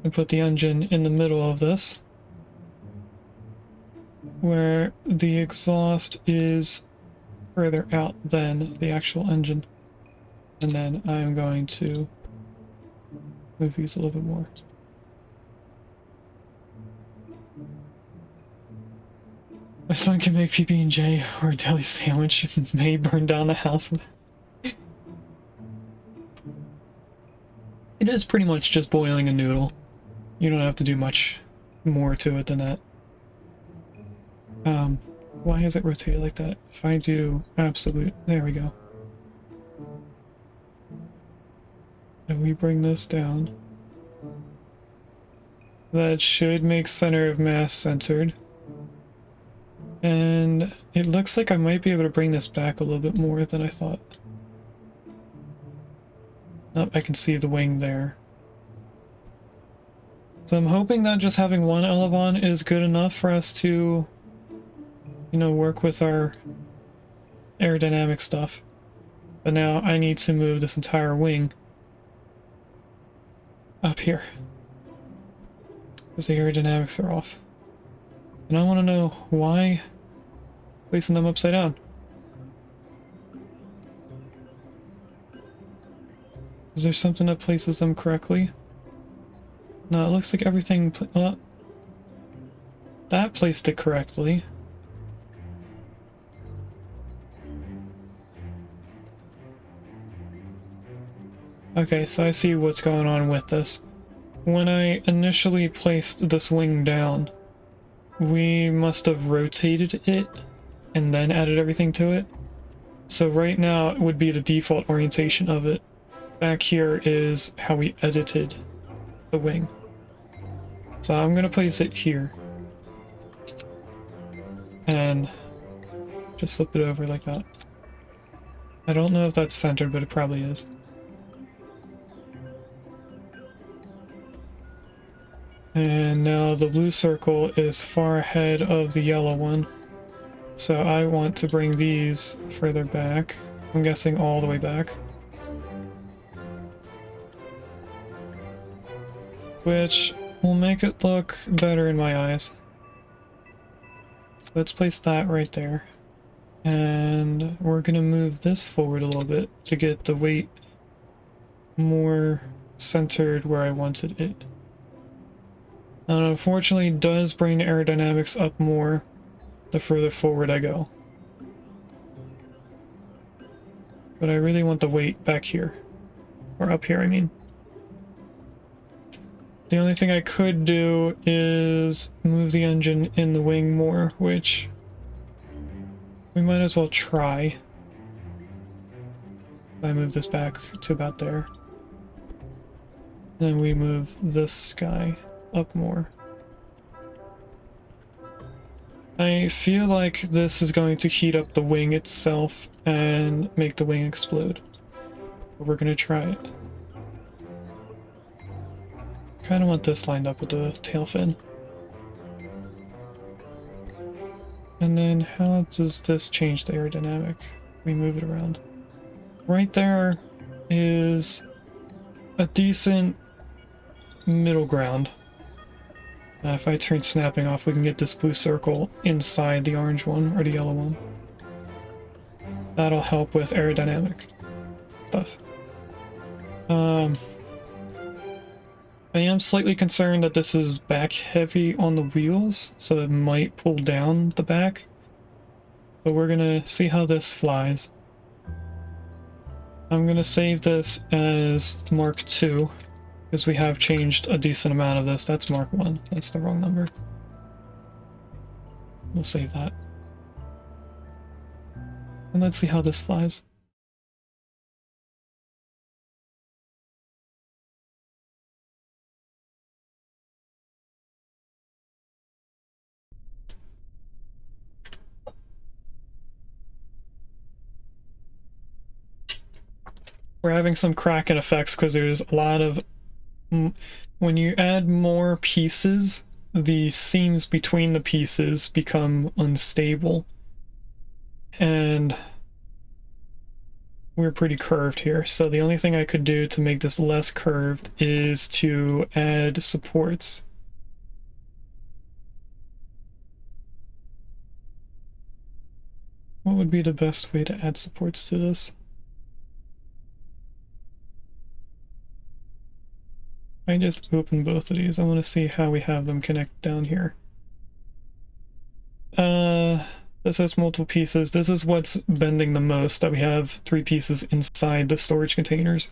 and put the engine in the middle of this, where the exhaust is further out than the actual engine. And then I'm going to move these a little bit more. My son can make PB&J or a deli sandwich and may burn down the house with it. It is pretty much just boiling a noodle. You don't have to do much more to it than that. Why is it rotated like that? If I do absolute, there we go. And we bring this down. That should make center of mass centered. And it looks like I might be able to bring this back a little bit more than I thought. Oh, I can see the wing there. So I'm hoping that just having one elevon is good enough for us to, you know, work with our aerodynamic stuff. But now I need to move this entire wing up here, because the aerodynamics are off. And I want to know why placing them upside down. Is there something that places them correctly? No, it looks like everything... that placed it correctly. Okay, so I see what's going on with this. When I initially placed this wing down, we must have rotated it and then added everything to it. So right now it would be the default orientation of it. Back here is how we edited the wing. So I'm gonna place it here. And just flip it over like that. I don't know if that's centered, but it probably is. And now the blue circle is far ahead of the yellow one. So I want to bring these further back. I'm guessing all the way back. Which will make it look better in my eyes. Let's place that right there. And we're gonna move this forward a little bit to get the weight more centered where I wanted it. And unfortunately, it does bring the aerodynamics up more the further forward I go. But I really want the weight back here. Or up here, I mean. The only thing I could do is move the engine in the wing more, which we might as well try. I move this back to about there. Then we move this guy up more. I feel like this is going to heat up the wing itself and make the wing explode. But we're gonna try it. Kind of want this lined up with the tail fin. And then how does this change the aerodynamic? We move it around. Right there is a decent middle ground. If I turn snapping off, we can get this blue circle inside the orange one, or the yellow one. That'll help with aerodynamic stuff. I am slightly concerned that this is back heavy on the wheels, so it might pull down the back. But we're gonna see how this flies. I'm gonna save this as Mark II, because we have changed a decent amount of this. That's Mark I. That's the wrong number. We'll save that. And let's see how this flies. We're having some cracking effects because there's a lot of... When you add more pieces, the seams between the pieces become unstable. And we're pretty curved here, so the only thing I could do to make this less curved is to add supports. What would be the best way to add supports to this? I just open both of these. I want to see how we have them connect down here. This has multiple pieces. This is what's bending the most, that we have 3 pieces inside the storage containers.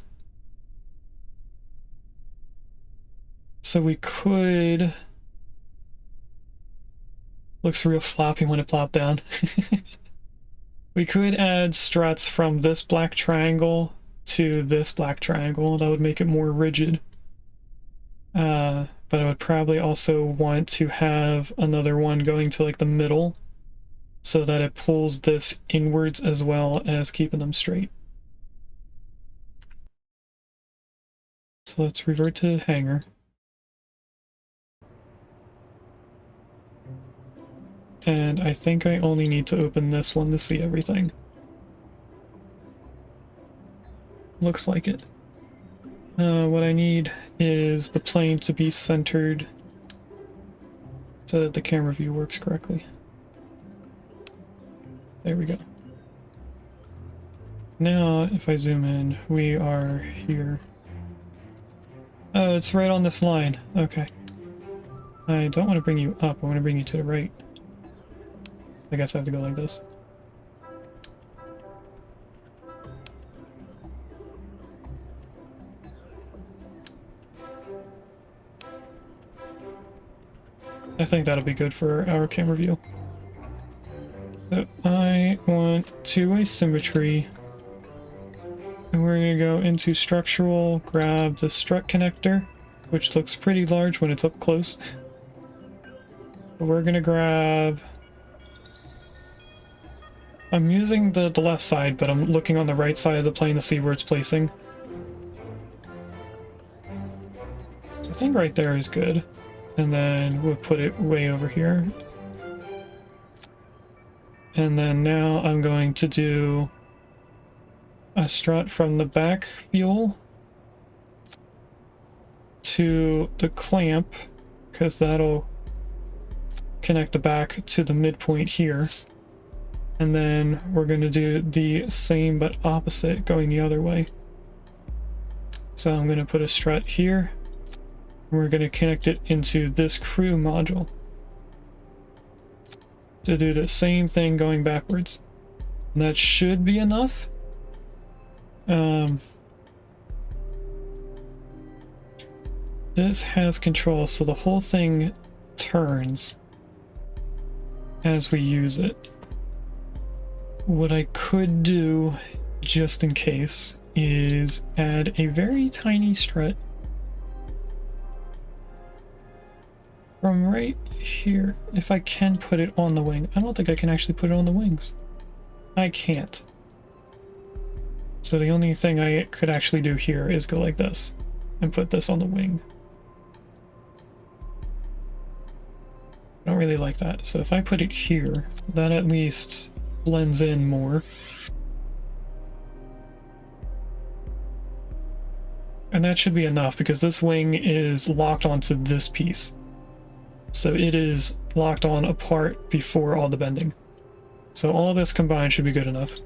So we could... Looks real floppy when it plopped down. We could add struts from this black triangle to this black triangle. That would make it more rigid. But I would probably also want to have another one going to like the middle so that it pulls this inwards as well as keeping them straight. So let's revert to hanger. And I think I only need to open this one to see everything. Looks like it. What I need is the plane to be centered so that the camera view works correctly. There we go. Now, if I zoom in, we are here. Oh, it's right on this line. Okay. I don't want to bring you up, I want to bring you to the right. I guess I have to go like this. I think that'll be good for our camera view. So I want two-way symmetry. And we're going to go into structural, grab the strut connector, which looks pretty large when it's up close. But we're going to grab... I'm using the left side, but I'm looking on the right side of the plane to see where it's placing. So I think right there is good. And then we'll put it way over here. And then now I'm going to do a strut from the back fuel to the clamp, because that'll connect the back to the midpoint here. And then we're going to do the same but opposite, going the other way. So I'm going to put a strut here. We're going to connect it into this crew module to do the same thing going backwards. And that should be enough. This has control, so the whole thing turns as we use it. What I could do, just in case, is add a very tiny strut from right here. If I can put it on the wing. I don't think I can actually put it on the wings. I can't. So the only thing I could actually do here is go like this and put this on the wing. I don't really like that. So if I put it here, that at least blends in more. And that should be enough because this wing is locked onto this piece. So it is locked on apart before all the bending. So all this combined should be good enough.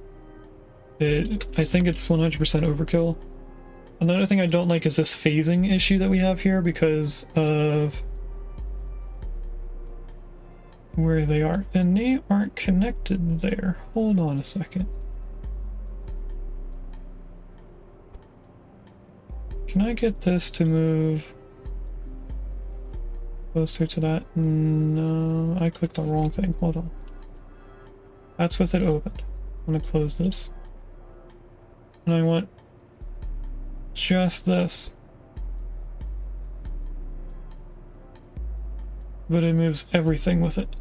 I think it's 100% overkill. Another thing I don't like is this phasing issue that we have here because of where they are. And they aren't connected there. Hold on a second. Can I get this to move closer to that? No, I clicked the wrong thing. Hold on. That's with it opened. I'm gonna close this. And I want just this. But it moves everything with it.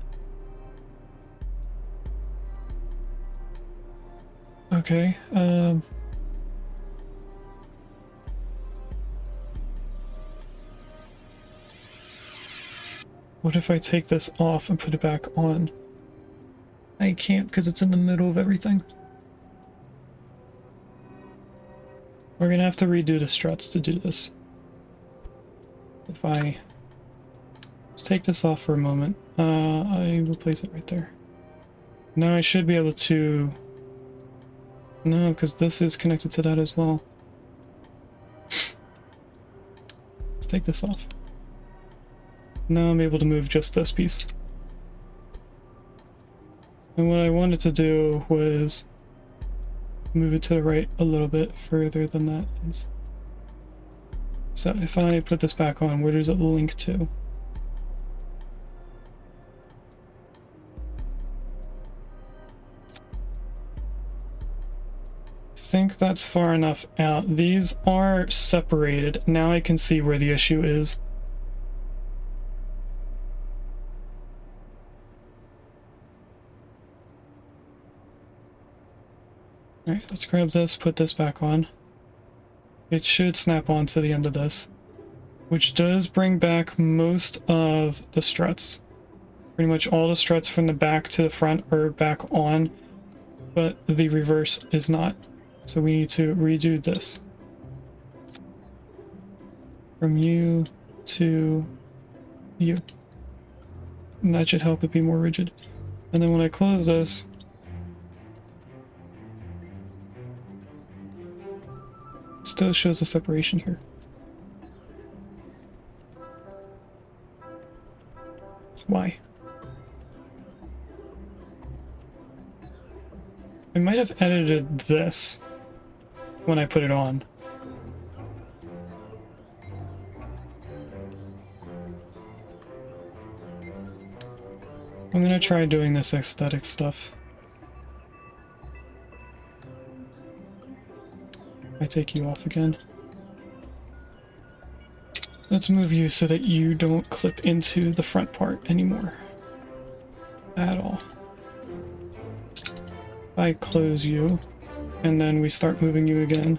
Okay, what if I take this off and put it back on? I can't because it's in the middle of everything. We're gonna have to redo the struts to do this. If I just take this off for a moment, I will place it right there. Now I should be able to... No, because this is connected to that as well. Let's take this off. Now I'm able to move just this piece. And what I wanted to do was move it to the right a little bit further than that is. So if I put this back on, where does it link to? I think that's far enough out. These are separated. Now I can see where the issue is. Alright, let's grab this, put this back on. It should snap onto the end of this, which does bring back most of the struts. Pretty much all the struts from the back to the front are back on, but the reverse is not. So we need to redo this. From you to you. And that should help it be more rigid. And then when I close this, still shows a separation here. Why? I might have edited this when I put it on. I'm gonna try doing this aesthetic stuff. I take you off again. Let's move you so that you don't clip into the front part anymore. At all. I close you, and then we start moving you again.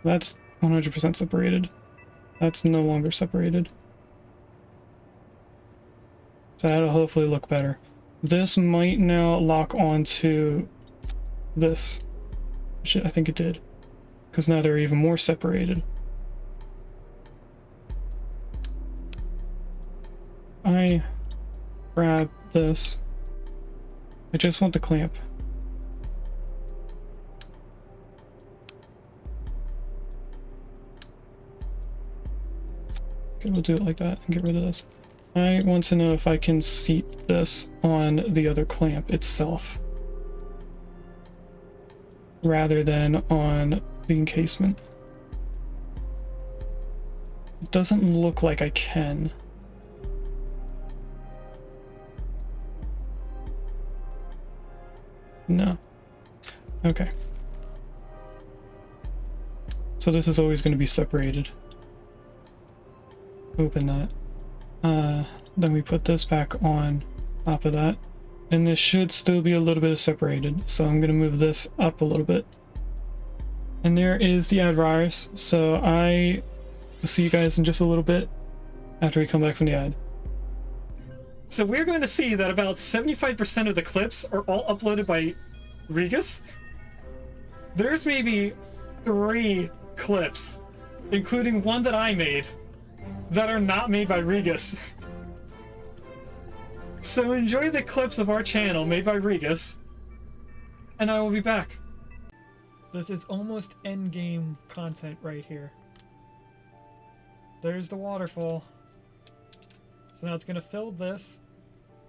That's 100% separated. That's no longer separated. So that'll hopefully look better. This might now lock onto this, which I think it did, because now they're even more separated. I grab this. I just want the clamp. Okay, we'll do it like that and get rid of this. I want to know if I can seat this on the other clamp itself, rather than on the encasement. It doesn't look like I can. No. Okay. So this is always going to be separated. Open that. Then we put this back on top of that. And this should still be a little bit separated. So I'm going to move this up a little bit. And there is the ad virus. So I will see you guys in just a little bit after we come back from the ad. So we're going to see that about 75% of the clips are all uploaded by Regus. There's maybe 3 clips, including one that I made, that are not made by Regus. So enjoy the clips of our channel made by Regus, and I will be back. This is almost endgame content right here. There's the waterfall. So now it's going to fill this,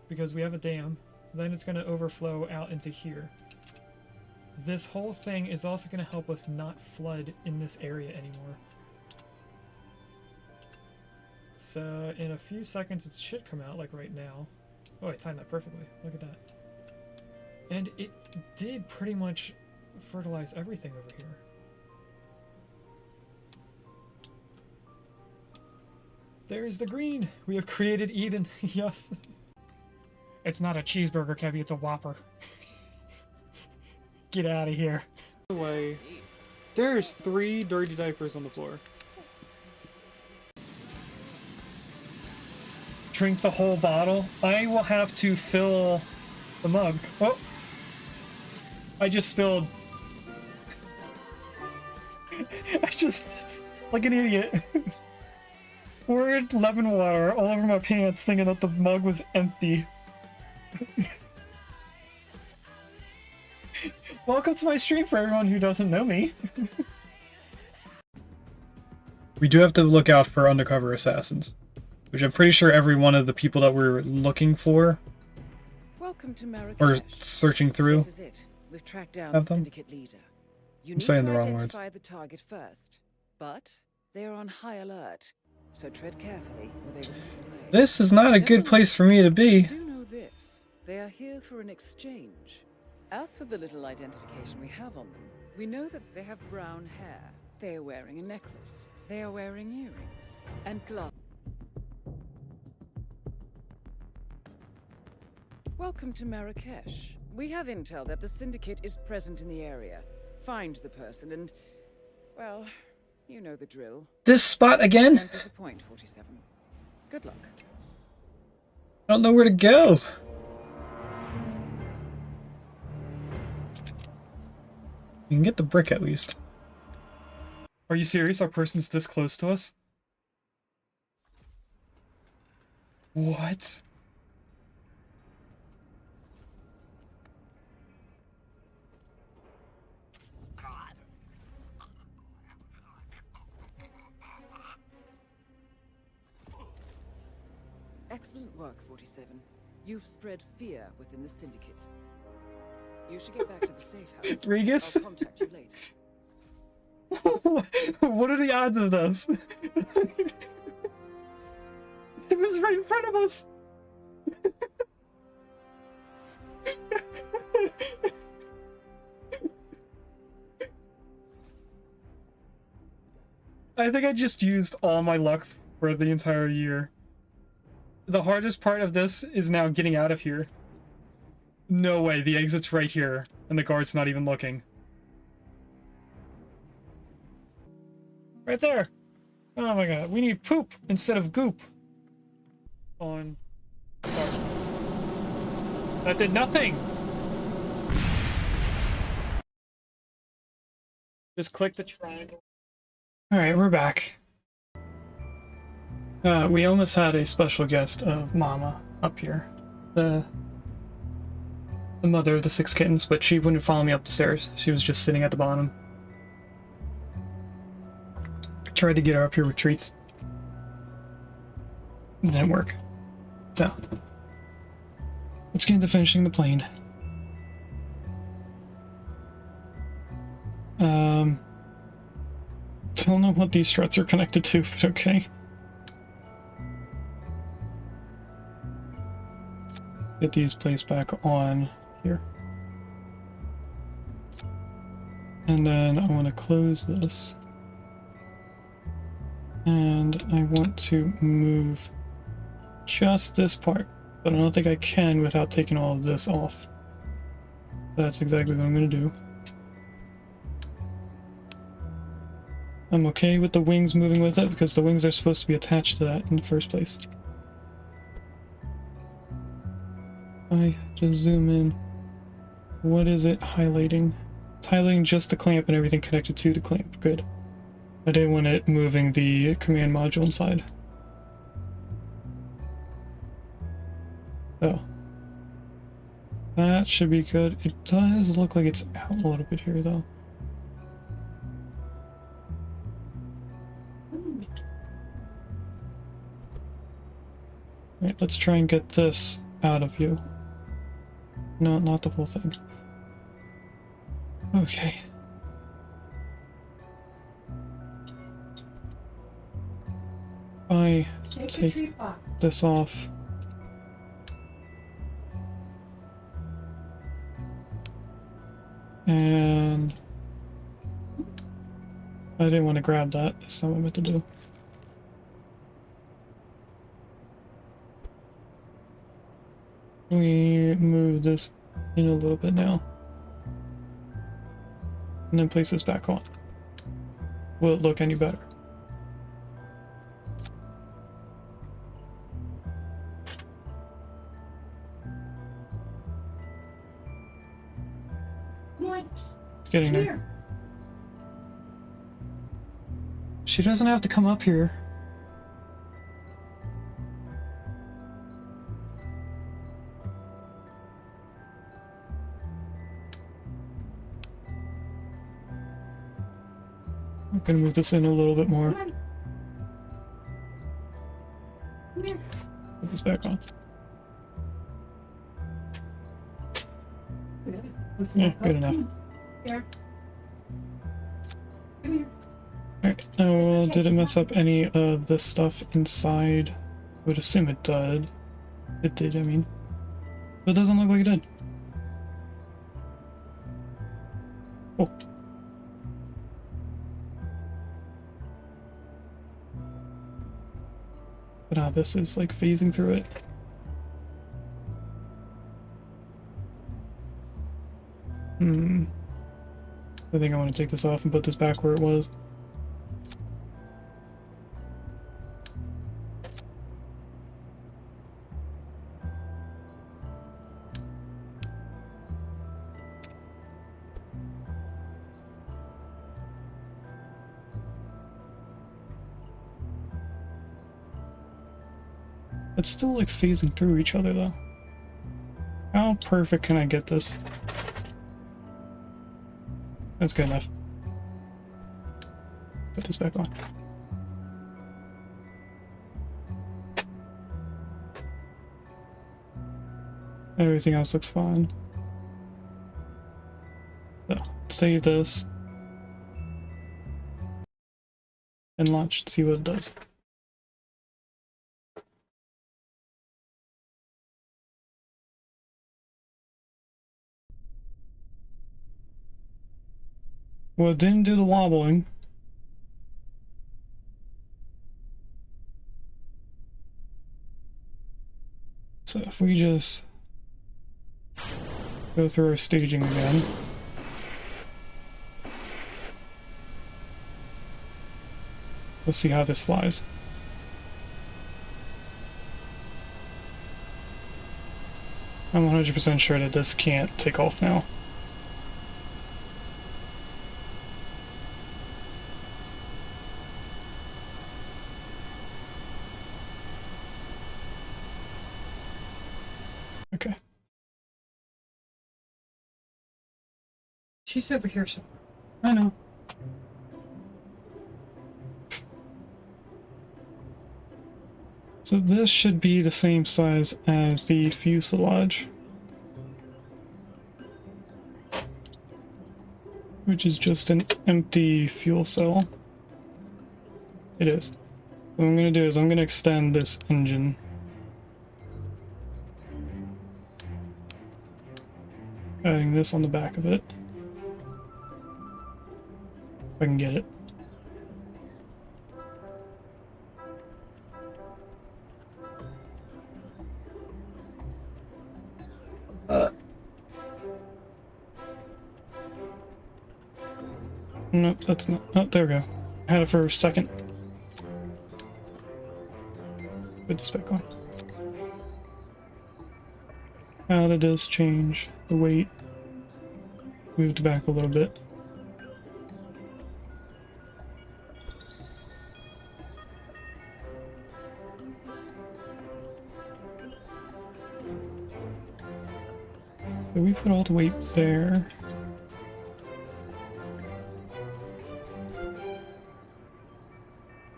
because we have a dam. Then it's going to overflow out into here. This whole thing is also going to help us not flood in this area anymore. So in a few seconds it should come out, like right now. Oh, I timed that perfectly. Look at that. And it did pretty much fertilize everything over here. There's the green! We have created Eden. Yes. It's not a cheeseburger, Kevy, it's a Whopper. Get out of here. Away. There's 3 dirty diapers on the floor. Drink the whole bottle. I will have to fill the mug. Oh! I just spilled. I just... like an idiot. Poured lemon water all over my pants thinking that the mug was empty. Welcome to my stream for everyone who doesn't know me. We do have to look out for undercover assassins, which I'm pretty sure every one of the people that we're looking for Welcome to Marrakesh. or searching through. This is it. We've tracked down the Have them? syndicate leader. You I'm need saying to the wrong words. identify the target first, but they are on high alert, so tread carefully or they will slip away. This is not a good place for me to be. Do know this. They are here for an exchange. As for the little identification we have on them, we know that they have brown hair. They are wearing a necklace. They are wearing earrings and gloves. Welcome to Marrakesh. We have intel that the syndicate is present in the area. Find the person and, well, you know the drill. This spot again? Don't disappoint, 47. Good luck. I don't know where to go. You can get the brick at least. Are you serious? Our person's this close to us? What? Excellent work, 47. You've spread fear within the syndicate. You should get back to the safe house. Regus? I'll contact you later. What are the odds of this? It was right in front of us. I think I just used all my luck for the entire year. The hardest part of this is now getting out of here. No way, the exit's right here, and the guard's not even looking. Right there! Oh my god, we need poop instead of goop. On. Sorry. That did nothing! Just click the triangle. Alright, we're back. We almost had a special guest of Mama up here. The mother of the 6 kittens, but she wouldn't follow me up the stairs. She was just sitting at the bottom. I tried to get her up here with treats. It didn't work. So, let's get into finishing the plane. Don't know what these struts are connected to, but okay. Get these placed back on here. And then I want to close this. And I want to move just this part, but I don't think I can without taking all of this off. That's exactly what I'm going to do. I'm okay with the wings moving with it because the wings are supposed to be attached to that in the first place. I just zoom in. What is it highlighting? Tiling just the clamp and everything connected to the clamp. Good. I didn't want it moving the command module inside. Oh. That should be good. It does look like it's out a little bit here, though. Alright, let's try and get this out of you. No, not the whole thing. Okay. I take this off. And I didn't want to grab that. That's not what I meant to do. We move this in a little bit now. And then place this back on. Will it look any better? It's getting there. She doesn't have to come up here. I'm gonna move this in a little bit more. Put this back on. Yeah, good enough. Alright, now did it mess up any of the stuff inside? I would assume it did. It did, I mean. But it doesn't look like it did. Oh. But now this is like phasing through it. I think I want to take this off and put this back where it was. It's still like phasing through each other though. How perfect can I get this? That's good enough. Put this back on. Everything else looks fine. So, save this. And launch and see what it does. Well, it didn't do the wobbling. So if we just go through our staging again. Let's see how this flies. I'm 100% sure that this can't take off now. Okay. She's over here somewhere. I know. So this should be the same size as the fuselage, which is just an empty fuel cell. It is. What I'm going to do is I'm going to extend this engine. Adding this on the back of it. If I can get it. No, that's not. Oh, there we go. I had it for a second. Put this back on. Now that does change the weight. moved back a little bit. So we put all the weight there.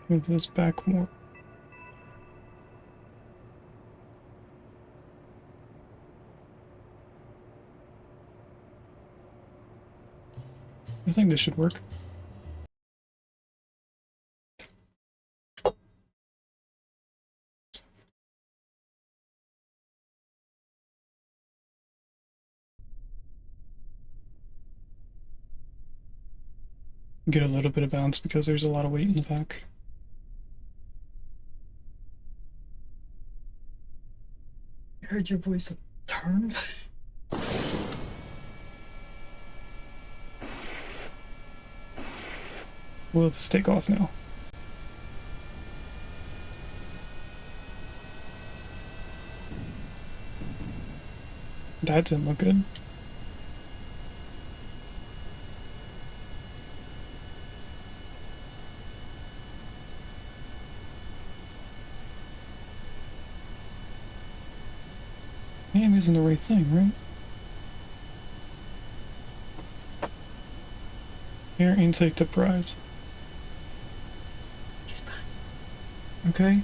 Move this back more. I think this should work. Get a little bit of bounce because there's a lot of weight in the back. I heard your voice turn. We'll let this take off now. That didn't look good. I'm using the right thing, right? Air intake deprived. Okay.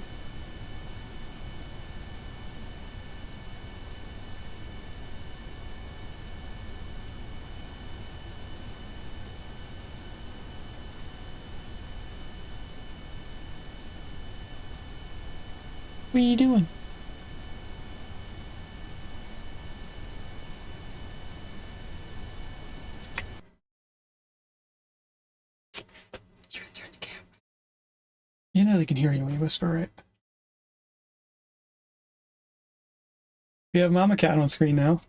What are you doing? You can turn the camera. You know they can hear you when you whisper, right? We have Mama Cat on screen now.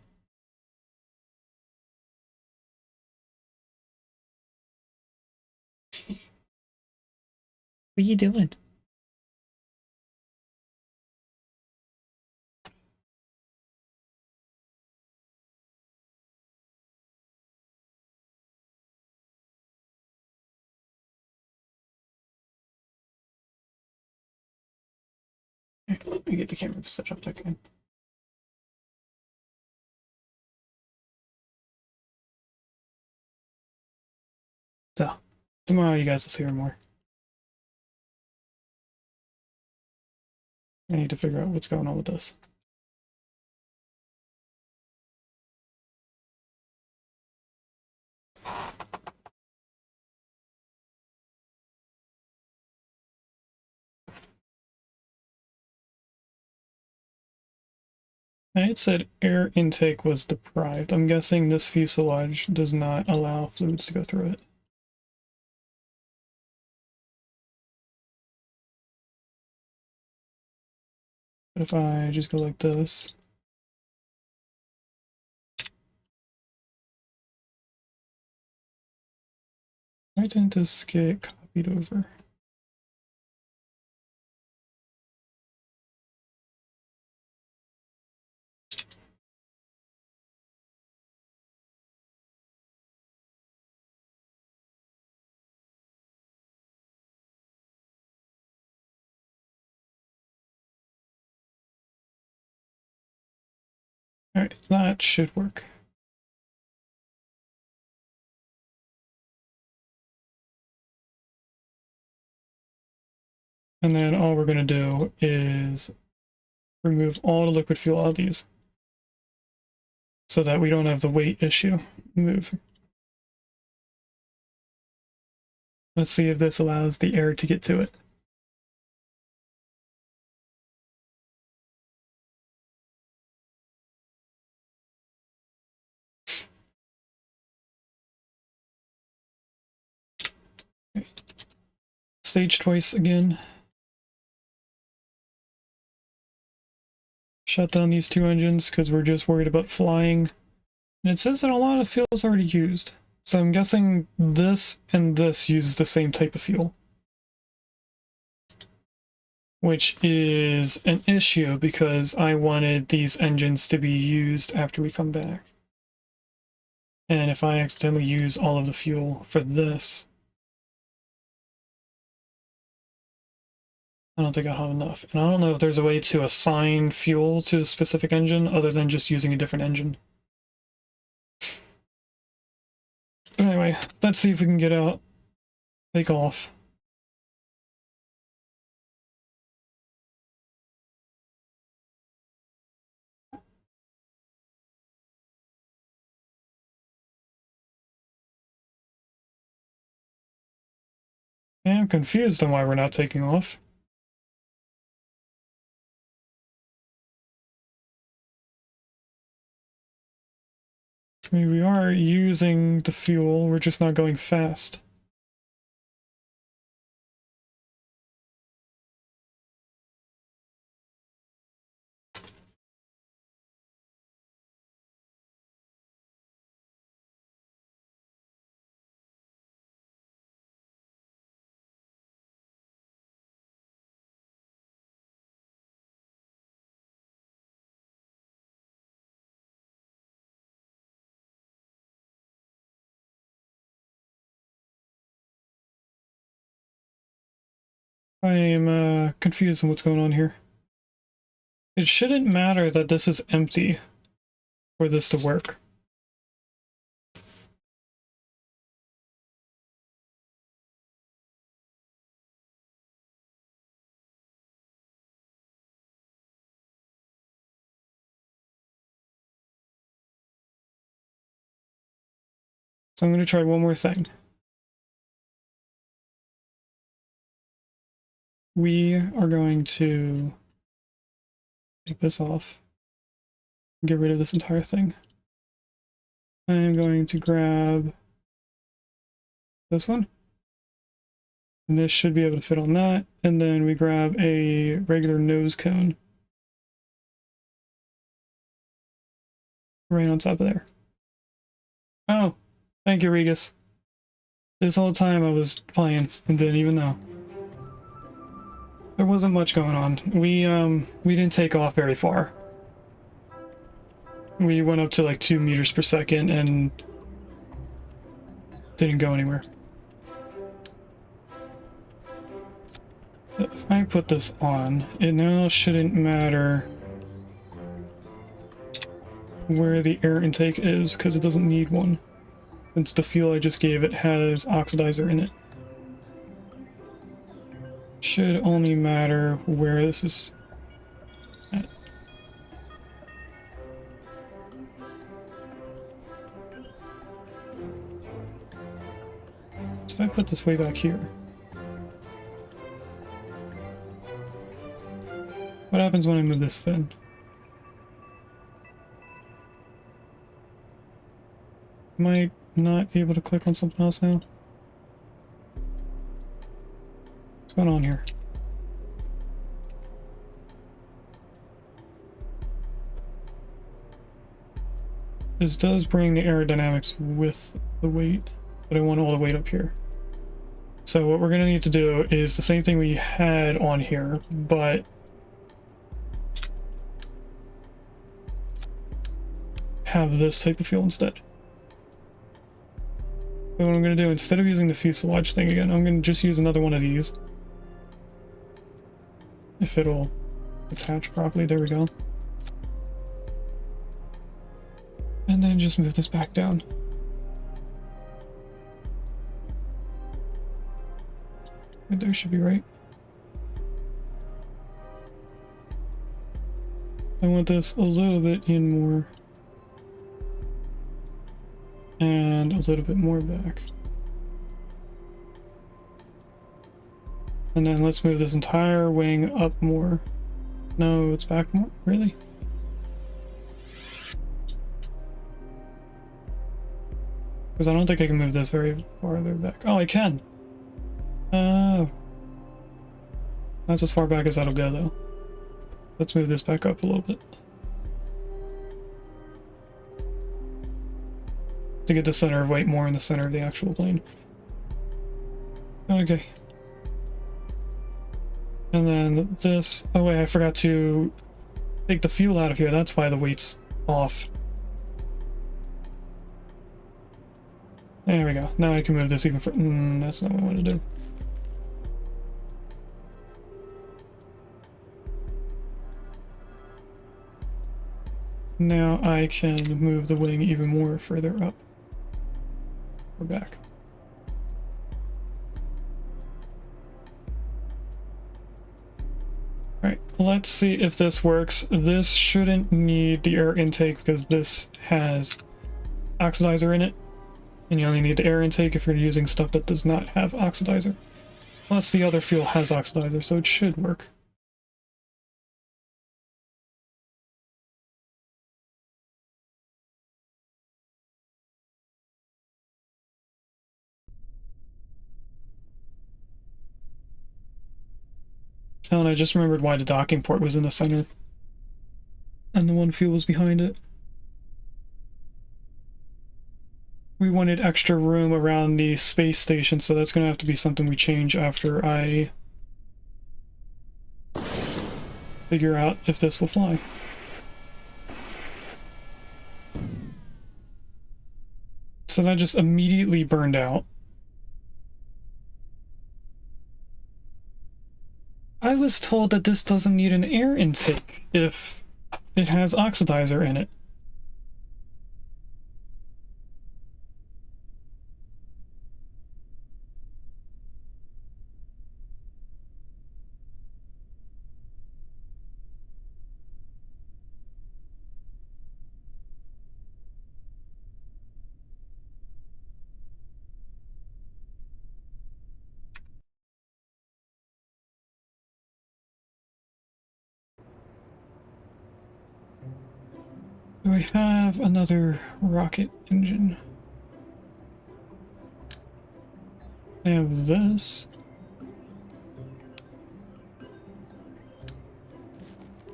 What are you doing? Let me get the camera set up again. So, tomorrow you guys will see her more. I need to figure out what's going on with this. It said air intake was deprived. I'm guessing this fuselage does not allow fluids to go through it. But if I just go like this, why didn't this get copied over? Alright, that should work. And then all we're going to do is remove all the liquid fuel out of these so that we don't have the weight issue move. Let's see if this allows the air to get to it. Okay. Stage twice again. Shut down these two engines because we're just worried about flying. And it says that a lot of fuel is already used. So I'm guessing this and this uses the same type of fuel. Which is an issue because I wanted these engines to be used after we come back. And if I accidentally use all of the fuel for this, I don't think I'll have enough. And I don't know if there's a way to assign fuel to a specific engine other than just using a different engine. But anyway, let's see if we can get out, take off. Yeah, I'm confused on why we're not taking off. I mean, we are using the fuel, we're just not going fast. I am confused on what's going on here. It shouldn't matter that this is empty for this to work. So I'm going to try one more thing. We are going to take this off, get rid of this entire thing. I am going to grab this one, and this should be able to fit on that, and then we grab a regular nose cone right on top of there. Oh, thank you, Regus. This whole time I was playing and didn't even know. There wasn't much going on. We didn't take off very far. We went up to like 2 meters per second and didn't go anywhere. If I put this on, it now shouldn't matter where the air intake is because it doesn't need one. Since the fuel I just gave it has oxidizer in it. Should only matter where this is at. If I put this way back here, what happens when I move this fin? Am I not able to click on something else now? What's going on here? This does bring the aerodynamics with the weight, but I want all the weight up here. So what we're going to need to do is the same thing we had on here, but have this type of fuel instead. So what I'm going to do, instead of using the fuselage thing again, I'm going to just use another one of these. If it'll attach properly, there we go. And then just move this back down. Right there should be right. I want this a little bit in more. And a little bit more back. And then let's move this entire wing up more. No, it's back more? Really? Because I don't think I can move this very farther back. Oh, I can! Oh. That's as far back as that'll go, though. Let's move this back up a little bit. To get the center of weight more in the center of the actual plane. Okay. And then this... Oh wait, I forgot to take the fuel out of here. That's why the weight's off. There we go. Now I can move this even further. That's not what I want to do. Now I can move the wing even more further up or back. Alright, let's see if this works. This shouldn't need the air intake because this has oxidizer in it. And you only need the air intake if you're using stuff that does not have oxidizer. Plus the other fuel has oxidizer, so it should work. Oh, and I just remembered why the docking port was in the center. And the one fuel was behind it. We wanted extra room around the space station, so that's going to have to be something we change after I figure out if this will fly. So that just immediately burned out. I was told that this doesn't need an air intake if it has oxidizer in it. Do I have another rocket engine? I have this.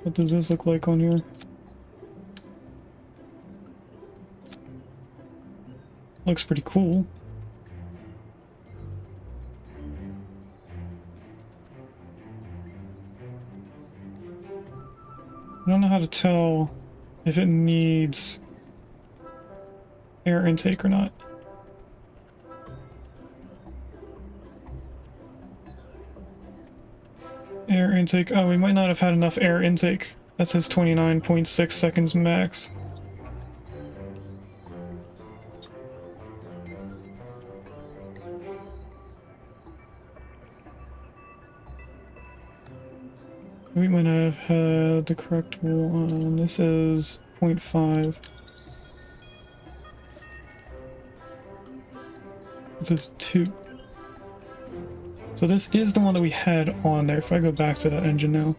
What does this look like on here? Looks pretty cool. I don't know how to tell if it needs air intake or not. Air intake. Oh, we might not have had enough air intake. That says 29.6 seconds max. We might have had the correct one. This is 0.5. This is 2. So this is the one that we had on there. If I go back to that engine now.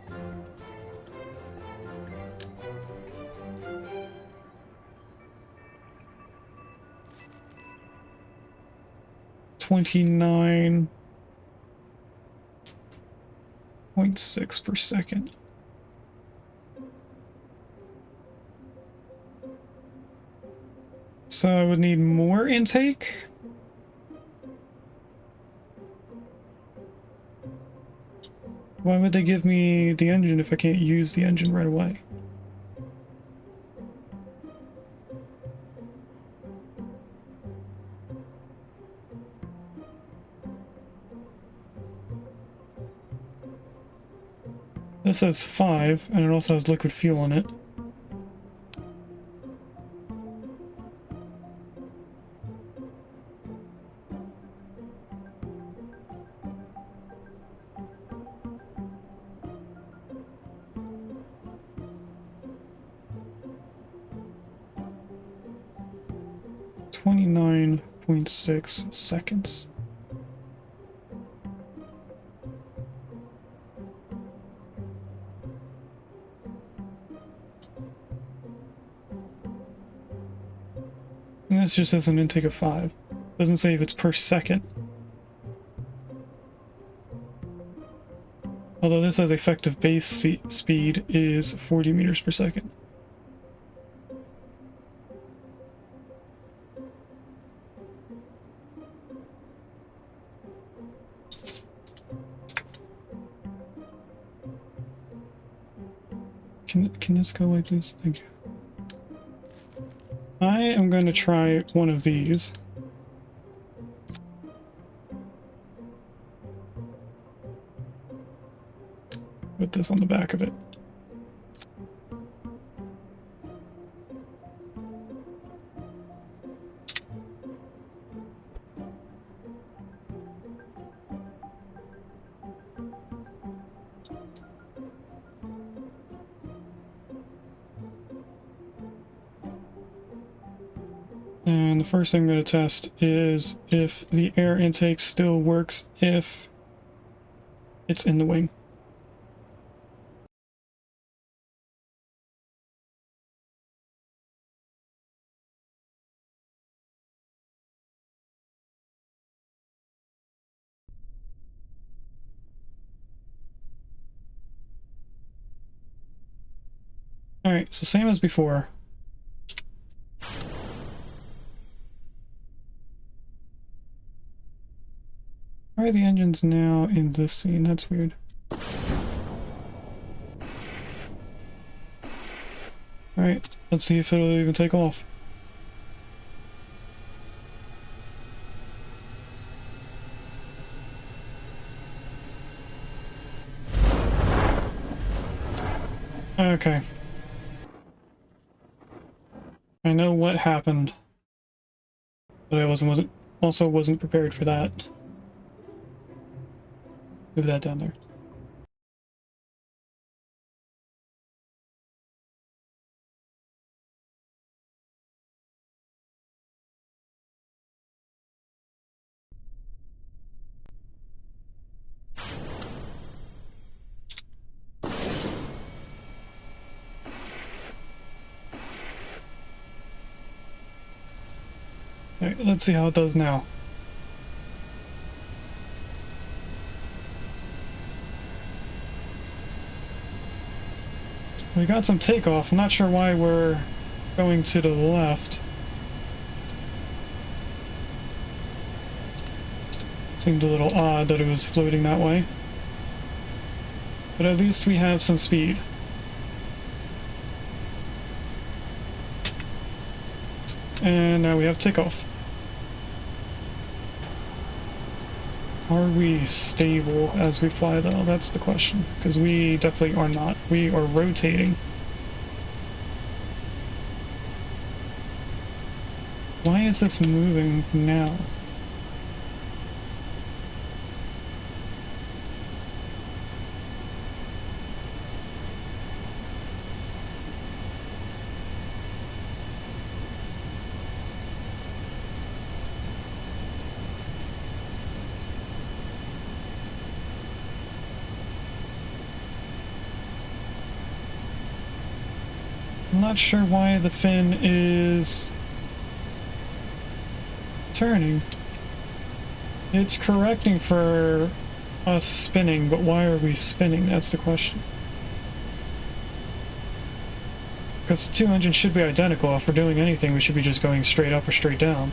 $29.6 per second. So I would need more intake. Why would they give me the engine if I can't use the engine right away? This says 5, and it also has liquid fuel in it. .6 seconds. And this just says an intake of 5. Doesn't say if it's per second. Although this says effective base speed is 40 meters per second. Can this go away, please? Thank you. I am going to try one of these. this on the back of it. And the first thing I'm going to test is if the air intake still works if it's in the wing. Alright, so same as before. Why are the engines now in this scene? That's weird. Alright, let's see if it'll even take off. Okay. I know what happened, but I wasn't prepared for that. Move that down there. Alright, let's see how it does now. We got some takeoff. I'm not sure why we're going to the left. Seemed a little odd that it was floating that way. But at least we have some speed. And now we have takeoff. Are we stable as we fly though? That's the question. Because we definitely are not. We are rotating. Why is this moving now? I'm not sure why the fin is turning. It's correcting for us spinning, but why are we spinning? That's the question. Because the two engines should be identical. If we're doing anything, we should be just going straight up or straight down.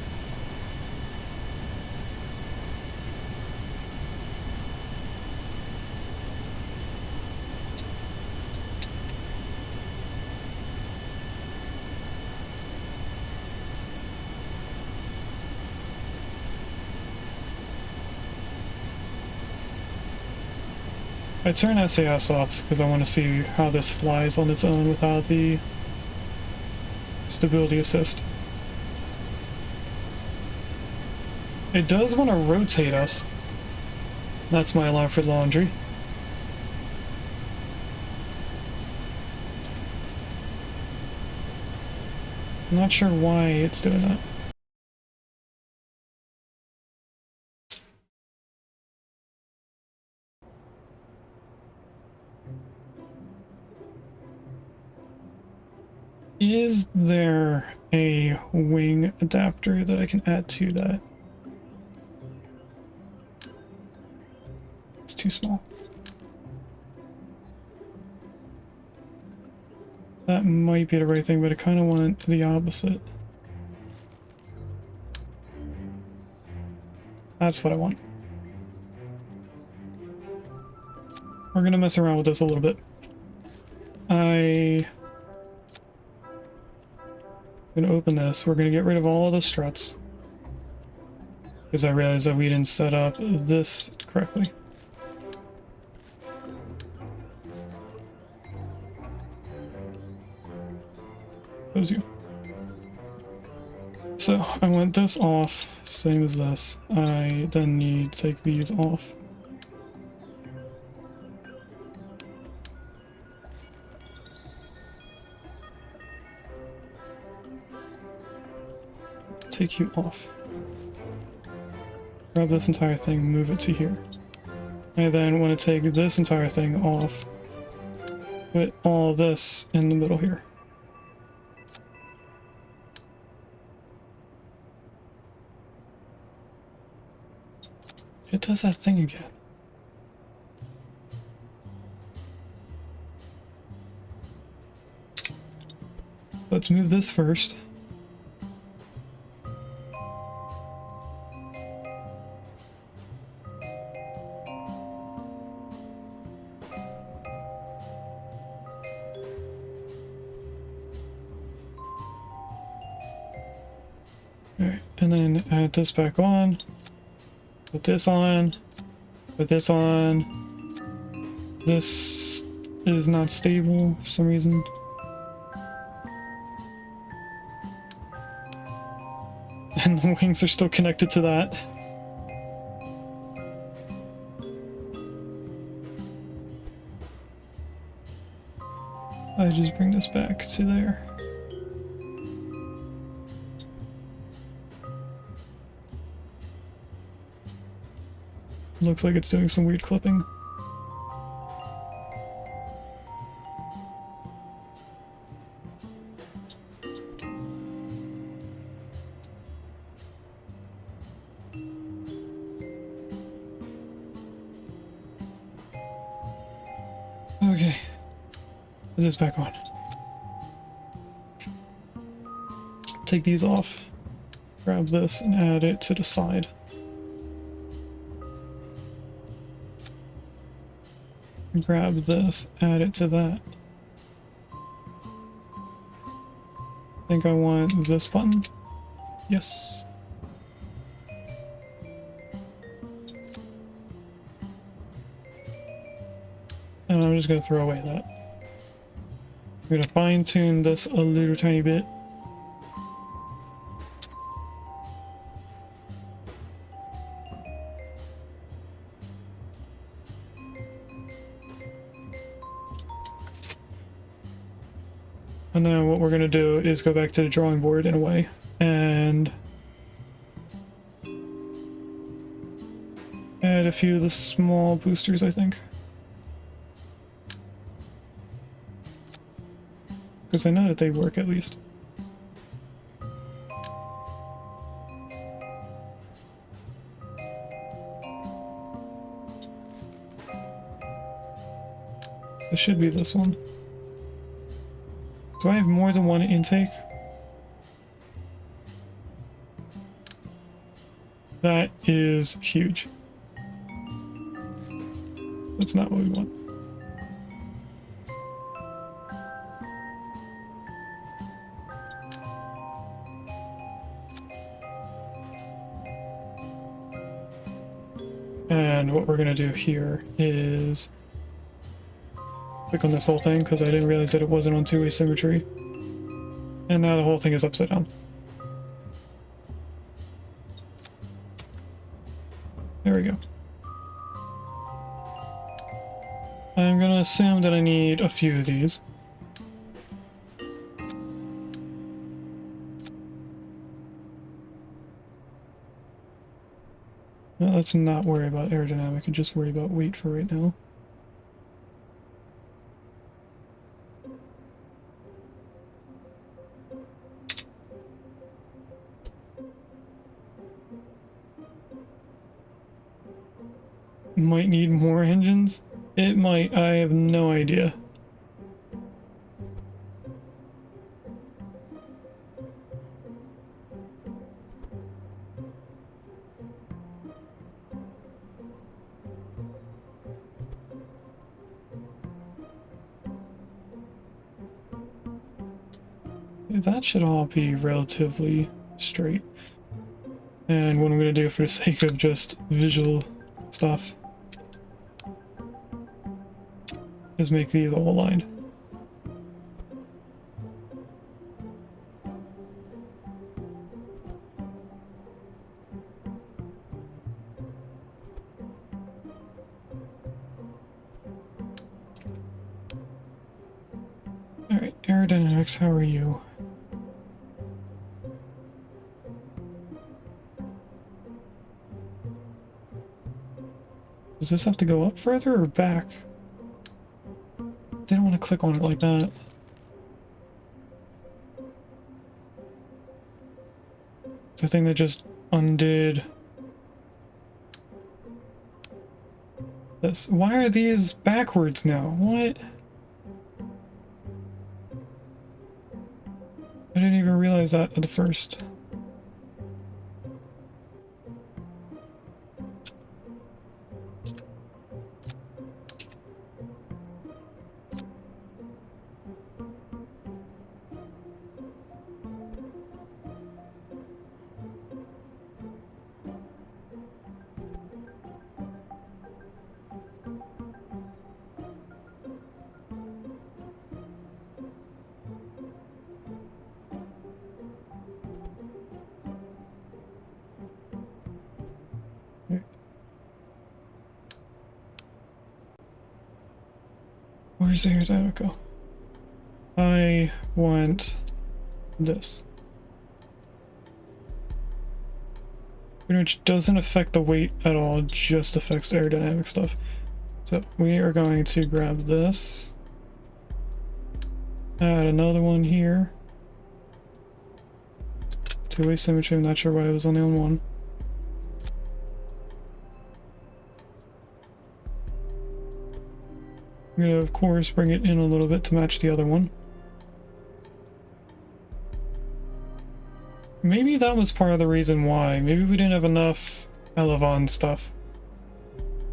I turn SAS off because I want to see how this flies on its own without the stability assist. It does want to rotate us. That's my alarm for laundry. I'm not sure why it's doing that. Is there a wing adapter that I can add to that? It's too small. That might be the right thing, but I kind of want the opposite. That's what I want. We're gonna mess around with this a little bit. I'm gonna open this. We're gonna get rid of all of the struts. Because I realized that we didn't set up this correctly. That was you. So I want this off, same as this. I then need to take these off. Take you off. Grab this entire thing, move it to here. I then want to take this entire thing off, put all this in the middle here. It does that thing again. Let's move this first. Alright, and then add this back on. Put this on. Put this on. This is not stable for some reason. And the wings are still connected to that. I just bring this back to there. Looks like it's doing some weird clipping. Okay, put this back on. Take these off, grab this and add it to the side. Grab this, add it to that. I think I want this button. Yes. And I'm just going to throw away that. I'm going to fine tune this a little tiny bit. And then what we're going to do is go back to the drawing board in a way and add a few of the small boosters, I think. Because I know that they work at least. It should be this one. Do I have more than one intake? That is huge. That's not what we want. And what we're going to do here is click on this whole thing because I didn't realize that it wasn't on two-way symmetry. And now the whole thing is upside down. There we go. I'm going to assume that I need a few of these. Well, let's not worry about aerodynamic and just worry about weight for right now. Might need more engines. It might. I have no idea. That should all be relatively straight. And what I'm going to do for the sake of just visual stuff is make these all aligned. Aerodynamics, how are you? Does this have to go up further or back? Didn't want to click on it like that. The thing that just undid this. Why are these backwards now? What? I didn't even realize that at the first. Where's the aerodynamic go? I want this. Which doesn't affect the weight at all, just affects aerodynamic stuff. So we are going to grab this. Add another one here. Two-way symmetry, I'm not sure why I was only on one. I'm gonna, of course, bring it in a little bit to match the other one. Maybe that was part of the reason why. Maybe we didn't have enough Elevon stuff.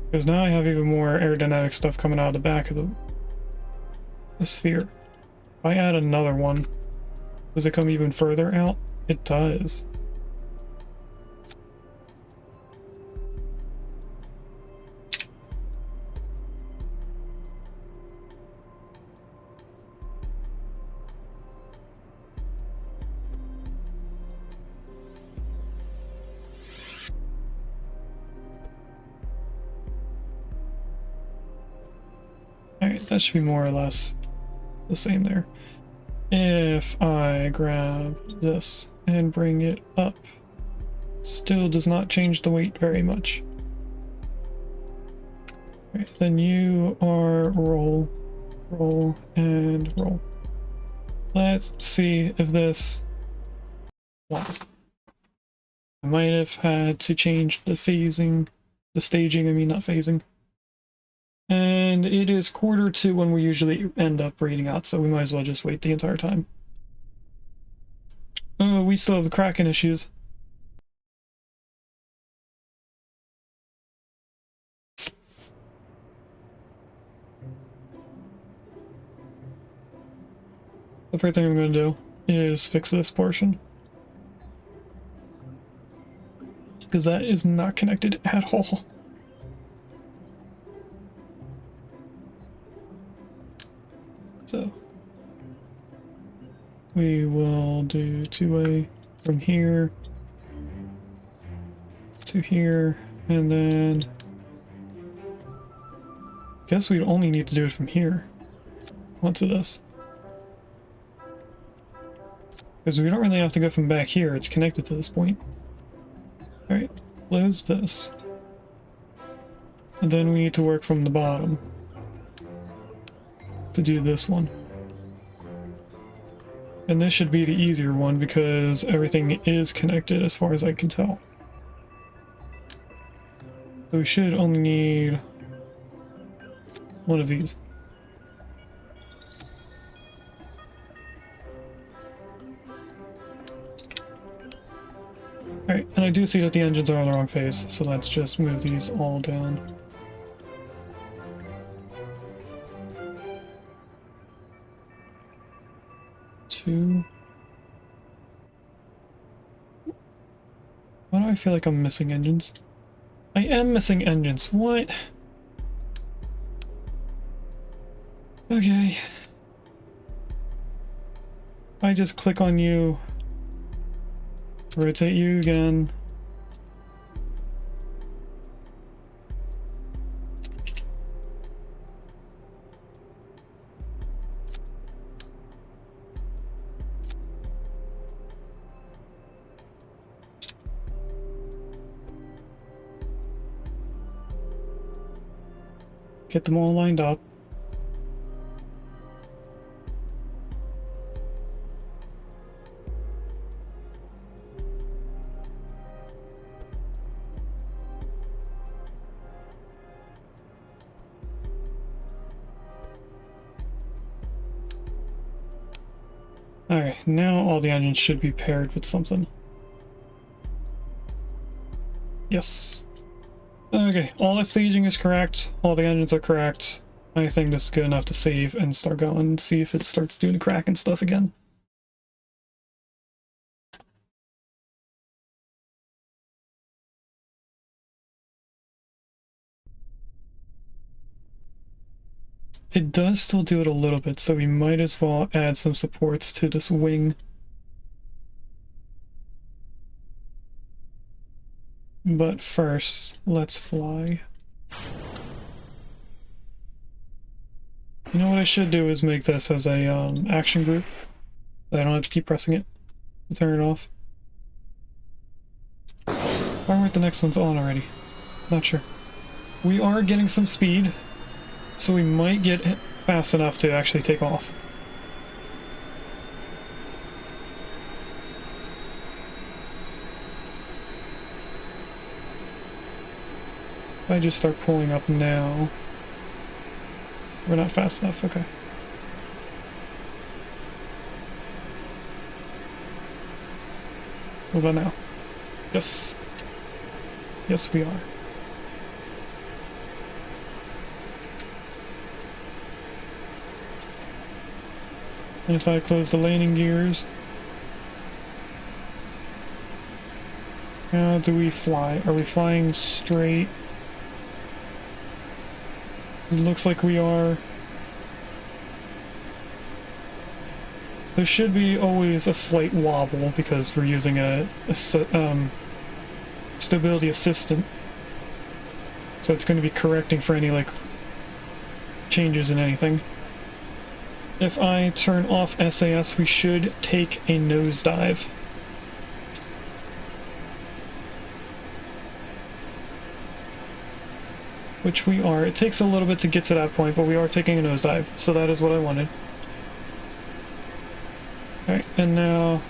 Because now I have even more aerodynamic stuff coming out of the back of the sphere. If I add another one, does it come even further out? It does. Alright, that should be more or less the same there. If I grab this and bring it up, still does not change the weight very much. Alright, then you are roll, roll, and roll. Let's see if this flies. I might have had to change the phasing, the staging, I mean not phasing. And it is 1/4 when we usually end up reading out, so we might as well just wait the entire time. Oh, we still have the Kraken issues. The first thing I'm going to do is fix this portion. Because that is not connected at all. So we will do two-way from here to here, and then I guess we'd only need to do it from here onto this. Because we don't really have to go from back here, it's connected to this point. Alright, close this. And then we need to work from the bottom to do this one. And this should be the easier one because everything is connected as far as I can tell. So we should only need one of these. Alright, and I do see that the engines are on the wrong phase, so let's just move these all down. Two. Why do I feel like I'm missing engines? I am missing engines. What? Okay. I just click on you. Rotate you again. Get them all lined up. Alright, now all the engines should be paired with something. Yes. Okay, all the staging is correct, all the engines are correct. I think this is good enough to save and start going and see if it starts doing the crack and stuff again. It does still do it a little bit, so we might as well add some supports to this wing. But first, let's fly. You know what I should do is make this as a action group. So I don't have to keep pressing it to turn it off. Why weren't the next ones on already? Not sure. We are getting some speed, so we might get fast enough to actually take off. If I just start pulling up now... We're not fast enough, okay. What about now? Yes. Yes, we are. And if I close the landing gears... How do we fly? Are we flying straight? It looks like we are. There should be always a slight wobble because we're using a stability assistant. So it's going to be correcting for any, like, changes in anything. If I turn off SAS, we should take a nosedive. Which we are. It takes a little bit to get to that point, but we are taking a nosedive, so that is what I wanted. Alright, and now...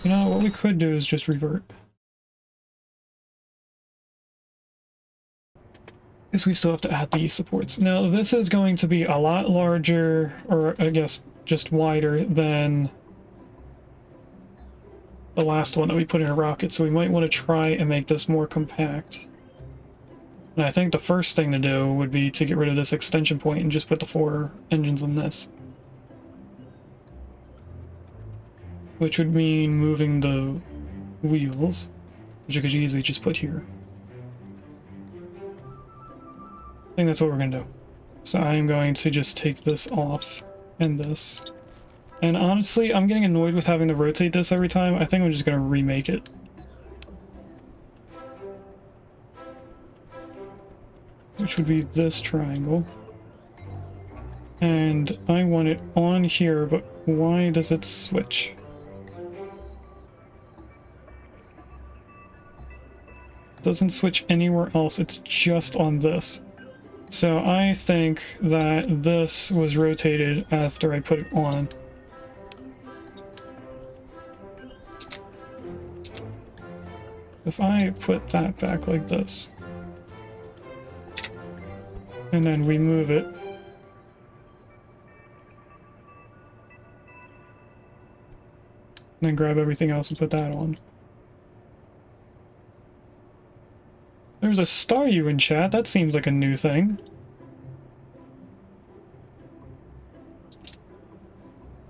You know, what we could do is just revert. Because we still have to add these supports. Now, this is going to be a lot larger, or I guess just wider than the last one that we put in a rocket, so we might want to try and make this more compact. And I think the first thing to do would be to get rid of this extension point and just put the 4 engines in this. Which would mean moving the wheels, which I could easily just put here. I think that's what we're going to do. So I'm going to just take this off and this. And honestly, I'm getting annoyed with having to rotate this every time. I think I'm just going to remake it. Which would be this triangle. And I want it on here, but why does it switch? It doesn't switch anywhere else, it's just on this. So I think that this was rotated after I put it on. If I put that back like this, and then we move it, and then grab everything else and put that on. There's a Staryu in chat, that seems like a new thing.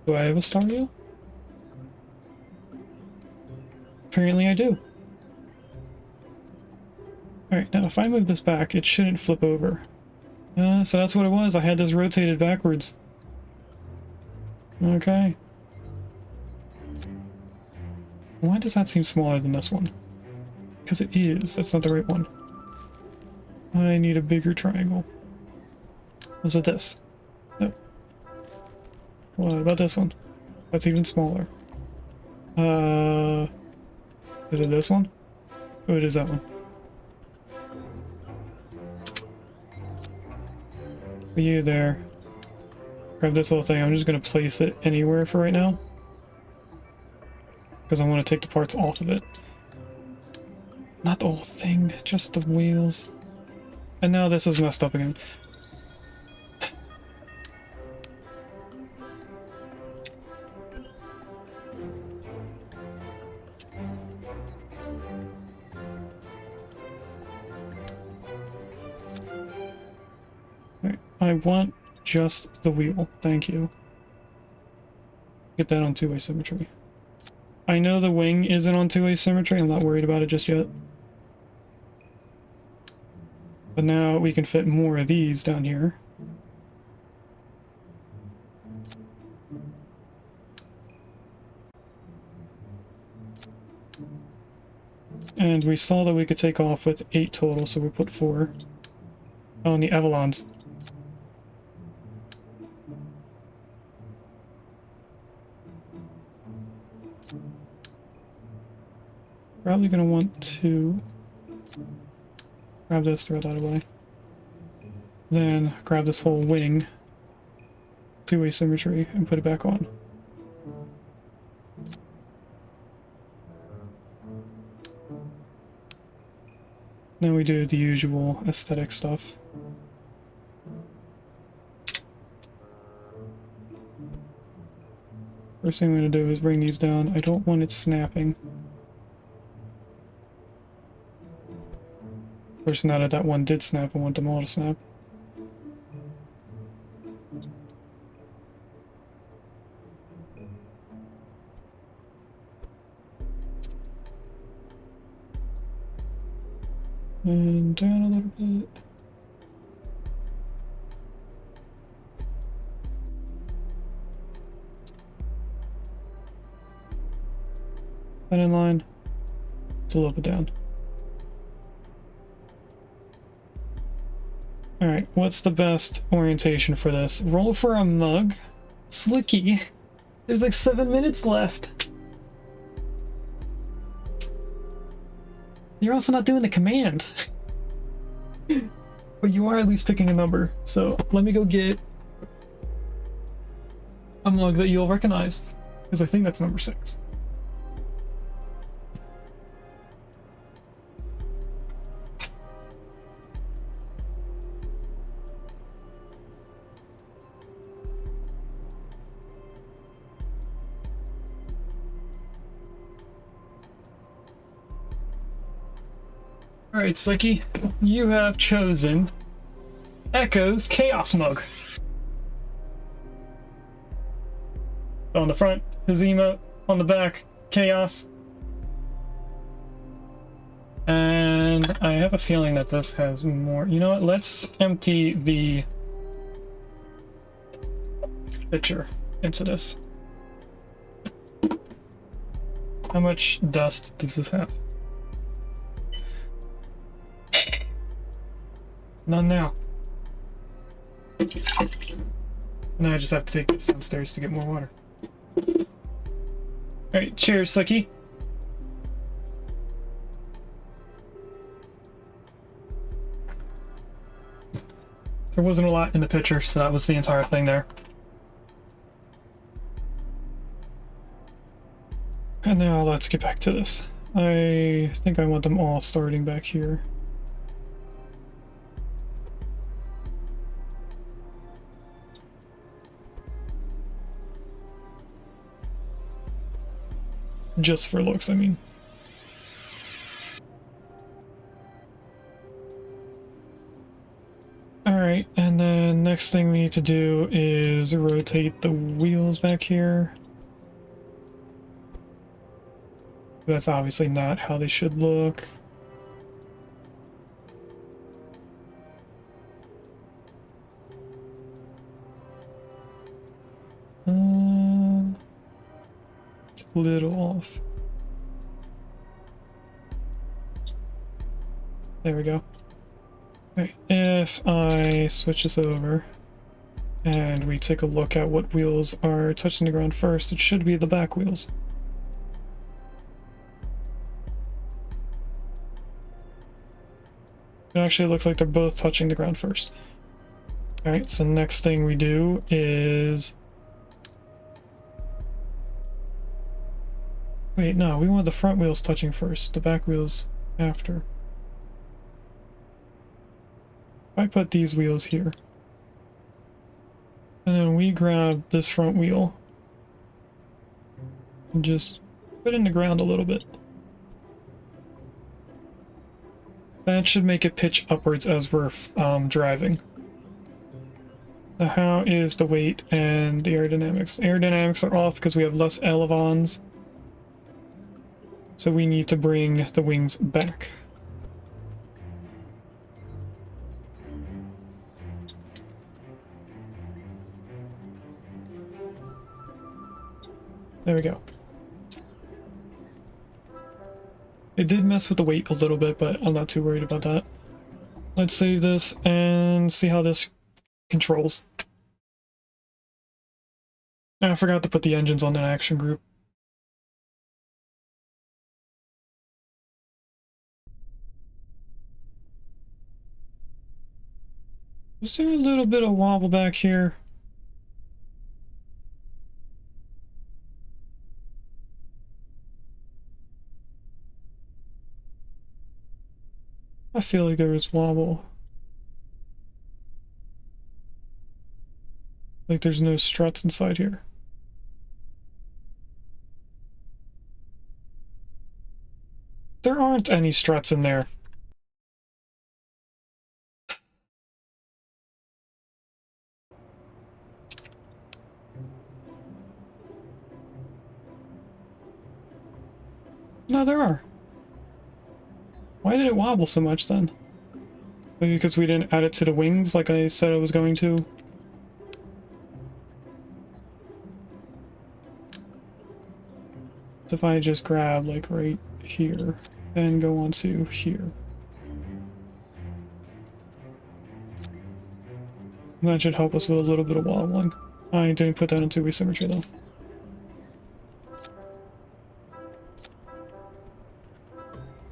Do I have a Staryu? Apparently I do. Alright, now if I move this back, it shouldn't flip over. So that's what it was, I had this rotated backwards. Okay. Why does that seem smaller than this one? Because it is, that's not the right one. I need a bigger triangle. Was it this? No. What about this one? That's even smaller. Is it this one? Oh, it is that one. For you there. Grab this little thing. I'm just going to place it anywhere for right now. Because I want to take the parts off of it. Not the whole thing, just the wheels. And now this is messed up again. Right, I want just the wheel. Thank you. Get that on two-way symmetry. I know the wing isn't on two-way symmetry. I'm not worried about it just yet. But now we can fit more of these down here. And we saw that we could take off with 8 total, so we put 4. Oh, and the Avalons. Probably gonna want to grab this, throw that away. Then grab this whole wing, two-way symmetry, and put it back on. Now we do the usual aesthetic stuff. First thing I'm going to do is bring these down. I don't want it snapping. Of course, now that that one did snap, I want them all to snap. And down a little bit. That in line. It's a little bit down. Alright, what's the best orientation for this? Roll for a mug. Slicky. There's like 7 minutes left. You're also not doing the command. But you are at least picking a number. So let me go get a mug that you'll recognize. Because I think that's number 6. Alright, Slicky, you have chosen Echo's Chaos Mug. On the front, his emote. On the back, Chaos. And I have a feeling that this has more. You know what? Let's empty the picture into this. How much dust does this have? None now. Now I just have to take this downstairs to get more water. Alright, cheers, Slicky. There wasn't a lot in the picture, so that was the entire thing there. And now let's get back to this. I think I want them all starting back here. Just for looks, I mean. Alright, and then next thing we need to do is rotate the wheels back here. That's obviously not how they should look. It's a little off. There we go. Okay, if I switch this over and we take a look at what wheels are touching the ground first, it should be the back wheels. It actually looks like they're both touching the ground first. Alright, so next thing we do is... Wait, no, we want the front wheels touching first, the back wheels after. If I put these wheels here, and then we grab this front wheel, and just put it in the ground a little bit. That should make it pitch upwards as we're driving. Now how is the weight and the aerodynamics? Aerodynamics are off because we have less elevons. So we need to bring the wings back. There we go. It did mess with the weight a little bit, but I'm not too worried about that. Let's save this and see how this controls. I forgot to put the engines on an action group. Is there a little bit of wobble back here? I feel like there was wobble. Like there's no struts inside here. There aren't any struts in there. No, there are. Why did it wobble so much then? Maybe because we didn't add it to the wings like I said I was going to. So if I just grab like right here and go on to here. That should help us with a little bit of wobbling. I didn't put that in two-way symmetry though.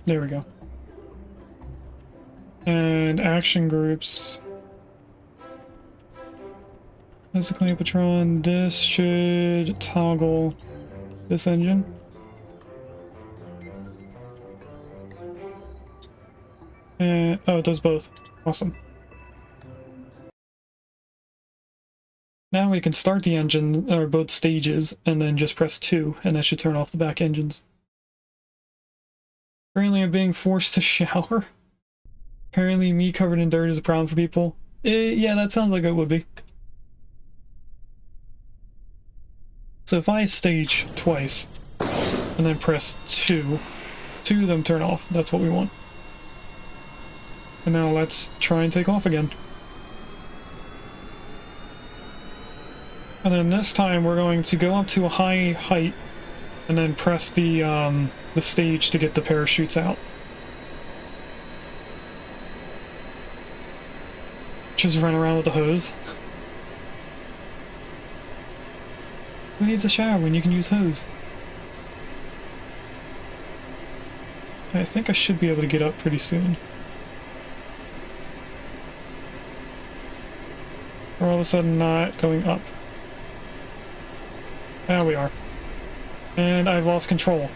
There we go. And action groups. That's the Cleopatron. This should toggle this engine. And oh, it does both. Awesome. Now we can start the engine, or both stages, and then just press 2, and that should turn off the back engines. Currently I'm being forced to shower. Apparently me covered in dirt is a problem for people. Yeah, that sounds like it would be. So if I stage twice, and then press 2, 2 of them turn off. That's what we want. And now let's try and take off again. And then this time we're going to go up to a high height and then press the stage to get the parachutes out. Just run around with the hose. Who needs a shower when you can use hose? I think I should be able to get up pretty soon. We're all of a sudden not going up. There we are. And I've lost control.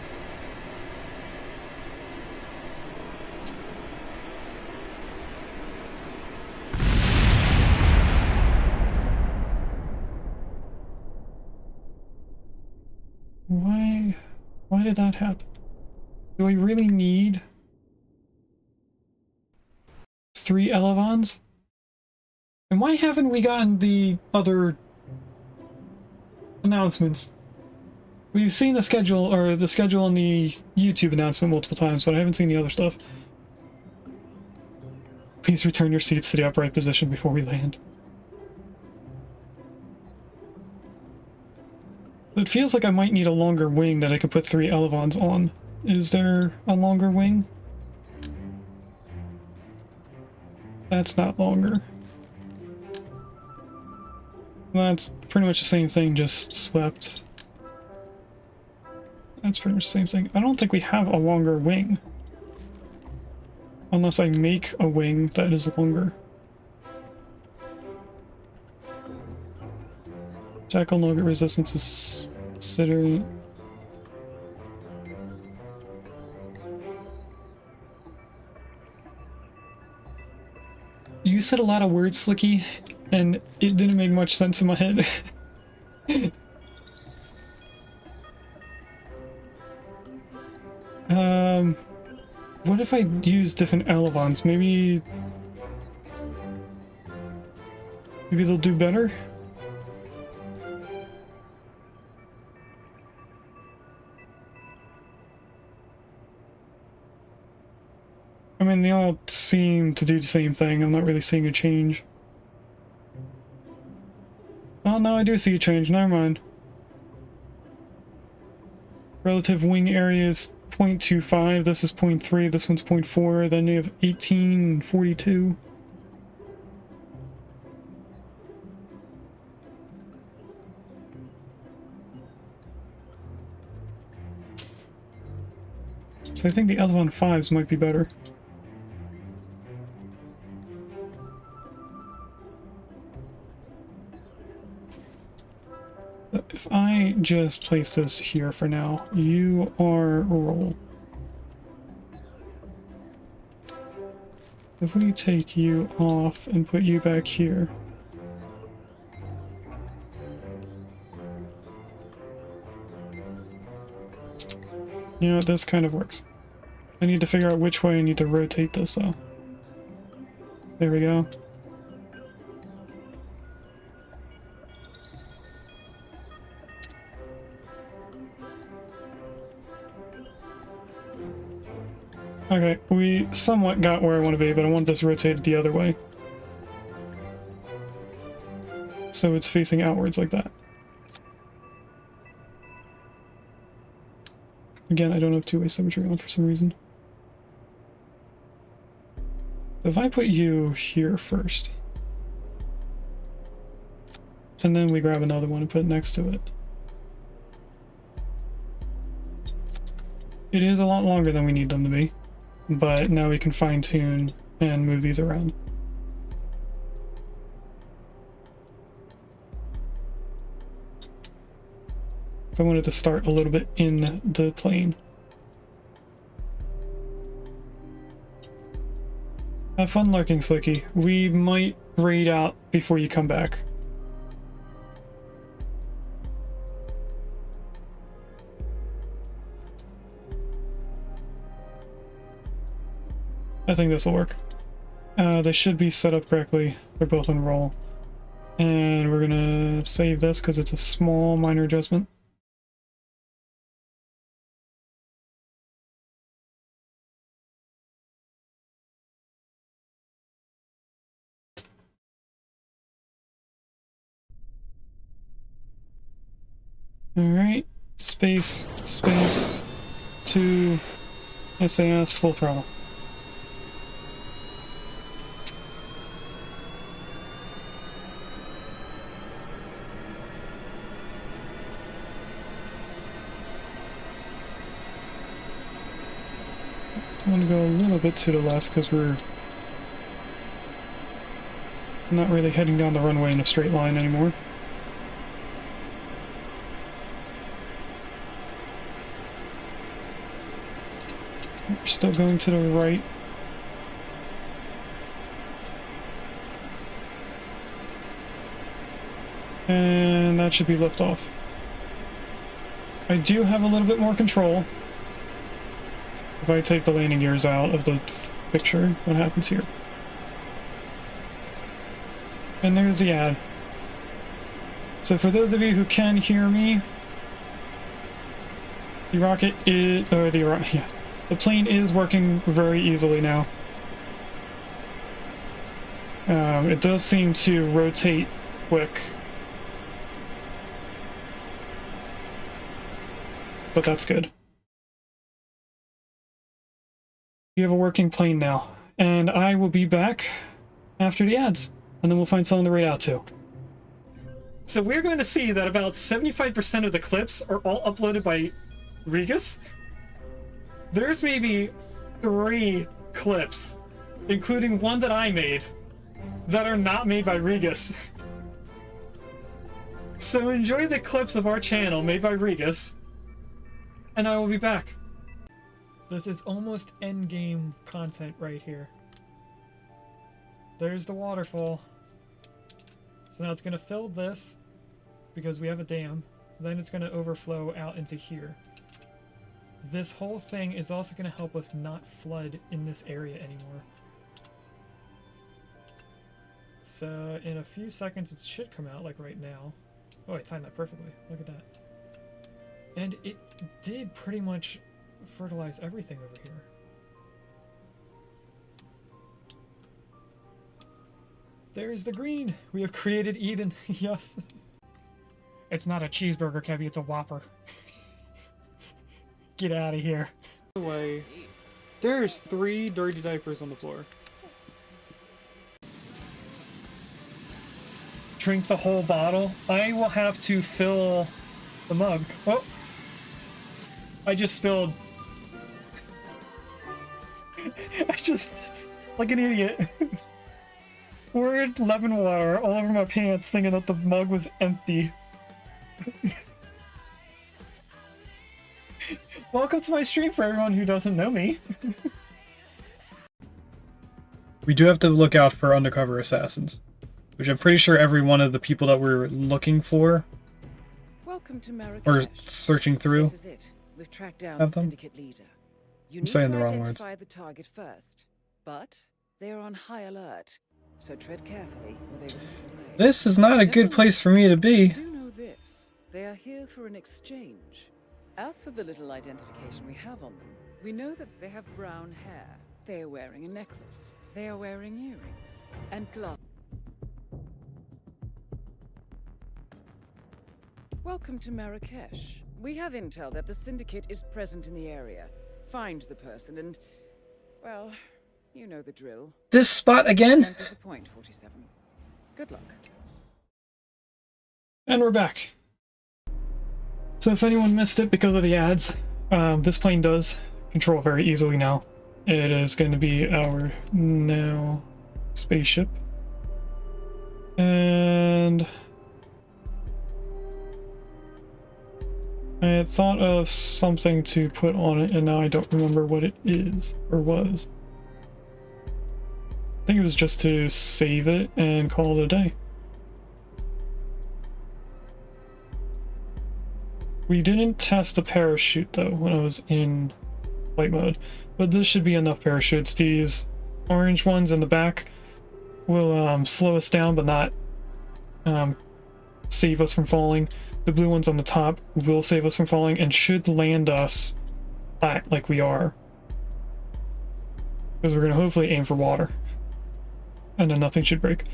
Why did that happen? Do I really need 3 elevons? And why haven't we gotten the other announcements? We've seen the schedule, or the schedule on the YouTube announcement multiple times, but I haven't seen the other stuff. Please return your seats to the upright position before we land. It feels like I might need a longer wing that I could put 3 elevons on. Is there a longer wing? That's not longer. That's pretty much the same thing, just swept. That's pretty much the same thing. I don't think we have a longer wing. Unless I make a wing that is longer. Jackal nugget resistance is considering. You said a lot of words, Slicky, and it didn't make much sense in my head. What if I use different elevons? Maybe they'll do better? I mean, they all seem to do the same thing. I'm not really seeing a change. Oh no, I do see a change. Never mind. Relative wing area is 0.25. This is 0.3. This one's 0.4. Then you have 18 and 42. So I think the Elevon 5s might be better. If I just place this here for now, you are roll. If we take you off and put you back here. You know, this kind of works. I need to figure out which way I need to rotate this though. There we go. Okay, we somewhat got where I want to be, but I want this rotated the other way. So it's facing outwards like that. Again, I don't have two-way symmetry on for some reason. If I put you here first, and then we grab another one and put it next to it. It is a lot longer than we need them to be. But now we can fine-tune and move these around. So I wanted to start a little bit in the plane. Have fun lurking, Slicky. We might raid out before you come back. I think this will work. They should be set up correctly. They're both on roll. And we're gonna save this because it's a small minor adjustment. Alright, space, 2, SAS, full throttle. I want to go a little bit to the left because we're not really heading down the runway in a straight line anymore. We're still going to the right. And that should be liftoff. I do have a little bit more control. If I take the landing gears out of the picture, what happens here? And there's the ad. So for those of you who can hear me, the rocket is, or the plane is working very easily now. It does seem to rotate quick. But that's good. You have a working plane now, and I will be back after the ads, and then we'll find someone to raid out to. So we're going to see that about 75% of the clips are all uploaded by Regus. There's maybe 3 clips, including one that I made, that are not made by Regus. So enjoy the clips of our channel made by Regus, and I will be back. This is almost endgame content right here. There's the waterfall. So now it's going to fill this because we have a dam. Then it's going to overflow out into here. This whole thing is also going to help us not flood in this area anymore. So in a few seconds it should come out, like right now. Oh, I timed that perfectly. Look at that. And it did pretty much fertilize everything over here. There's the green! We have created Eden. Yes. It's not a cheeseburger, Kevy, it's a Whopper. Get out of here. By the way, there's 3 dirty diapers on the floor. Drink the whole bottle. I will have to fill the mug. Oh! I just spilled. I just... like an idiot. Poured lemon water all over my pants thinking that the mug was empty. Welcome to my stream for everyone who doesn't know me. We do have to look out for undercover assassins, which I'm pretty sure every one of the people that we're looking for Welcome to Marrakesh. or searching through. This is it. We've tracked down the Have them? syndicate leader. You I'm need saying to the wrong words. identify the target first, but they are on high alert, so tread carefully or they will slip away. This is not a good place for me to be. Do know this. They are here for an exchange. As for the little identification we have on them, we know that they have brown hair. They are wearing a necklace. They are wearing earrings and gloves. Welcome to Marrakesh. We have intel that the syndicate is present in the area. Find the person and, well, you know the drill. This spot again? Don't disappoint, 47. Good luck. And we're back. So if anyone missed it because of the ads, this plane does control very easily now. It is going to be our now spaceship. And I had thought of something to put on it, and now I don't remember what it is, or was. I think it was just to save it and call it a day. We didn't test the parachute though when I was in flight mode, but this should be enough parachutes. These orange ones in the back will slow us down but not save us from falling. The blue ones on the top will save us from falling and should land us flat like we are. Because we're going to hopefully aim for water. And then nothing should break.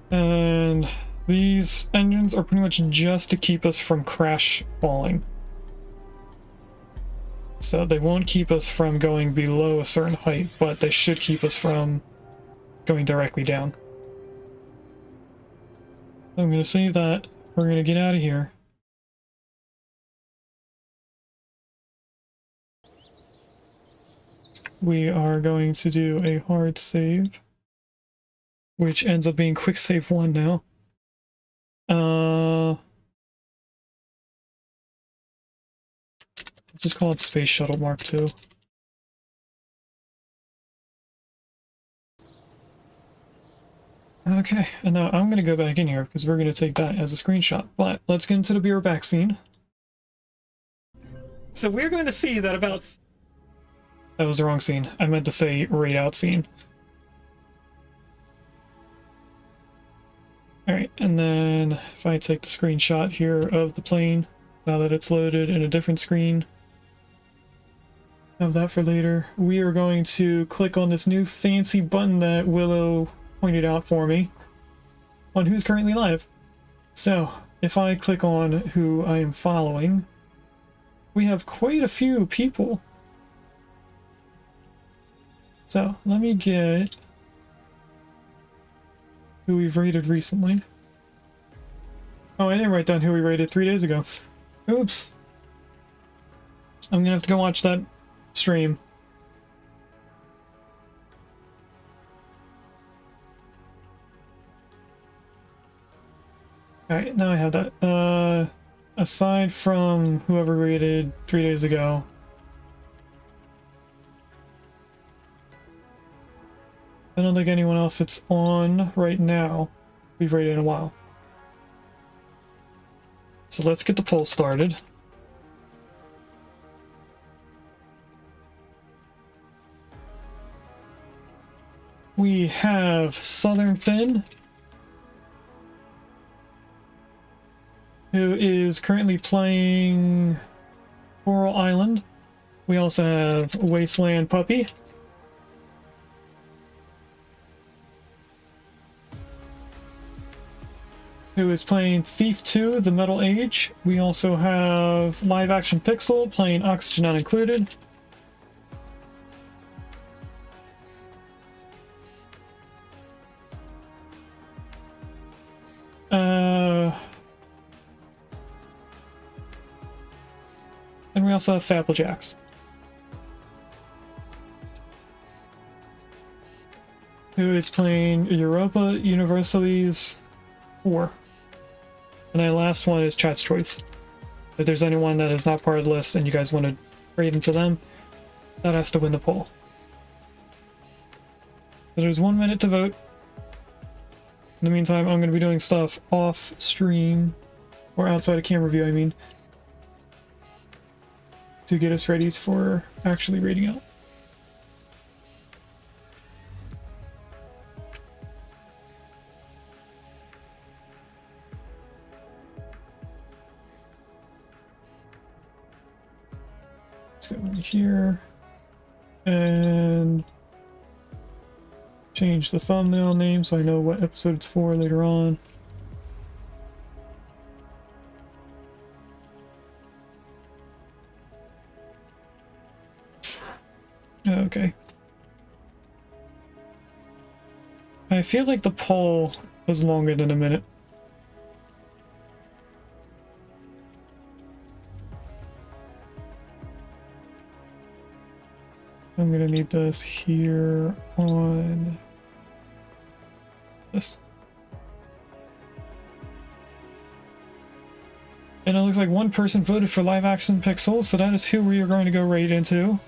And these engines are pretty much just to keep us from crash falling. So they won't keep us from going below a certain height, but they should keep us from going directly down. I'm going to save that. We're going to get out of here. We are going to do a hard save, which ends up being quick save 1 now. Just call it Space Shuttle Mark II. Okay, and now I'm going to go back in here because we're going to take that as a screenshot. But let's get into the Be Right Back scene. So we're going to see that about... That was the wrong scene. I meant to say raid out scene. Alright, and then if I take the screenshot here of the plane, now that it's loaded in a different screen, have that for later. We are going to click on this new fancy button that Willow pointed out for me on who's currently live. So if I click on who I am following, we have quite a few people. So let me get who we've rated recently. Oh, I didn't write down who we rated 3 days ago. Oops. I'm gonna have to go watch that stream. Alright, now I have that. Aside from whoever rated 3 days ago, I don't think anyone else that's on right now we've rated in a while. So let's get the poll started. We have Southern Finn, who is currently playing Coral Island. We also have Wasteland Puppy, who is playing Thief 2, The Metal Age. We also have Live Action Pixel playing Oxygen Not Included. And we also have Fapplejacks, who is playing Europa Universalis 4. And the last one is Chat's Choice. If there's anyone that is not part of the list and you guys want to trade into them, that has to win the poll. So there's 1 minute to vote. In the meantime, I'm going to be doing stuff off stream, or outside of camera view, I mean, to get us ready for actually rating out. Let's go in here and change the thumbnail name so I know what episode it's for later on. Okay. I feel like the poll was longer than a minute. I'm gonna need this here on this. And it looks like 1 person voted for Live Action Pixel, so that is who we are going to go right into.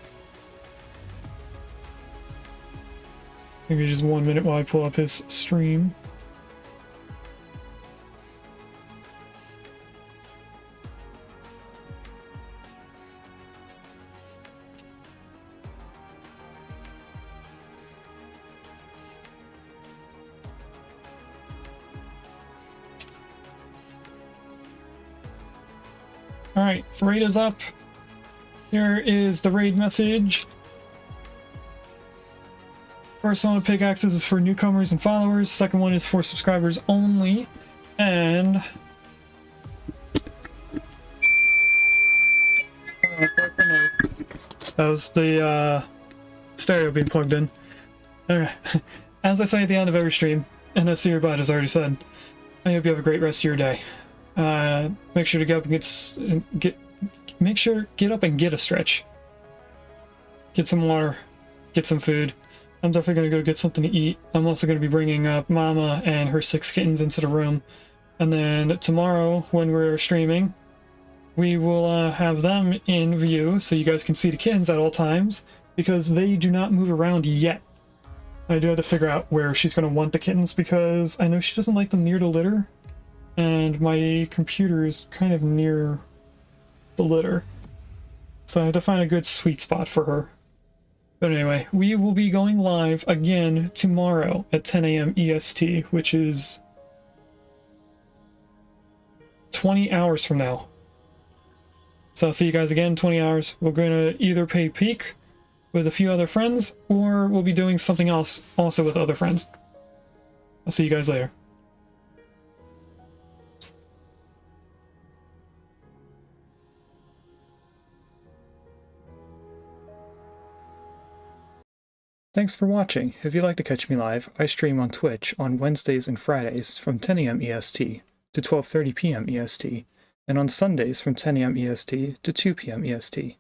Maybe just 1 minute while I pull up his stream. Alright, raid is up. Here is the raid message. First one with pickaxes is for newcomers and followers. Second one is for subscribers only. And that was the stereo being plugged in. Okay. As I say at the end of every stream, and as Seerbot has already said, I hope you have a great rest of your day. Make sure to get up and get up and get a stretch. Get some water. Get some food. I'm definitely going to go get something to eat. I'm also going to be bringing up Mama and her 6 kittens into the room. And then tomorrow, when we're streaming, we will have them in view so you guys can see the kittens at all times, because they do not move around yet. I do have to figure out where she's going to want the kittens, because I know she doesn't like them near the litter, and my computer is kind of near the litter. So I have to find a good sweet spot for her. But anyway, we will be going live again tomorrow at 10 a.m. EST, which is 20 hours from now. So I'll see you guys again in 20 hours. We're going to either play Peak with a few other friends, or we'll be doing something else also with other friends. I'll see you guys later. Thanks for watching. If you'd like to catch me live, I stream on Twitch on Wednesdays and Fridays from 10 a.m. EST to 12:30 p.m. EST, and on Sundays from 10 a.m. EST to 2 p.m. EST.